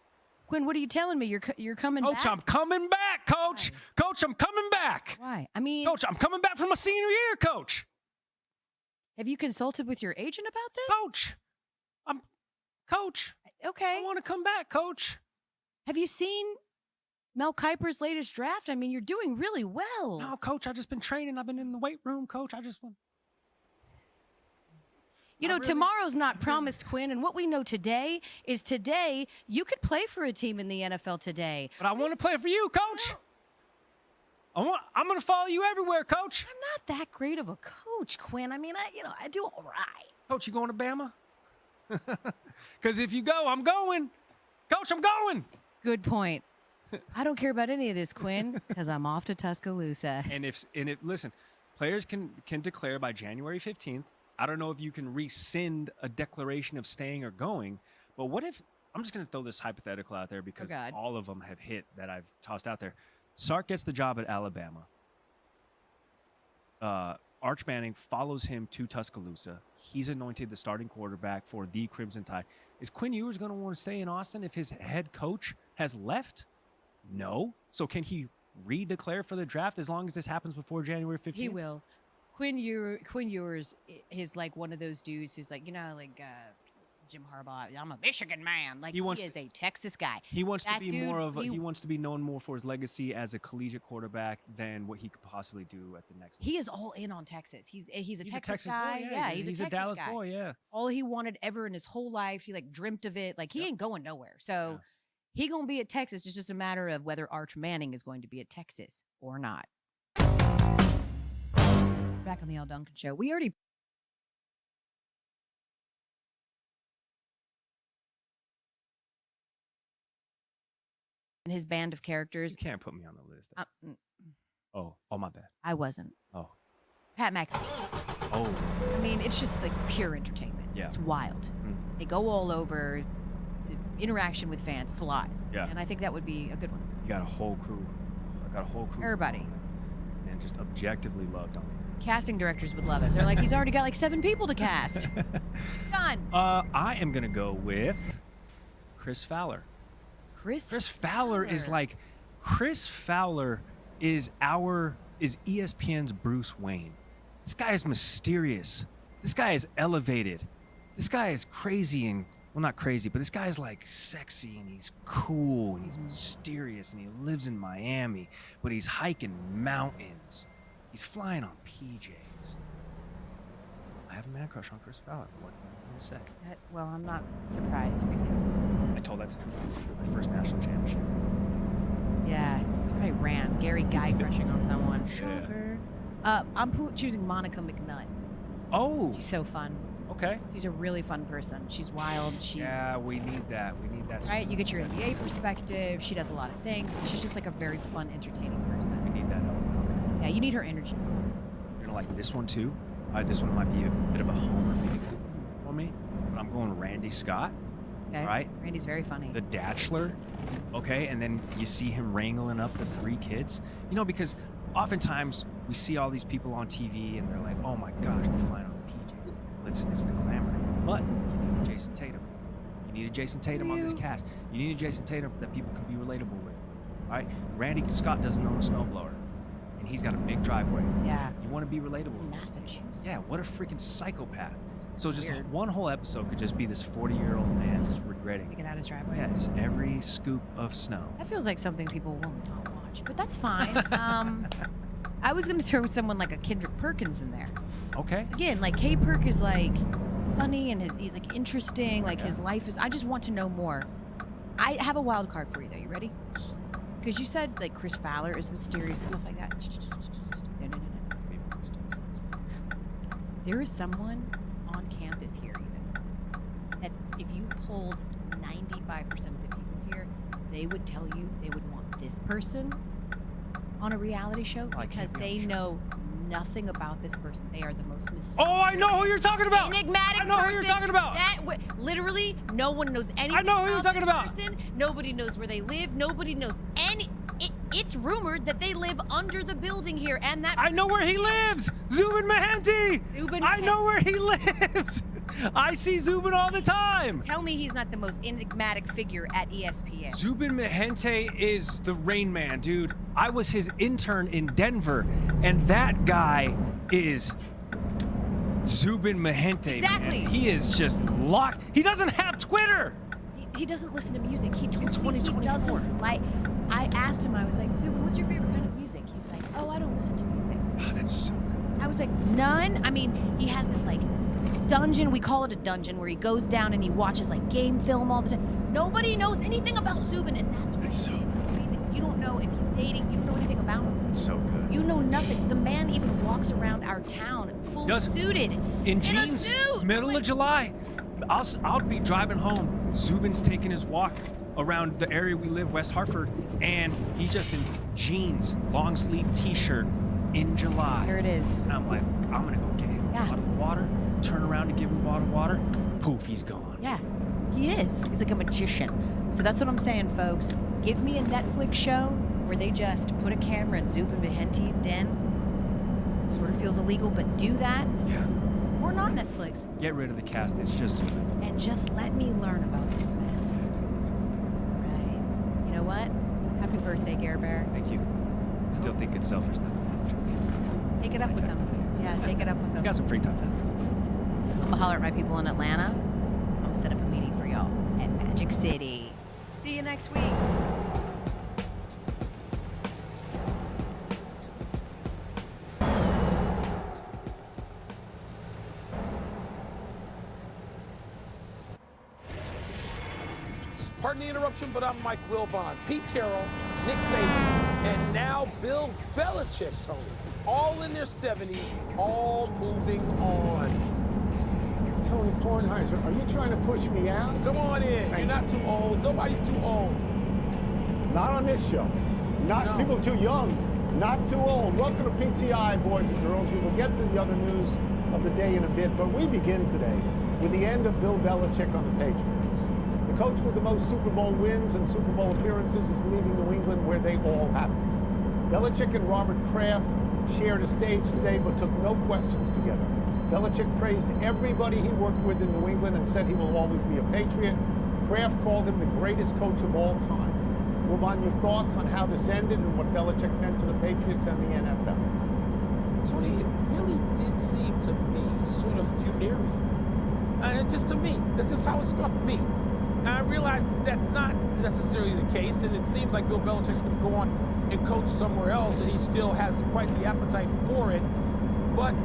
Quinn, what are you telling me? You're coming Coach, back? I'm coming back, Coach. Why? Coach, I'm coming back. Why? I mean, Coach, I'm coming back from my senior year, Coach. have you consulted with your agent about this? Coach, Coach. Okay. I want to come back, Coach. Have you seen Mel Kiper's latest draft? I mean, you're doing really well. No, Coach, I've just been training. I've been in the weight room, Coach. I just want. You know, tomorrow's not promised, Quinn, and what we know today is today you could play for a team in the NFL today. But I want to play for you, Coach. I'm going to follow you everywhere, Coach. I'm not that great of a coach, Quinn. I mean, I do all right. Coach, you going to Bama? Because if you go, I'm going. Coach, I'm going. Good point. I don't care about any of this, Quinn, because I'm off to Tuscaloosa. And if listen, players can declare by January 15th. I don't know if you can rescind a declaration of staying or going, but what if, I'm just going to throw this hypothetical out there because all of them have hit that I've tossed out there. Sark gets the job at Alabama. Arch Manning follows him to Tuscaloosa. He's anointed the starting quarterback for the Crimson Tide. Is Quinn Ewers going to want to stay in Austin if his head coach has left? No. So can he redeclare for the draft as long as this happens before January 15th? He will. Quinn Ewers is like one of those dudes who's like, Jim Harbaugh. I'm a Michigan man. Like he is a Texas guy. He wants to be he wants to be known more for his legacy as a collegiate quarterback than what he could possibly do at the next level. He is all in on Texas. He's a Texas guy. Boy, yeah. He's a Texas Dallas guy. boy. Yeah. All he wanted ever in his whole life. He dreamt of it. Like he ain't going nowhere. So he gonna be at Texas. It's just a matter of whether Arch Manning is going to be at Texas or not. Back on the Al Duncan Show. We already his band of characters. You can't put me on the list. Oh, my bad. I wasn't. Oh. Pat McAfee. Oh. I mean, it's just like pure entertainment. Yeah. It's wild. Mm-hmm. They go all over. The interaction with fans, it's a lot. Yeah. And I think that would be a good one. You got a whole crew. I got a whole crew. Everybody. And just objectively loved on it. Casting directors would love it. They're like, he's already got 7 people to cast. Done. I am going to go with Chris Fowler. Chris Fowler is like, Chris Fowler is ESPN's Bruce Wayne. This guy is mysterious. This guy is elevated. This guy is crazy and, well, not crazy, but this guy is like sexy and he's cool and he's mysterious and he lives in Miami, but he's hiking mountains. He's flying on PJs. I have a man crush on Chris Fowler. What am I going to say? Well, I'm not surprised because I told that to him once, my first national championship. Yeah, he probably ran. Gary Guy crushing on someone. Shocker. I'm choosing Monica McNutt. Oh. She's so fun. Okay. She's a really fun person. She's wild. Yeah, we need that. We need that. Right? You get your NBA perspective. She does a lot of things. She's just like a very fun, entertaining person. We need that. Okay. Yeah, you need her energy. You're going to like this one too? This one might be a bit of a homer pick for me. But I'm going Randy Scott. Okay. Right? Randy's very funny. The Datchler. Okay. And then you see him wrangling up the 3 kids. Because oftentimes we see all these people on TV and they're like, oh my gosh, they're flying on the PJs. It's the glitz and it's the glamour. But you need Jason Tatum. You need a Jason Tatum on this cast. You need a Jason Tatum that people can be relatable with. All right? Randy Scott doesn't own a snowblower. And he's got a big driveway. Yeah. You want to be relatable. Massachusetts. Yeah, what a freaking psychopath. So just one whole episode could just be this 40-year-old man just regretting. Taking out his driveway. Yeah, just every scoop of snow. That feels like something people won't watch, but that's fine. I was going to throw someone like a Kendrick Perkins in there. Okay. Again, like K-Perk is like funny and he's like interesting. Like his life is, I just want to know more. I have a wild card for you though. You ready? Because you said like Chris Fowler is mysterious and stuff like that. No. There is someone on campus here even that if you polled 95% of the people here, they would tell you they would want this person on a reality show because they know nothing about this person. They are the most mysterious. Oh, I know who you're talking about. Enigmatic I know who you're talking about. Literally, no one knows anything. I know who you're talking about. Person. Nobody knows where they live. Nobody knows It's rumored that they live under the building here, and that... I know where he lives! Zubin Mehenti! I know where he lives! I see Zubin all the time! Tell me he's not the most enigmatic figure at ESPN. Zubin Mehenti is the Rain Man, dude. I was his intern in Denver, and that guy is Zubin Mehenti. Exactly. Man. He is just locked. He doesn't have Twitter! He doesn't listen to music. He told me he doesn't like... I asked him, I was like, Zubin, what's your favorite kind of music? He's like, oh, I don't listen to music. Oh, that's so good. I was like, none? I mean, he has this, like, dungeon, we call it a dungeon, where he goes down and he watches, like, game film all the time. Nobody knows anything about Zubin, and that's why he's so amazing. You don't know if he's dating. You don't know anything about him. It's so good. You know nothing. The man even walks around our town fully suited. In jeans, a suit. middle of July. I'll be driving home. Zubin's taking his walk around the area we live, West Hartford, and he's just in jeans, long sleeve t-shirt in July. Here it is. And I'm like, I'm gonna go get him a bottle of water, turn around to give him a bottle of water, poof, he's gone. Yeah, he is. He's like a magician. So that's what I'm saying, folks. Give me a Netflix show where they just put a camera in Zubin Mehenti's den. Sort of feels illegal, but do that. Yeah. Or not Netflix. Get rid of the cast, it's just Zubin. And just let me learn about this man. You know what? Happy birthday, Gare Bear. Thank you. Still think it's selfish though. Take it up with him. Yeah, take it up with him. Got some free time now. I'm gonna holler at my people in Atlanta. I'm gonna set up a meeting for y'all at Magic City. See you next week. Pardon the interruption, but I'm Mike Wilbon, Pete Carroll, Nick Saban, and now Bill Belichick, Tony. All in their 70s, all moving on. Tony Kornheiser, are you trying to push me out? Come on in. You're not too old. Nobody's too old. Not on this show. Not people too young. Not too old. Welcome to PTI, boys and girls. We will get to the other news of the day in a bit, but we begin today with the end of Bill Belichick on the Patriots. The coach with the most Super Bowl wins and Super Bowl appearances is leaving New England, where they all happened. Belichick and Robert Kraft shared a stage today but took no questions together. Belichick praised everybody he worked with in New England and said he will always be a Patriot. Kraft called him the greatest coach of all time. Move on, your thoughts on how this ended and what Belichick meant to the Patriots and the NFL. Tony, it really did seem to me sort of funereal. Just to me, this is how it struck me. And I realize that's not necessarily the case, and it seems like Bill Belichick's going to go on and coach somewhere else, and he still has quite the appetite for it. But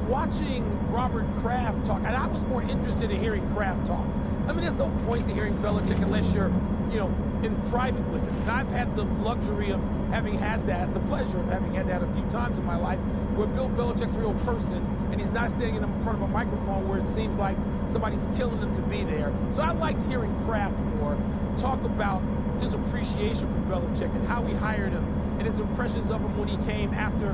watching Robert Kraft talk, and I was more interested in hearing Kraft talk. I mean, there's no point to hearing Belichick unless you're, in private with him. And I've had the luxury of having had that, the pleasure of having had that a few times in my life, where Bill Belichick's a real person, and he's not standing in front of a microphone where it seems like somebody's killing him to be there. So I liked hearing Kraft more talk about his appreciation for Belichick and how he hired him and his impressions of him when he came after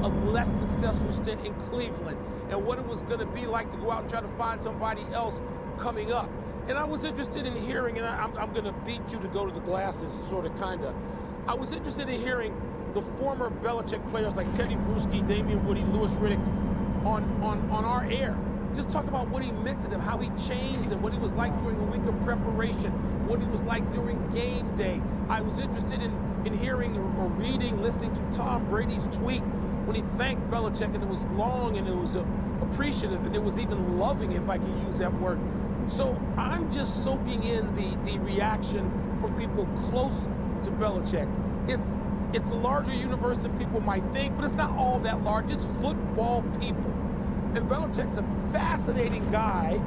a less successful stint in Cleveland and what it was going to be like to go out and try to find somebody else coming up. And I was interested in hearing, and I'm going to beat you to go to the glasses, sort of, kind of. I was interested in hearing the former Belichick players like Teddy Bruschi, Damian Woody, Louis Riddick on our air. Just talk about what he meant to them, how he changed them, what he was like during a week of preparation, what he was like during game day. I was interested in hearing or reading, listening to Tom Brady's tweet when he thanked Belichick, and it was long and it was appreciative and it was even loving, if I can use that word. So I'm just soaking in the reaction from people close to Belichick. It's a larger universe than people might think, but it's not all that large. It's football people. And Belichick's a fascinating guy,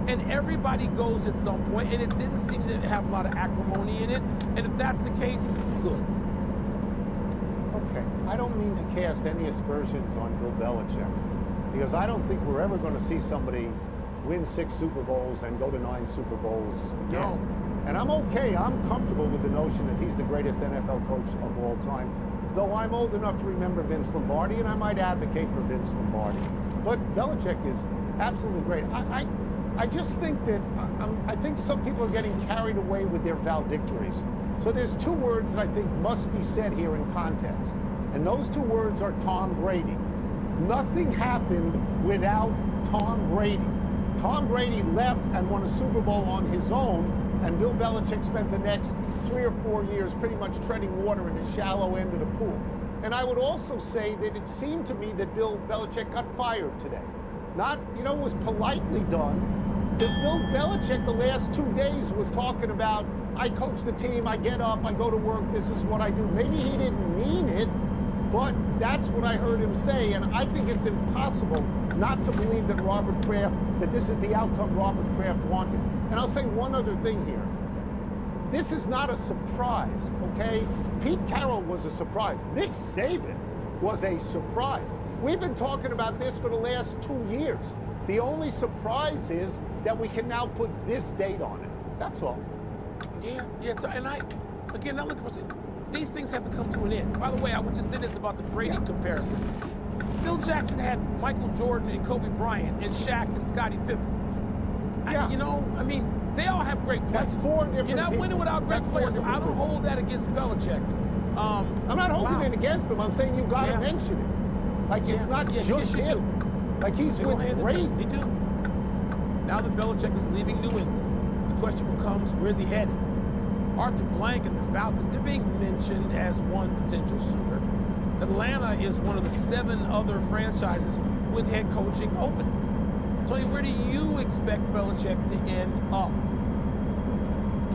and everybody goes at some point, and it didn't seem to have a lot of acrimony in it. And if that's the case, good. Okay, I don't mean to cast any aspersions on Bill Belichick, because I don't think we're ever going to see somebody win 6 Super Bowls and go to 9 Super Bowls again. No. And I'm comfortable with the notion that he's the greatest NFL coach of all time, though I'm old enough to remember Vince Lombardi, and I might advocate for Vince Lombardi. But Belichick is absolutely great. I just think that I think some people are getting carried away with their valedictories. So there's two words that I think must be said here in context. And those two words are Tom Brady. Nothing happened without Tom Brady. Tom Brady left and won a Super Bowl on his own, and Bill Belichick spent the next 3 or 4 years pretty much treading water in the shallow end of the pool. And I would also say that it seemed to me that Bill Belichick got fired today. Not, it was politely done. That Bill Belichick the last 2 days was talking about, I coach the team, I get up, I go to work, this is what I do. Maybe he didn't mean it, but that's what I heard him say, and I think it's impossible not to believe that that this is the outcome Robert Kraft wanted. And I'll say one other thing here. This is not a surprise, okay? Pete Carroll was a surprise. Nick Saban was a surprise. We've been talking about this for the last 2 years. The only surprise is that we can now put this date on it. That's all. Yeah, and now look, these things have to come to an end. By the way, I would just say this about the Brady comparison. Phil Jackson had Michael Jordan and Kobe Bryant and Shaq and Scottie Pippen. Yeah. They all have great players. That's 4 different You're not winning without great players, so I don't hold that against Belichick. I'm not holding it against him. I'm saying you got to mention it. Like, it's not just him. Like, he's with Brady. They do. Now that Belichick is leaving New England, the question becomes, where's he headed? Arthur Blank and the Falcons, they're being mentioned as one potential suitor. Atlanta is one of the 7 other franchises with head coaching openings. Tony, where do you expect Belichick to end up?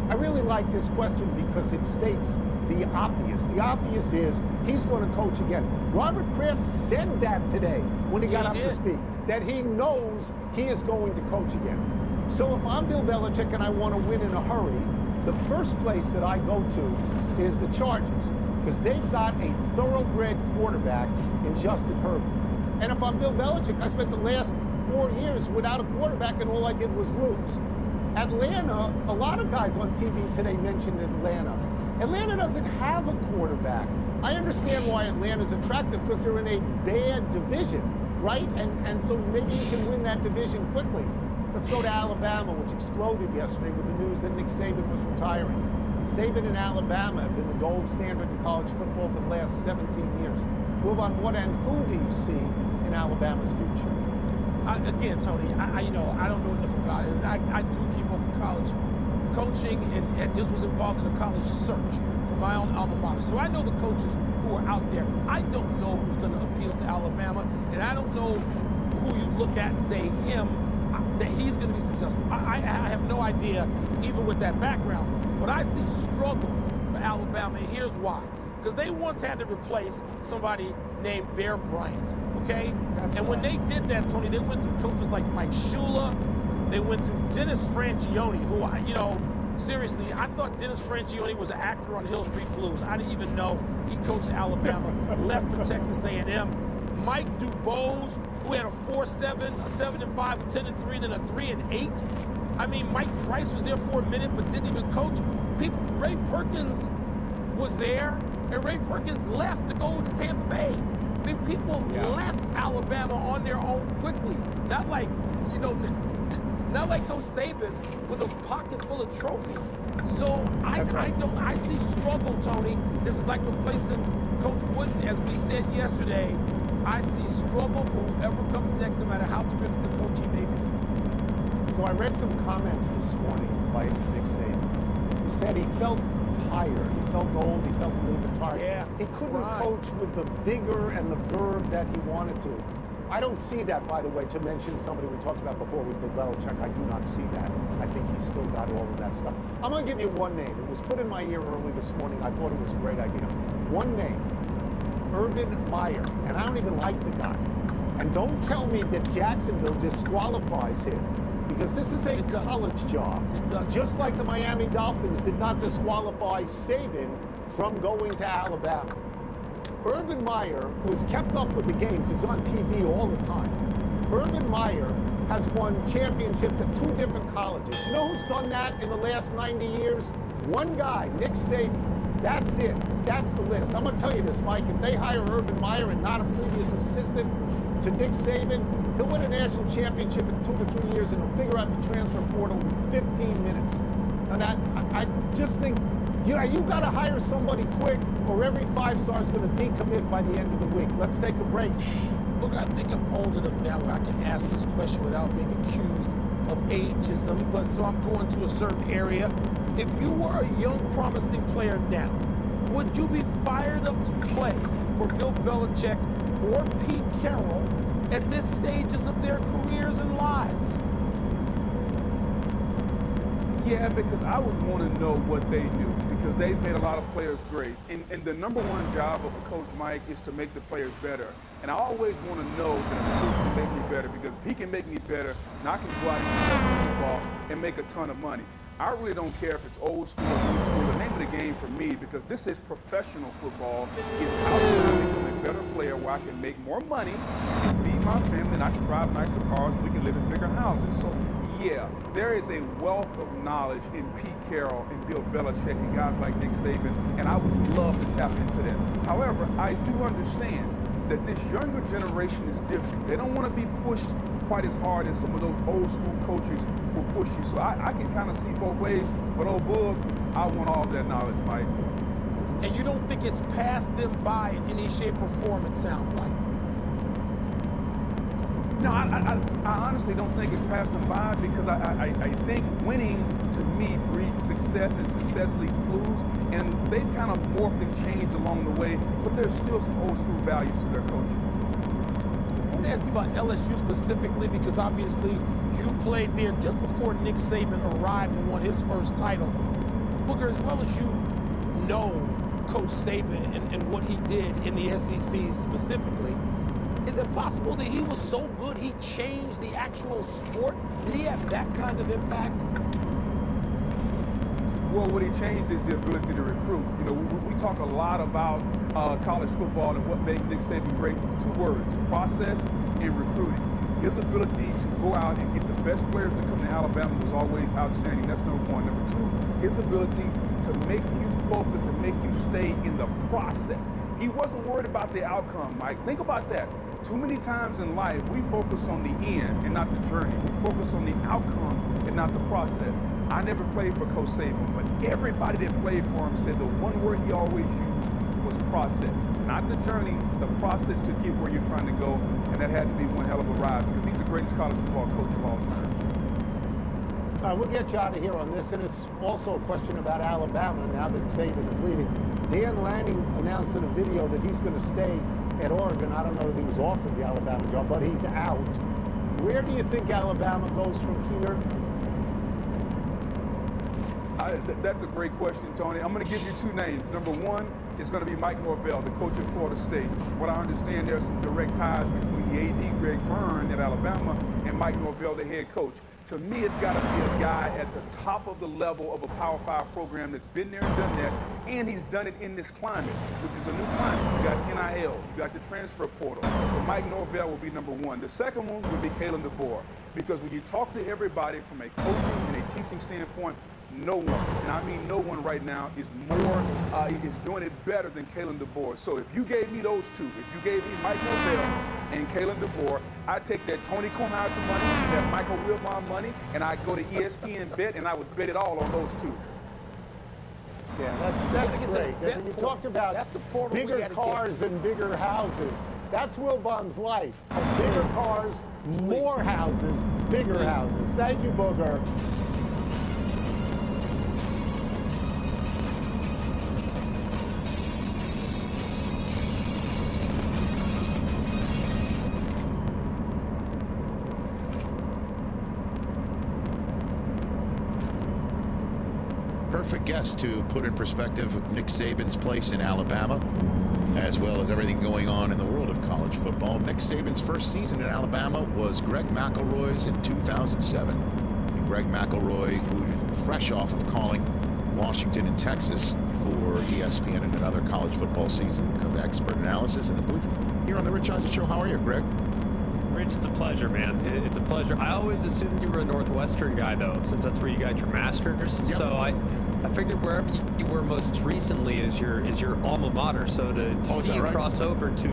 I really like this question because it states the obvious. The obvious is he's going to coach again. Robert Kraft said that today when he got up to speak, that he knows he is going to coach again. So if I'm Bill Belichick and I want to win in a hurry, the first place that I go to is the Chargers, because they've got a thoroughbred quarterback in Justin Herbert. And if I'm Bill Belichick, I spent the last 4 years without a quarterback, and all I did was lose. Atlanta, a lot of guys on TV today mentioned Atlanta. Atlanta doesn't have a quarterback. I understand why Atlanta's attractive, because they're in a bad division, right? And so maybe you can win that division quickly. Let's go to Alabama, which exploded yesterday with the news that Nick Saban was retiring. Saban and Alabama have been the gold standard in college football for the last 17 years. Move on, what and who do you see in Alabama's future? Again, Tony, I don't know enough about it. I do keep up with college coaching, and this was involved in a college search for my own alma mater. So I know the coaches who are out there. I don't know who's going to appeal to Alabama, and I don't know who you look at and say that he's going to be successful. I have no idea, even with that background. But I see struggle for Alabama, and here's why. Because they once had to replace somebody named Bear Bryant, okay? When they did that, Tony, they went through coaches like Mike Shula. They went through Dennis Franchione, who, seriously, I thought Dennis Franchione was an actor on Hill Street Blues. I didn't even know he coached Alabama, left for Texas A&M. Mike DuBose, who had a 4-7, a 7-5, a 10-3, then a 3-8. I mean, Mike Price was there for a minute, but didn't even coach. Ray Perkins was there, and Ray Perkins left to go to Tampa Bay. I mean, people left Alabama on their own quickly. Not like, not like Coach Saban with a pocket full of trophies. So I see struggle, Tony. This is like replacing Coach Wooden, as we said yesterday. I see struggle for whoever comes next, no matter how terrific the coach he may be. So I read some comments this morning by Nick Saban. He said he felt tired. He felt old. He felt a little bit tired. Yeah, he couldn't coach with the vigor and the verve that he wanted to. I don't see that, by the way, to mention somebody we talked about before with Bill Belichick. I do not see that. I think he's still got all of that stuff. I'm going to give you one name. It was put in my ear early this morning. I thought it was a great idea. One name, Urban Meyer. And I don't even like the guy. And don't tell me that Jacksonville disqualifies him, because this is a college job. Just like the Miami Dolphins did not disqualify Saban from going to Alabama. Urban Meyer, who has kept up with the game, because he's on TV all the time. Urban Meyer has won championships at 2 different colleges. You know who's done that in the last 90 years? One guy, Nick Saban. That's it. That's the list. I'm going to tell you this, Mike. If they hire Urban Meyer and not a previous assistant to Nick Saban, he'll win a national championship in 2 to 3 years, and he'll figure out the transfer portal in 15 minutes. And I just think You got to hire somebody quick, or every 5-star is going to decommit by the end of the week. Let's take a break. Look, I think I'm old enough now where I can ask this question without being accused of ageism, but so I'm going to a certain area. If you were a young, promising player now, would you be fired up to play for Bill Belichick or Pete Carroll at this stages of their careers and lives? Yeah, because I would want to know what they do, because they've made a lot of players great. And the number one job of a coach, Mike, is to make the players better. And I always want to know that a coach can make me better, because if he can make me better, then I can go out and play football and make a ton of money. I really don't care if it's old school or new school. The name of the game for me, because this is professional football, is how can I become a better player where I can make more money and feed my family, and I can drive nicer cars, and we can live in bigger houses. So yeah, there is a wealth of knowledge in Pete Carroll and Bill Belichick and guys like Nick Saban, and I would love to tap into that. However, I do understand that this younger generation is different. They don't want to be pushed quite as hard as some of those old school coaches will push you. So I can kind of see both ways, but old Boog, I want all of that knowledge, Mike. And you don't think it's passed them by in any shape or form, it sounds like? No, I honestly don't think it's passed them by, because I think winning, to me, breeds success, and success leaves clues, and they've kind of morphed and changed along the way, but there's still some old school values to their coaching. I want to ask you about LSU specifically, because obviously you played there just before Nick Saban arrived and won his first title. Booger, as well as you know Coach Saban and what he did in the SEC specifically, is it possible that he was so good he changed the actual sport? Did he have that kind of impact? Well, what he changed is the ability to recruit. You know, we talk a lot about college football and what made Nick Saban great. 2 words: process and recruiting. His ability to go out and get the best players to come to Alabama was always outstanding. That's number one. Number 2, his ability to make you focus and make you stay in the process. He wasn't worried about the outcome, Mike. Think about that. Too many times in life, we focus on the end and not the journey. We focus on the outcome and not the process. I never played for Coach Saban, but everybody that played for him said the one word he always used was process. Not the journey, the process to get where you're trying to go, and that had to be one hell of a ride, because he's the greatest college football coach of all time. We'll get you out of here on this, and it's also a question about Alabama now that Saban is leaving. Dan Lanning announced in a video that he's going to stay at Oregon. I don't know that he was offered the Alabama job, but he's out. Where do you think Alabama goes from here? That's a great question, Tony. I'm going to give you 2 names. Number 1 is going to be Mike Norvell, the coach at Florida State. What I understand, there's some direct ties between the AD, Greg Byrne, at Alabama, and Mike Norvell, the head coach. To me, it's got to be a guy at the top of the level of a Power 5 program that's been there and done that, and he's done it in this climate, which is a new climate. You got NIL, you got the transfer portal. So Mike Norvell will be number 1. The second one would be Kalen DeBoer, because when you talk to everybody from a coaching and a teaching standpoint, no one, and I mean no one right now, is doing it better than Kalen DeBoer. So if you gave me those 2, if you gave me Mike Norvell and Kalen DeBoer, I'd take that Tony Kornheiser money, that Michael Wilbon money, and I'd go to ESPN Bet, and I would bet it all on those 2. Yeah, that's great. And you talked about bigger cars and bigger houses. That's Wilbon's life. Bigger cars, more houses, bigger houses. Thank you, Booger. Perfect guest to put in perspective Nick Saban's place in Alabama, as well as everything going on in the world of college football. Nick Saban's first season in Alabama was Greg McElroy's in 2007. And Greg McElroy, who fresh off of calling Washington and Texas for ESPN and another college football season of expert analysis in the booth here on the Rich Eisen Show. How are you, Greg? Rich, it's a pleasure, man. It's a pleasure. I always assumed you were a Northwestern guy, though, since that's where you got your master's. Yep. So I figured wherever you were most recently is your alma mater. So to see you cross over to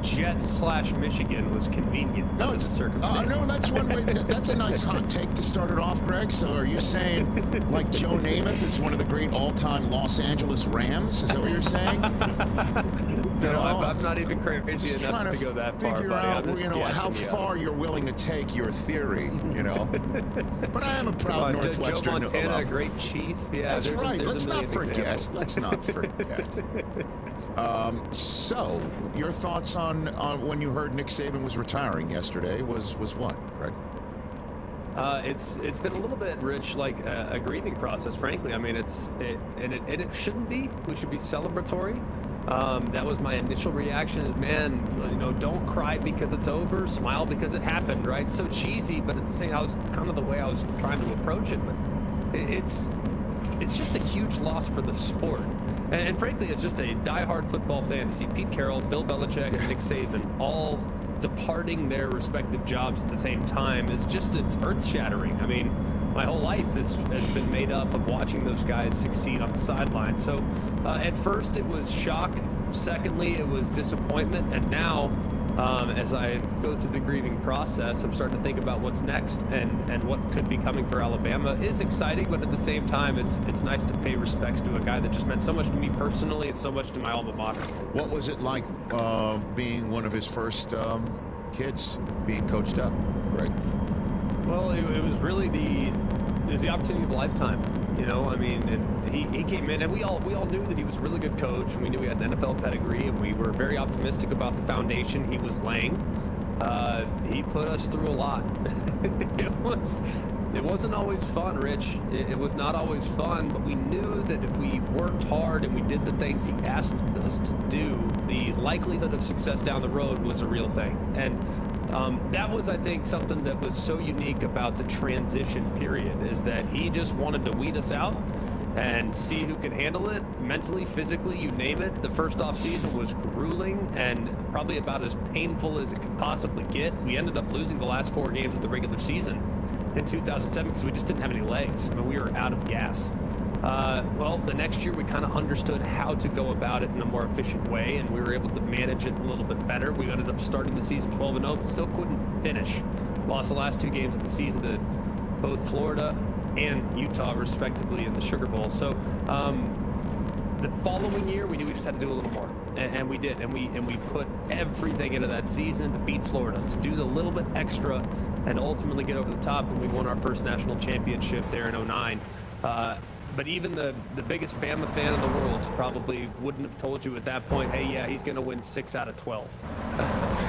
Jets/Michigan was convenient under the circumstances. No, that's one way. That's a nice hot take to start it off, Greg. So are you saying, like Joe Namath is one of the great all-time Los Angeles Rams? Is that what you're saying? No, I'm not even crazy enough to go that far, buddy. Out, I'm just how far you're willing to take your theory, But I am a proud Northwestern. Joe Montana, a great chief. Yeah, that's right. Let's not forget. So, your thoughts on when you heard Nick Saban was retiring yesterday was what, Greg? It's been a little bit, Rich, like a grieving process, frankly. I mean, it shouldn't be. We should be celebratory. That was my initial reaction is, man, don't cry because it's over, smile because it happened, right? So cheesy, but at the same time, that was kind of the way I was trying to approach it. But it's just a huge loss for the sport. And frankly, it's just a diehard football fan to see Pete Carroll, Bill Belichick, and Nick Saban all departing their respective jobs at the same time it's earth-shattering. I mean, my whole life has been made up of watching those guys succeed on the sideline. So at first it was shock. Secondly, it was disappointment. And now, as I go through the grieving process, I'm starting to think about what's next and what could be coming for Alabama. It's exciting, but at the same time, it's nice to pay respects to a guy that just meant so much to me personally and so much to my alma mater. What was it like being one of his first kids being coached up, Greg? Well, it was really the opportunity of a lifetime. I mean, and he came in, and we all knew that he was a really good coach, and we knew he had an NFL pedigree, and we were very optimistic about the foundation he was laying. He put us through a lot. It wasn't always fun, Rich. It was not always fun, but we knew that if we worked hard and we did the things he asked us to do, the likelihood of success down the road was a real thing. And that was, I think, something that was so unique about the transition period, is that he just wanted to weed us out and see who could handle it mentally, physically, you name it. The first off season was grueling and probably about as painful as it could possibly get. We ended up losing the last 4 games of the regular season in 2007 because we just didn't have any legs. I mean, we were out of gas. Well, the next year we kind of understood how to go about it in a more efficient way, and we were able to manage it a little bit better. We ended up starting the season 12-0, but still couldn't finish. Lost the last 2 games of the season to both Florida and Utah, respectively, in the Sugar Bowl. So the following year, we knew we just had to do a little more, and we did. And we put everything into that season to beat Florida, to do the little bit extra, and ultimately get over the top when we won our first national championship there in 2009. But even the biggest Bama fan in the world probably wouldn't have told you at that point, hey, yeah, he's going to win 6 out of 12.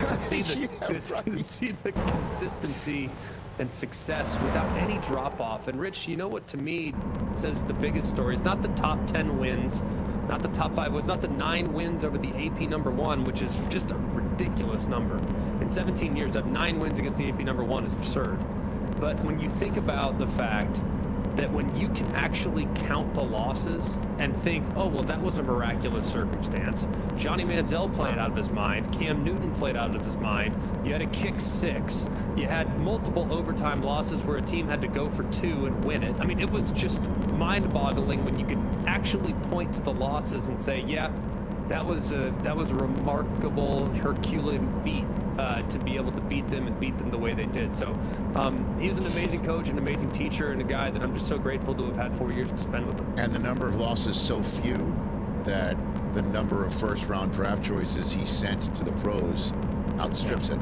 To see the consistency and success without any drop-off. And Rich, you know what to me says the biggest story? It's not the top 10 wins, not the top 5 wins, not the 9 wins over the AP number 1, which is just a ridiculous number. In 17 years, to have 9 wins against the AP number 1 is absurd. But when you think about the fact that when you can actually count the losses and think, oh, well, that was a miraculous circumstance. Johnny Manziel played out of his mind. Cam Newton played out of his mind. You had a kick 6. You had multiple overtime losses where a team had to go for 2 and win it. I mean, it was just mind-boggling when you could actually point to the losses and say, yeah, that was a remarkable Herculean feat to be able to beat them and beat them the way they did. So he was an amazing coach, an amazing teacher, and a guy that I'm just so grateful to have had 4 years to spend with him. And the number of losses so few that the number of first-round draft choices he sent to the pros outstrips it.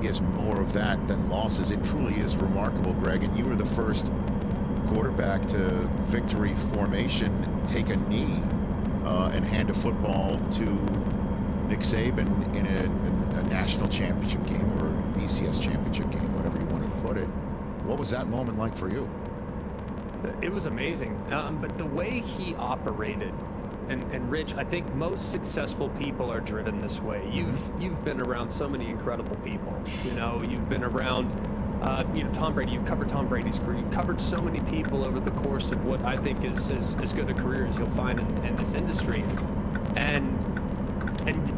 He has more of that than losses. It truly is remarkable, Greg. And you were the first quarterback to victory formation take a knee and hand a football to Nick Saban in a national championship game or BCS championship game, whatever you want to put it. What was that moment like for you? It was amazing. But the way he operated, and Rich, I think most successful people are driven this way. You've been around so many incredible people. You've been around Tom Brady. You've covered Tom Brady's career. You've covered so many people over the course of what I think is as good a career as you'll find in this industry. And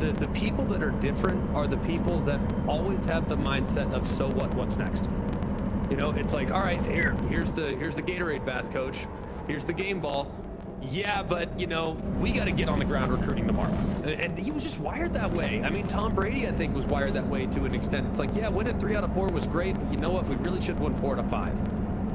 the people that are different are the people that always have the mindset of, so what's next? It's like, all right, here's the Gatorade bath, coach. Here's the game ball. yeah, but, you know, we got to get on the ground recruiting tomorrow. And he was just wired that way. I mean, Tom Brady, I think, was wired that way to an extent. It's like, yeah, winning 3 out of 4 was great, but you know what? We really should win 4 out of 5.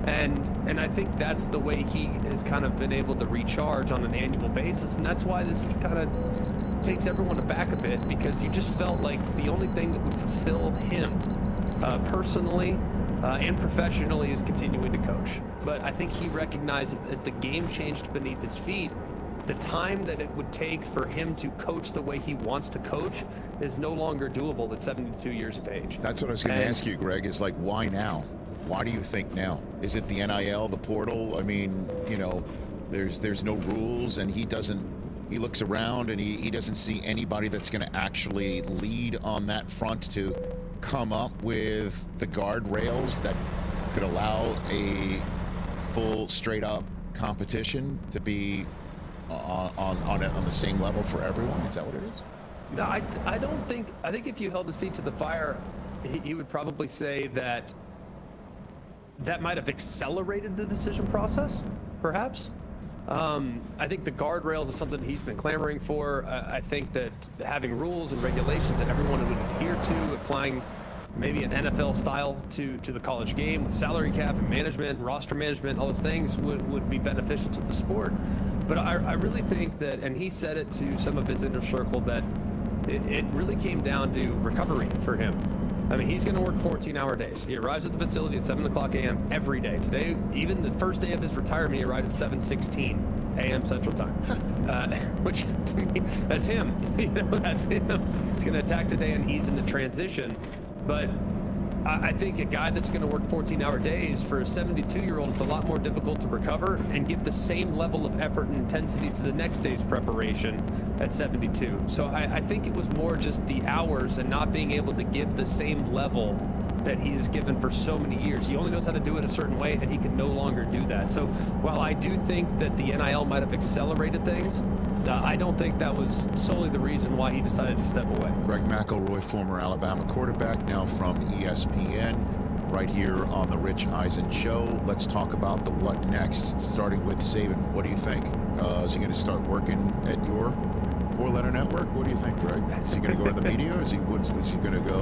And I think that's the way he has kind of been able to recharge on an annual basis. And that's why this kind of takes everyone aback a bit, because you just felt like the only thing that would fulfill him personally and professionally is continuing to coach. But I think he recognized that as the game changed beneath his feet, the time that it would take for him to coach the way he wants to coach is no longer doable at 72 years of age. That's what I was going to ask you, Greg, is like, why now? Why do you think now? Is it the NIL, the portal? I mean, you know, there's no rules, and he looks around and he doesn't see anybody that's going to actually lead on that front to come up with the guardrails that could allow a full straight up competition to be on the same level for everyone. Is that what it is? No, I don't think. I think if you held his feet to the fire, he would probably say that might have accelerated the decision process, perhaps. I think the guardrails is something he's been clamoring for. I think that having rules and regulations that everyone would adhere to, applying maybe an NFL style to the college game with salary cap and management, roster management, all those things would be beneficial to the sport. But I really think that, and he said it to some of his inner circle, that it really came down to recovery for him. I mean, he's going to work 14-hour days. He arrives at the facility at 7 o'clock a.m. every day. Today, even the first day of his retirement, he arrived at 7:16 a.m. Central Time, which to me, that's him. You know, that's him. He's going to attack the day and ease into transition. But I think a guy that's going to work 14-hour days, for a 72-year-old, it's a lot more difficult to recover and give the same level of effort and intensity to the next day's preparation at 72. So I think it was more just the hours and not being able to give the same level that he has given for so many years. He only knows how to do it a certain way, and he can no longer do that. So while I do think that the NIL might have accelerated things, I don't think that was solely the reason why he decided to step away. Greg McElroy, former Alabama quarterback, now from ESPN, right here on the Rich Eisen Show. Let's talk about the what next, starting with Saban. What do you think? Is he going to start working at your 4-letter network? What do you think, Greg? Is he going to go to the media? Is he going to go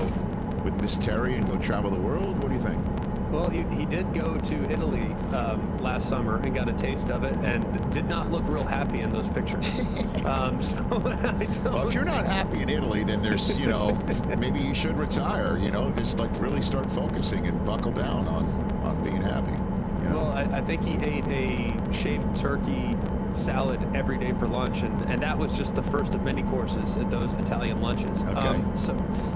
with Miss Terry and go travel the world? What do you think? Well, he did go to Italy last summer and got a taste of it, and did not look real happy in those pictures. So Well, if you're not happy in Italy, then there's, you know, maybe you should retire. You know, just like really start focusing and buckle down on being happy. You know? Well, I think he ate a shaved turkey salad every day for lunch, and that was just the first of many courses at those Italian lunches. Okay.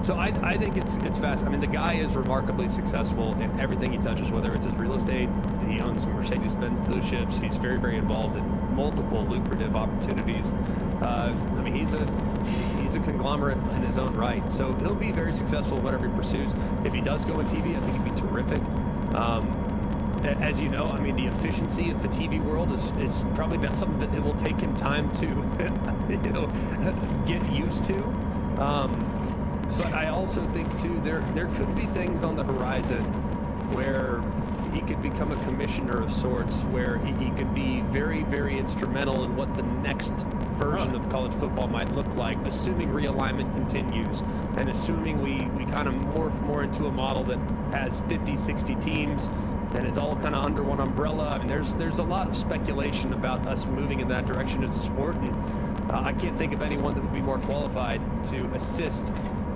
So I think it's fast. I mean, the guy is remarkably successful in everything he touches, whether it's his real estate. He owns Mercedes-Benz dealerships. He's very, very involved in multiple lucrative opportunities. I mean, he's a conglomerate in his own right. So he'll be very successful in whatever he pursues. If he does go in TV, I think he'd be terrific. As you know, I mean, the efficiency of the TV world is probably not something that it will take him time to, you know, get used to. But I also think too, there could be things on the horizon where he could become a commissioner of sorts, where he could be very, very instrumental in what the next version of college football might look like, assuming realignment continues and assuming we kind of morph more into a model that has 50, 60 teams. And it's all kind of under one umbrella. I mean, there's a lot of speculation about us moving in that direction as a sport, and I can't think of anyone that would be more qualified to assist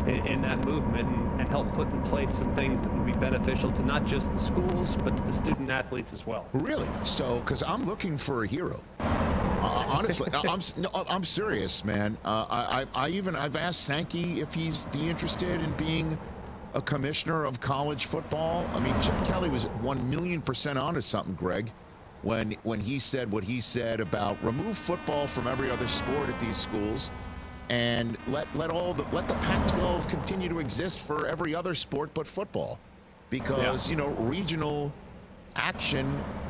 in that movement and help put in place some things that would be beneficial to not just the schools, but to the student athletes as well. Really? So, because I'm looking for a hero. Honestly, I'm serious, man. I've asked Sankey if he's be interested in being a commissioner of college football. I mean, Chip Kelly was 1,000,000% onto something, Greg, when he said what he said about remove football from every other sport at these schools and let the Pac-12 continue to exist for every other sport but football, because you know, regional action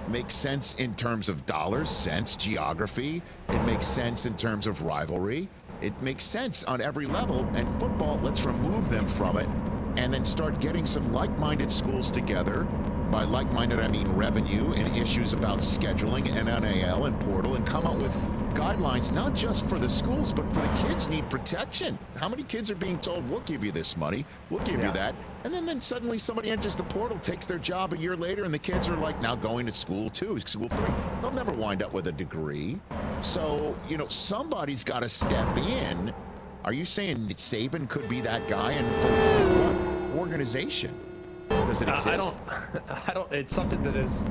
makes sense in terms of dollars, cents, geography. It makes sense in terms of rivalry. It makes sense on every level. And football, let's remove them from it and then start getting some like-minded schools together. By like-minded, I mean revenue and issues about scheduling and NIL and portal, and come up with guidelines, not just for the schools, but for the kids need protection. How many kids are being told, we'll give you this money, we'll give you that, and then suddenly somebody enters the portal, takes their job a year later, and the kids are like now going to school 2, school 3. They'll never wind up with a degree. So, you know, somebody's got to step in. Are you saying that Saban could be that guy, and for what organization? Does it exist? I don't, it's something that is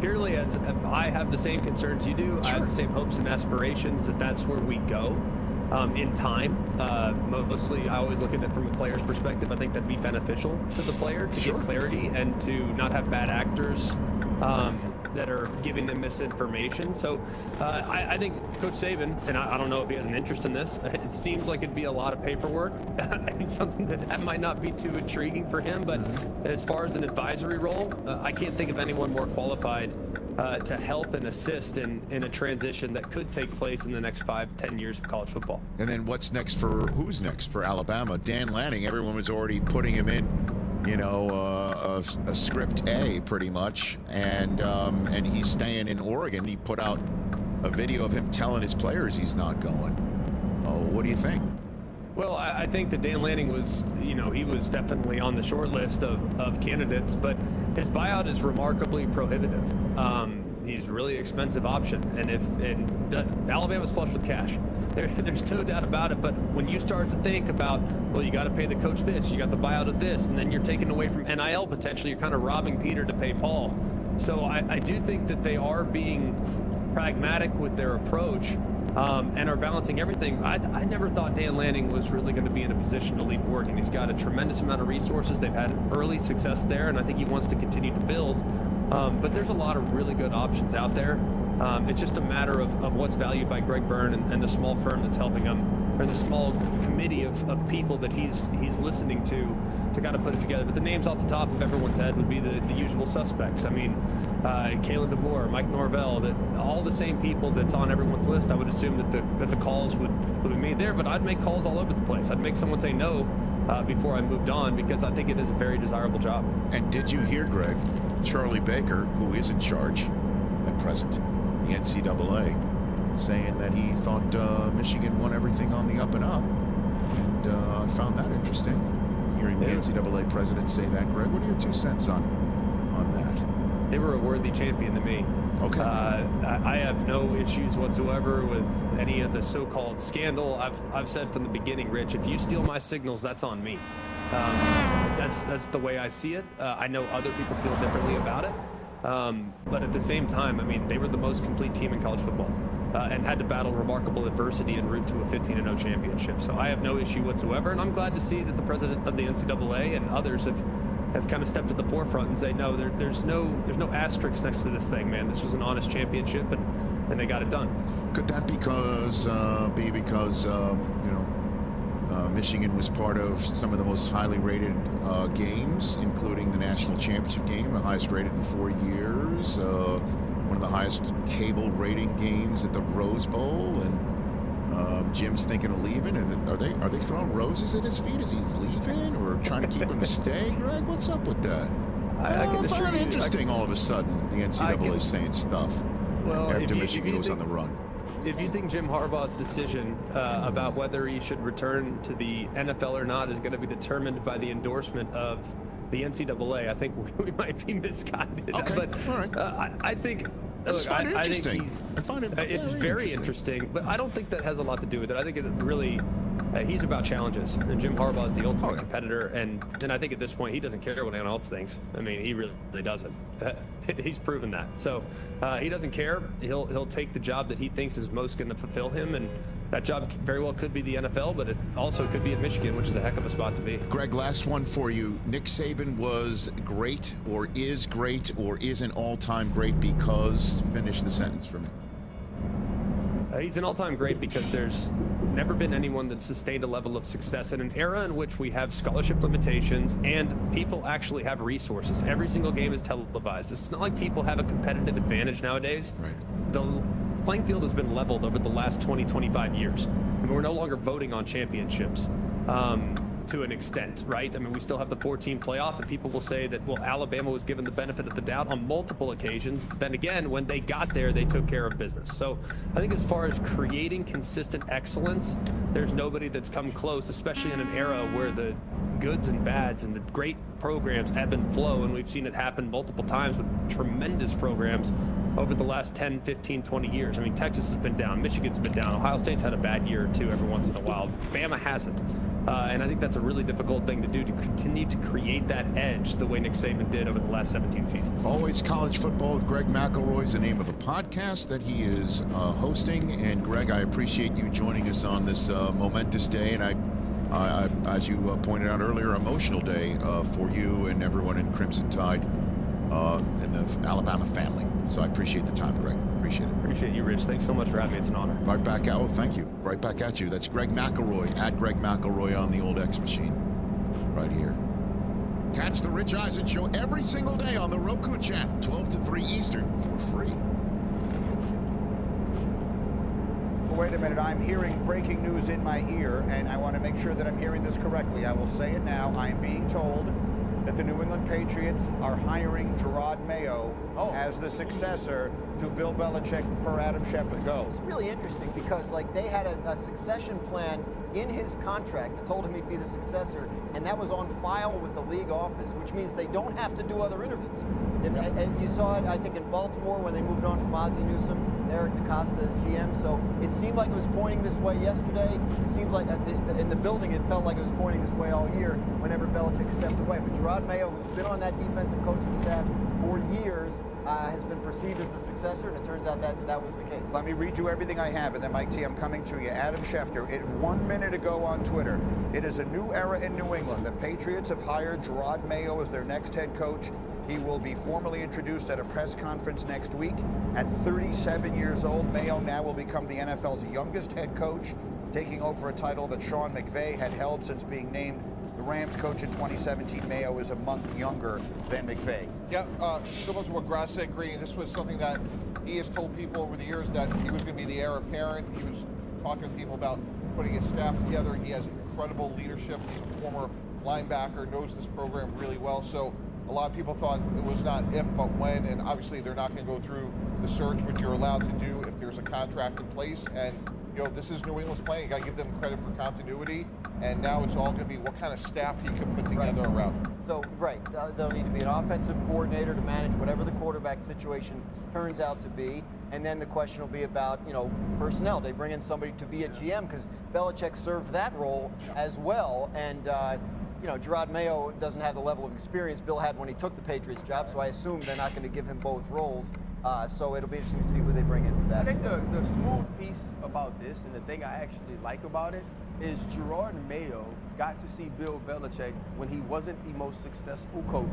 purely as I have the same concerns you do. I have the same hopes and aspirations that that's where we go in time. Mostly, I always look at it from a player's perspective. I think that'd be beneficial to the player to get clarity and to not have bad actors that are giving them misinformation. So I think Coach Saban, and I don't know if he has an interest in this, it seems like it'd be a lot of paperwork and something that might not be too intriguing for him. But as far as an advisory role, I can't think of anyone more qualified to help and assist in a transition that could take place in the next 5-10 years of college football. And then who's next for Alabama? Dan Lanning, everyone was already putting him in, you know, a script A pretty much, and he's staying in Oregon. He put out a video of him telling his players he's not going. Oh, what do you think? Well, I think that Dan Lanning was, you know, he was definitely on the short list of candidates, but his buyout is remarkably prohibitive. He's a really expensive option, and Alabama's flush with cash. There's no doubt about it, but when you start to think about, well, you got to pay the coach this, you got the buyout of this, and then you're taking away from NIL potentially, you're kind of robbing Peter to pay Paul. So I do think that they are being pragmatic with their approach and are balancing everything. I never thought Dan Lanning was really going to be in a position to lead Oregon. He's got a tremendous amount of resources. They've had early success there, and I think he wants to continue to build. But there's a lot of really good options out there. It's just a matter of what's valued by Greg Byrne and the small firm that's helping him, or the small committee of people that he's listening to kind of put it together. But the names off the top of everyone's head would be the usual suspects. I mean, Kalen DeBoer, Mike Norvell, all the same people that's on everyone's list. I would assume that the calls would be made there, but I'd make calls all over the place. I'd make someone say no before I moved on, because I think it is a very desirable job. And did you hear, Greg, Charlie Baker, who is in charge at present, the NCAA, saying that he thought Michigan won everything on the up and up. And I found that interesting, hearing the NCAA president say that. Greg, what are your 2 cents on that? They were a worthy champion to me. Okay. I have no issues whatsoever with any of the so-called scandal. I've said from the beginning, Rich, if you steal my signals, that's on me. That's the way I see it. I know other people feel differently about it. But at the same time, I mean, they were the most complete team in college football and had to battle remarkable adversity en route to a 15-0 championship. So I have no issue whatsoever, and I'm glad to see that the president of the NCAA and others have kind of stepped to the forefront and say, no, there's no asterisks next to this thing, man. This was an honest championship, and they got it done. Could that be because Michigan was part of some of the most highly rated games, including the national championship game, the highest rated in 4 years, one of the highest cable rating games at the Rose Bowl, and Jim's thinking of leaving? Are they throwing roses at his feet as he's leaving, or trying to keep him to stay? Greg, what's up with that? I can assure find it you, interesting all of a sudden the NCAA saying stuff after Michigan goes on the run. If you think Jim Harbaugh's decision about whether he should return to the NFL or not is going to be determined by the endorsement of the NCAA, I think we might be misguided. Okay, but all right. I think. Look, I think I find it it's very interesting, but I don't think that has a lot to do with it. I think it really, he's about challenges, and Jim Harbaugh is the ultimate competitor, and I think at this point he doesn't care what anyone else thinks. I mean, he really doesn't. He's proven that. So he doesn't care. He'll take the job that he thinks is most going to fulfill him, and that job very well could be the NFL, but it also could be at Michigan, which is a heck of a spot to be. Greg, last one for you. Nick Saban was great, or is an all-time great because, finish the sentence for me. He's an all-time great because there's never been anyone that sustained a level of success in an era in which we have scholarship limitations and people actually have resources. Every single game is televised. It's not like people have a competitive advantage nowadays. Right. The playing field has been leveled over the last 20, 25 years. And we're no longer voting on championships. to an extent, right? I mean, we still have the 14 playoff, and people will say that, well, Alabama was given the benefit of the doubt on multiple occasions. But then again, when they got there, they took care of business. So I think as far as creating consistent excellence, there's nobody that's come close, especially in an era where the goods and bads and the great programs ebb and flow. And we've seen it happen multiple times with tremendous programs over the last 10, 15, 20 years. I mean, Texas has been down, Michigan's been down, Ohio State's had a bad year or two every once in a while. Bama hasn't. And I think that's a really difficult thing to do, to continue to create that edge the way Nick Saban did over the last 17 seasons. Always College Football with Greg McElroy is the name of the podcast that he is hosting. And Greg, I appreciate you joining us on this momentous day. And I, as you pointed out earlier, emotional day for you and everyone in Crimson Tide and the Alabama family. So I appreciate the time, Greg. Appreciate it. Appreciate you, Rich. Thanks so much for having me. It's an honor. Right back out. Thank you. Right back at you. That's Greg McElroy, at Greg McElroy on the old X machine right here. Catch the Rich Eisen Show every single day on the Roku channel, 12 to 3 Eastern, for free. Well, wait a minute. I'm hearing breaking news in my ear, and I want to make sure that I'm hearing this correctly. I will say it now. I am being told that the New England Patriots are hiring Gerard Mayo as the successor to Bill Belichick, per Adam Schefter. Go. It's really interesting because, like, they had a succession plan in his contract that told him he'd be the successor, and that was on file with the league office, which means they don't have to do other interviews. And you saw it, I think, in Baltimore when they moved on from Ozzie Newsome, Eric DeCosta as GM. So it seemed like it was pointing this way yesterday. It seems like in the building, it felt like it was pointing this way all year whenever Belichick stepped away. But Gerard Mayo, who's been on that defensive coaching staff for years, has been perceived as a successor, and it turns out that was the case. Let me read you everything I have, and then, Mike T, I'm coming to you. Adam Schefter, 1 minute ago on Twitter, it is a new era in New England. The Patriots have hired Gerard Mayo as their next head coach. He will be formally introduced at a press conference next week. At 37 years old, Mayo now will become the NFL's youngest head coach, taking over a title that Sean McVay had held since being named the Rams coach in 2017. Mayo is a month younger than McVay. Yeah, similar to what Grass said, Green, this was something that he has told people over the years that he was going to be the heir apparent. He was talking to people about putting his staff together. He has incredible leadership. He's a former linebacker, knows this program really well. So a lot of people thought it was not if, but when, and obviously they're not going to go through the search, which you're allowed to do if there's a contract in place. And, you know, this is New England's plan. You got to give them credit for continuity. And now it's all going to be what kind of staff he can put together around him. So, there'll need to be an offensive coordinator to manage whatever the quarterback situation turns out to be. And then the question will be about, personnel. They bring in somebody to be a GM because Belichick served that role as well. And, Gerard Mayo doesn't have the level of experience Bill had when he took the Patriots job, so I assume they're not going to give him both roles. So it'll be interesting to see who they bring in for that. I think the smooth piece about this, and the thing I actually like about it, is Gerard Mayo got to see Bill Belichick when he wasn't the most successful coach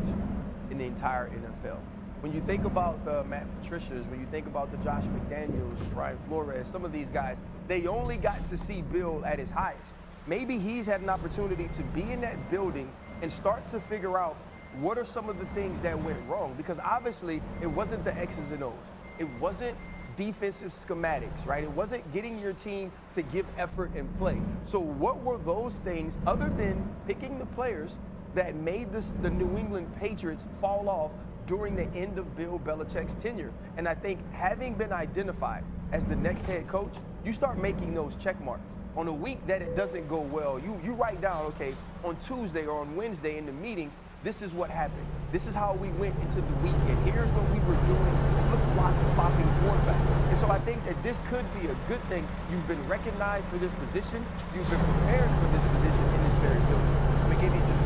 in the entire NFL. When you think about the Matt Patricias, when you think about the Josh McDaniels, Brian Flores, some of these guys, they only got to see Bill at his highest. Maybe he's had an opportunity to be in that building and start to figure out what are some of the things that went wrong, because obviously it wasn't the X's and O's. It wasn't defensive schematics, right? It wasn't getting your team to give effort and play. So what were those things other than picking the players that made the New England Patriots fall off during the end of Bill Belichick's tenure? And I think having been identified as the next head coach, you start making those check marks. On a week that it doesn't go well, you write down, okay, on Tuesday or on Wednesday in the meetings, this is what happened. This is how we went into the weekend. Here's what we were doing, flip-flopping quarterback. And so I think that this could be a good thing. You've been recognized for this position. You've been prepared for this position in this very building. Let me give you just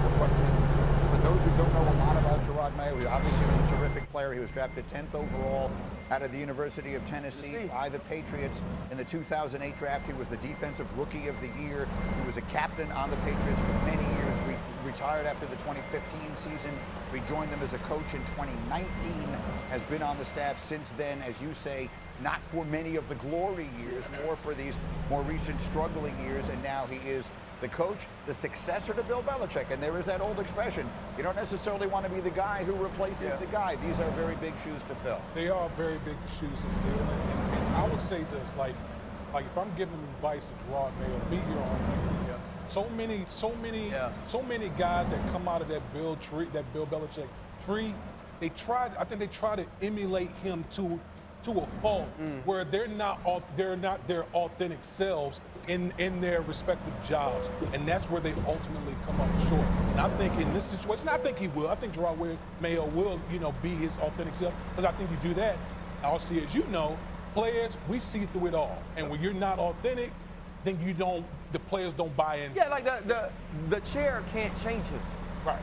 for those who don't know a lot about Gerard Mayo, he obviously was a terrific player. He was drafted 10th overall out of the University of Tennessee by the Patriots in the 2008 draft. He was the defensive rookie of the year. He was a captain on the Patriots for many years. Retired after the 2015 season. We joined them as a coach in 2019, has been on the staff since then, as you say, not for many of the glory years, more for these more recent struggling years, and now he is the coach, the successor to Bill Belichick. And there is that old expression, you don't necessarily want to be the guy who replaces the guy. These are very big shoes to fill. They are very big shoes to fill. And I would say this, like if I'm giving advice to Gerard Mayo, to be here on Monday, So many guys that come out of that Bill Belichick tree, I think they try to emulate him to a fault, where they're not their authentic selves in their respective jobs, and that's where they ultimately come up short. And I think in this situation, I think he will. I think Gerard Mayo will, be his authentic self, because I think you do that. Also, as you know, players, we see through it all, and when you're not authentic, then the players don't buy in. Yeah, like the chair can't change him.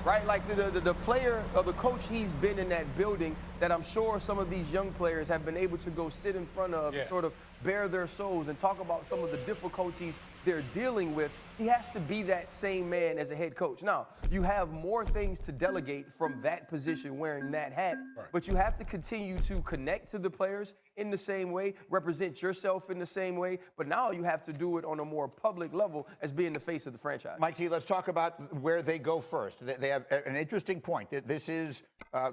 Right. Like the player or the coach, he's been in that building that I'm sure some of these young players have been able to go sit in front of and sort of bare their souls and talk about some of the difficulties they're dealing with. He has to be that same man as a head coach. Now, you have more things to delegate from that position wearing that hat, but you have to continue to connect to the players in the same way, represent yourself in the same way, but now you have to do it on a more public level as being the face of the franchise. Mike T, let's talk about where they go first. They have an interesting point. This is,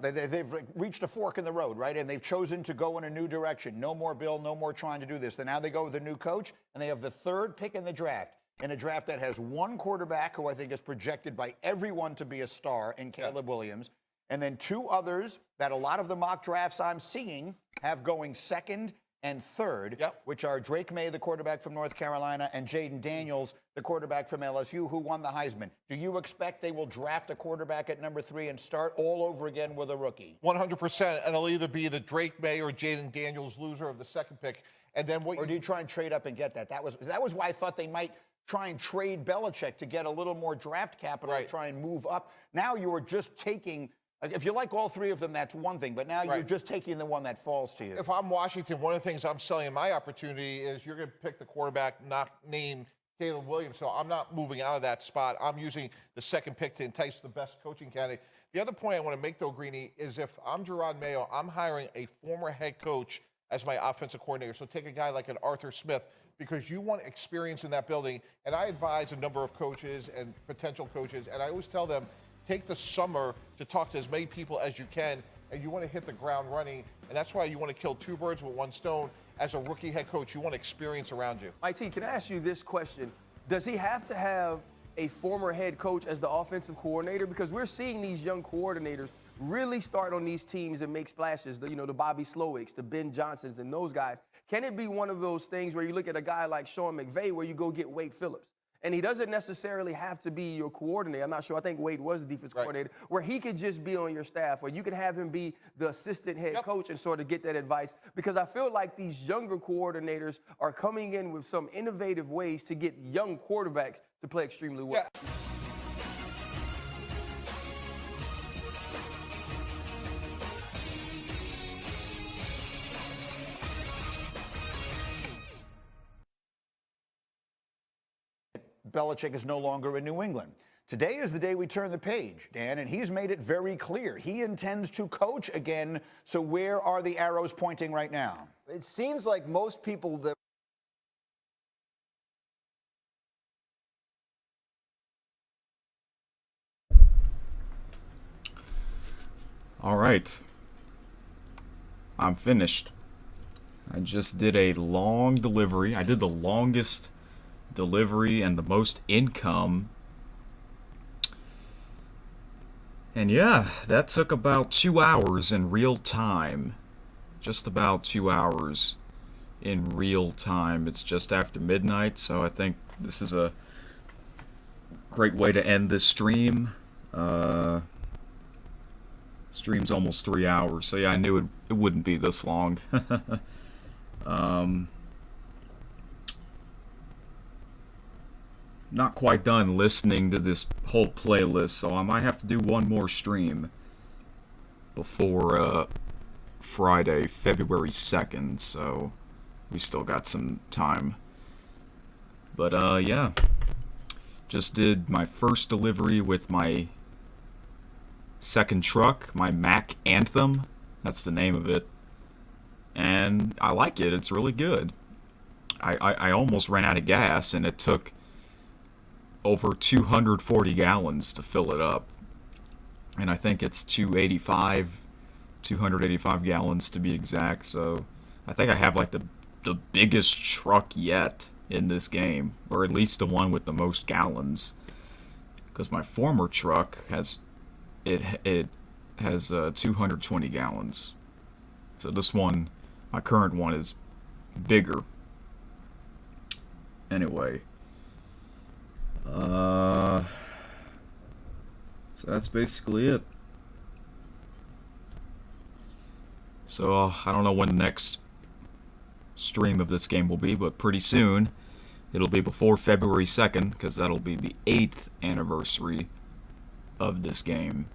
they've reached a fork in the road, right? And they've chosen to go in a new direction. No more Bill, no more trying to do this. Then now they go with a new coach, and they have the third pick in the draft. In a draft that has one quarterback who I think is projected by everyone to be a star in Caleb Williams, and then two others that a lot of the mock drafts I'm seeing have going second and third, which are Drake May, the quarterback from North Carolina, and Jaden Daniels, the quarterback from LSU, who won the Heisman. Do you expect they will draft a quarterback at number 3 and start all over again with a rookie? 100%, and it'll either be the Drake May or Jaden Daniels loser of the second pick. And then or do you try and trade up and get that? That was why I thought they might try and trade Belichick to get a little more draft capital to try and move up. Now you are just taking, if you like all three of them, that's one thing, but now you're just taking the one that falls to you. If I'm Washington, one of the things I'm selling in my opportunity is you're going to pick the quarterback not named Caleb Williams, so I'm not moving out of that spot. I'm using the second pick to entice the best coaching candidate. The other point I want to make, though, Greeny, is if I'm Gerard Mayo, I'm hiring a former head coach as my offensive coordinator. So take a guy like an Arthur Smith, because you want experience in that building. And I advise a number of coaches and potential coaches, and I always tell them, take the summer to talk to as many people as you can, and you want to hit the ground running. And that's why you want to kill two birds with one stone. As a rookie head coach, you want experience around you. IT, can I ask you this question? Does he have to have a former head coach as the offensive coordinator? Because we're seeing these young coordinators really start on these teams and make splashes, the Bobby Slowicks, the Ben Johnsons, and those guys. Can it be one of those things where you look at a guy like Sean McVay where you go get Wade Phillips? And he doesn't necessarily have to be your coordinator. I'm not sure. I think Wade was the defense coordinator, where he could just be on your staff, or you can have him be the assistant head coach and sort of get that advice. Because I feel like these younger coordinators are coming in with some innovative ways to get young quarterbacks to play extremely well. Belichick is no longer in New England. Today is the day we turn the page, Dan, and he's made it very clear. He intends to coach again, so where are the arrows pointing right now? It seems like most people that All right. I'm finished. I just did a long delivery. I did the longest delivery and the most income. And yeah, that took about 2 hours in real time. Just about 2 hours in real time. It's just after midnight, so I think this is a great way to end this stream. Stream's almost 3 hours, so yeah, I knew it wouldn't be this long. Not quite done listening to this whole playlist, so I might have to do one more stream before Friday, February 2nd, so we still got some time. But yeah, just did my first delivery with my second truck, my Mac Anthem, that's the name of it, and I like it. It's really good. I almost ran out of gas, and it took over 240 gallons to fill it up, and I think it's 285 gallons to be exact. So I think I have like the biggest truck yet in this game, or at least the one with the most gallons. Because my former truck has 220 gallons. So this one, my current one, is bigger. Anyway, so that's basically it. So I don't know when the next stream of this game will be, but pretty soon. It'll be before February 2nd, because that'll be the 8th anniversary of this game.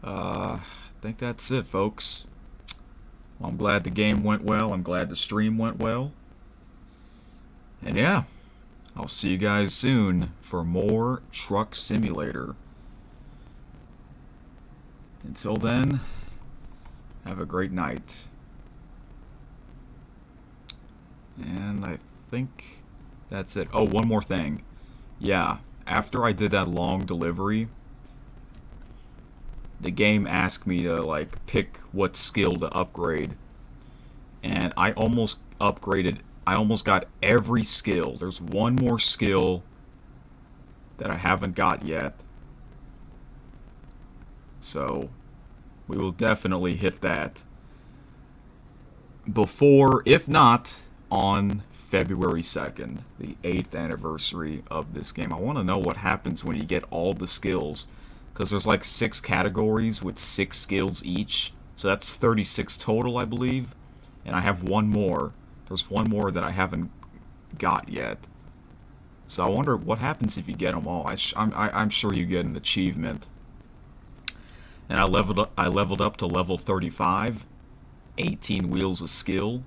I think that's it, folks. Well, I'm glad the game went well. I'm glad the stream went well. And yeah, I'll see you guys soon for more Truck Simulator. Until then, have a great night. And I think that's it. Oh, one more thing. Yeah, after I did that long delivery, the game asked me to, like, pick what skill to upgrade. And I almost upgraded. I almost got every skill. There's one more skill that I haven't got yet. So, we will definitely hit that before, if not, on February 2nd, the 8th anniversary of this game. I want to know what happens when you get all the skills, because there's like 6 categories with 6 skills each, so that's 36 total, I believe, and I have one more. There's one more that I haven't got yet, so I wonder what happens if you get them all. I'm sure you get an achievement. And I leveled up to level 35, 18 wheels of skill.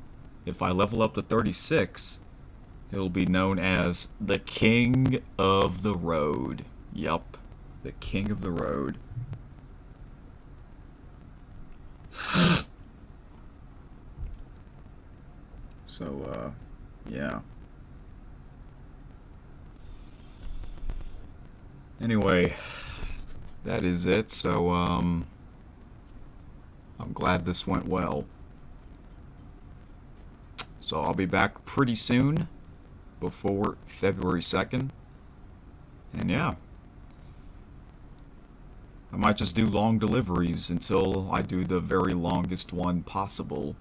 If I level up to 36, it'll be known as the King of the Road. Yup, the King of the Road. So, yeah. Anyway, that is it. So, I'm glad this went well. So I'll be back pretty soon, before February 2nd. And yeah, I might just do long deliveries until I do the very longest one possible.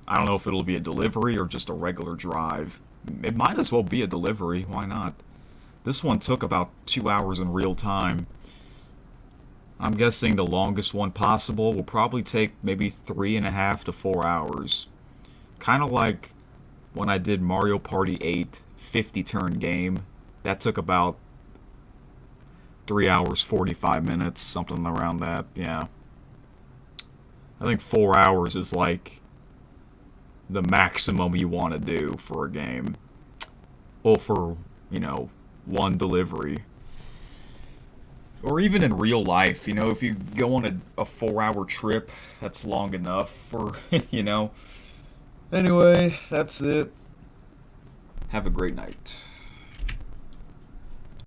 I don't know if it'll be a delivery or just a regular drive. It might as well be a delivery, why not? This one took about 2 hours in real time. I'm guessing the longest one possible will probably take maybe 3.5 to 4 hours. Kind of like when I did Mario Party 8 50-turn game. That took about 3 hours, 45 minutes, something around that, yeah. I think 4 hours is like the maximum you want to do for a game. Well, for, you know, one delivery. Or even in real life, you know, if you go on a 4-hour trip, that's long enough for, you know. Anyway, that's it. Have a great night.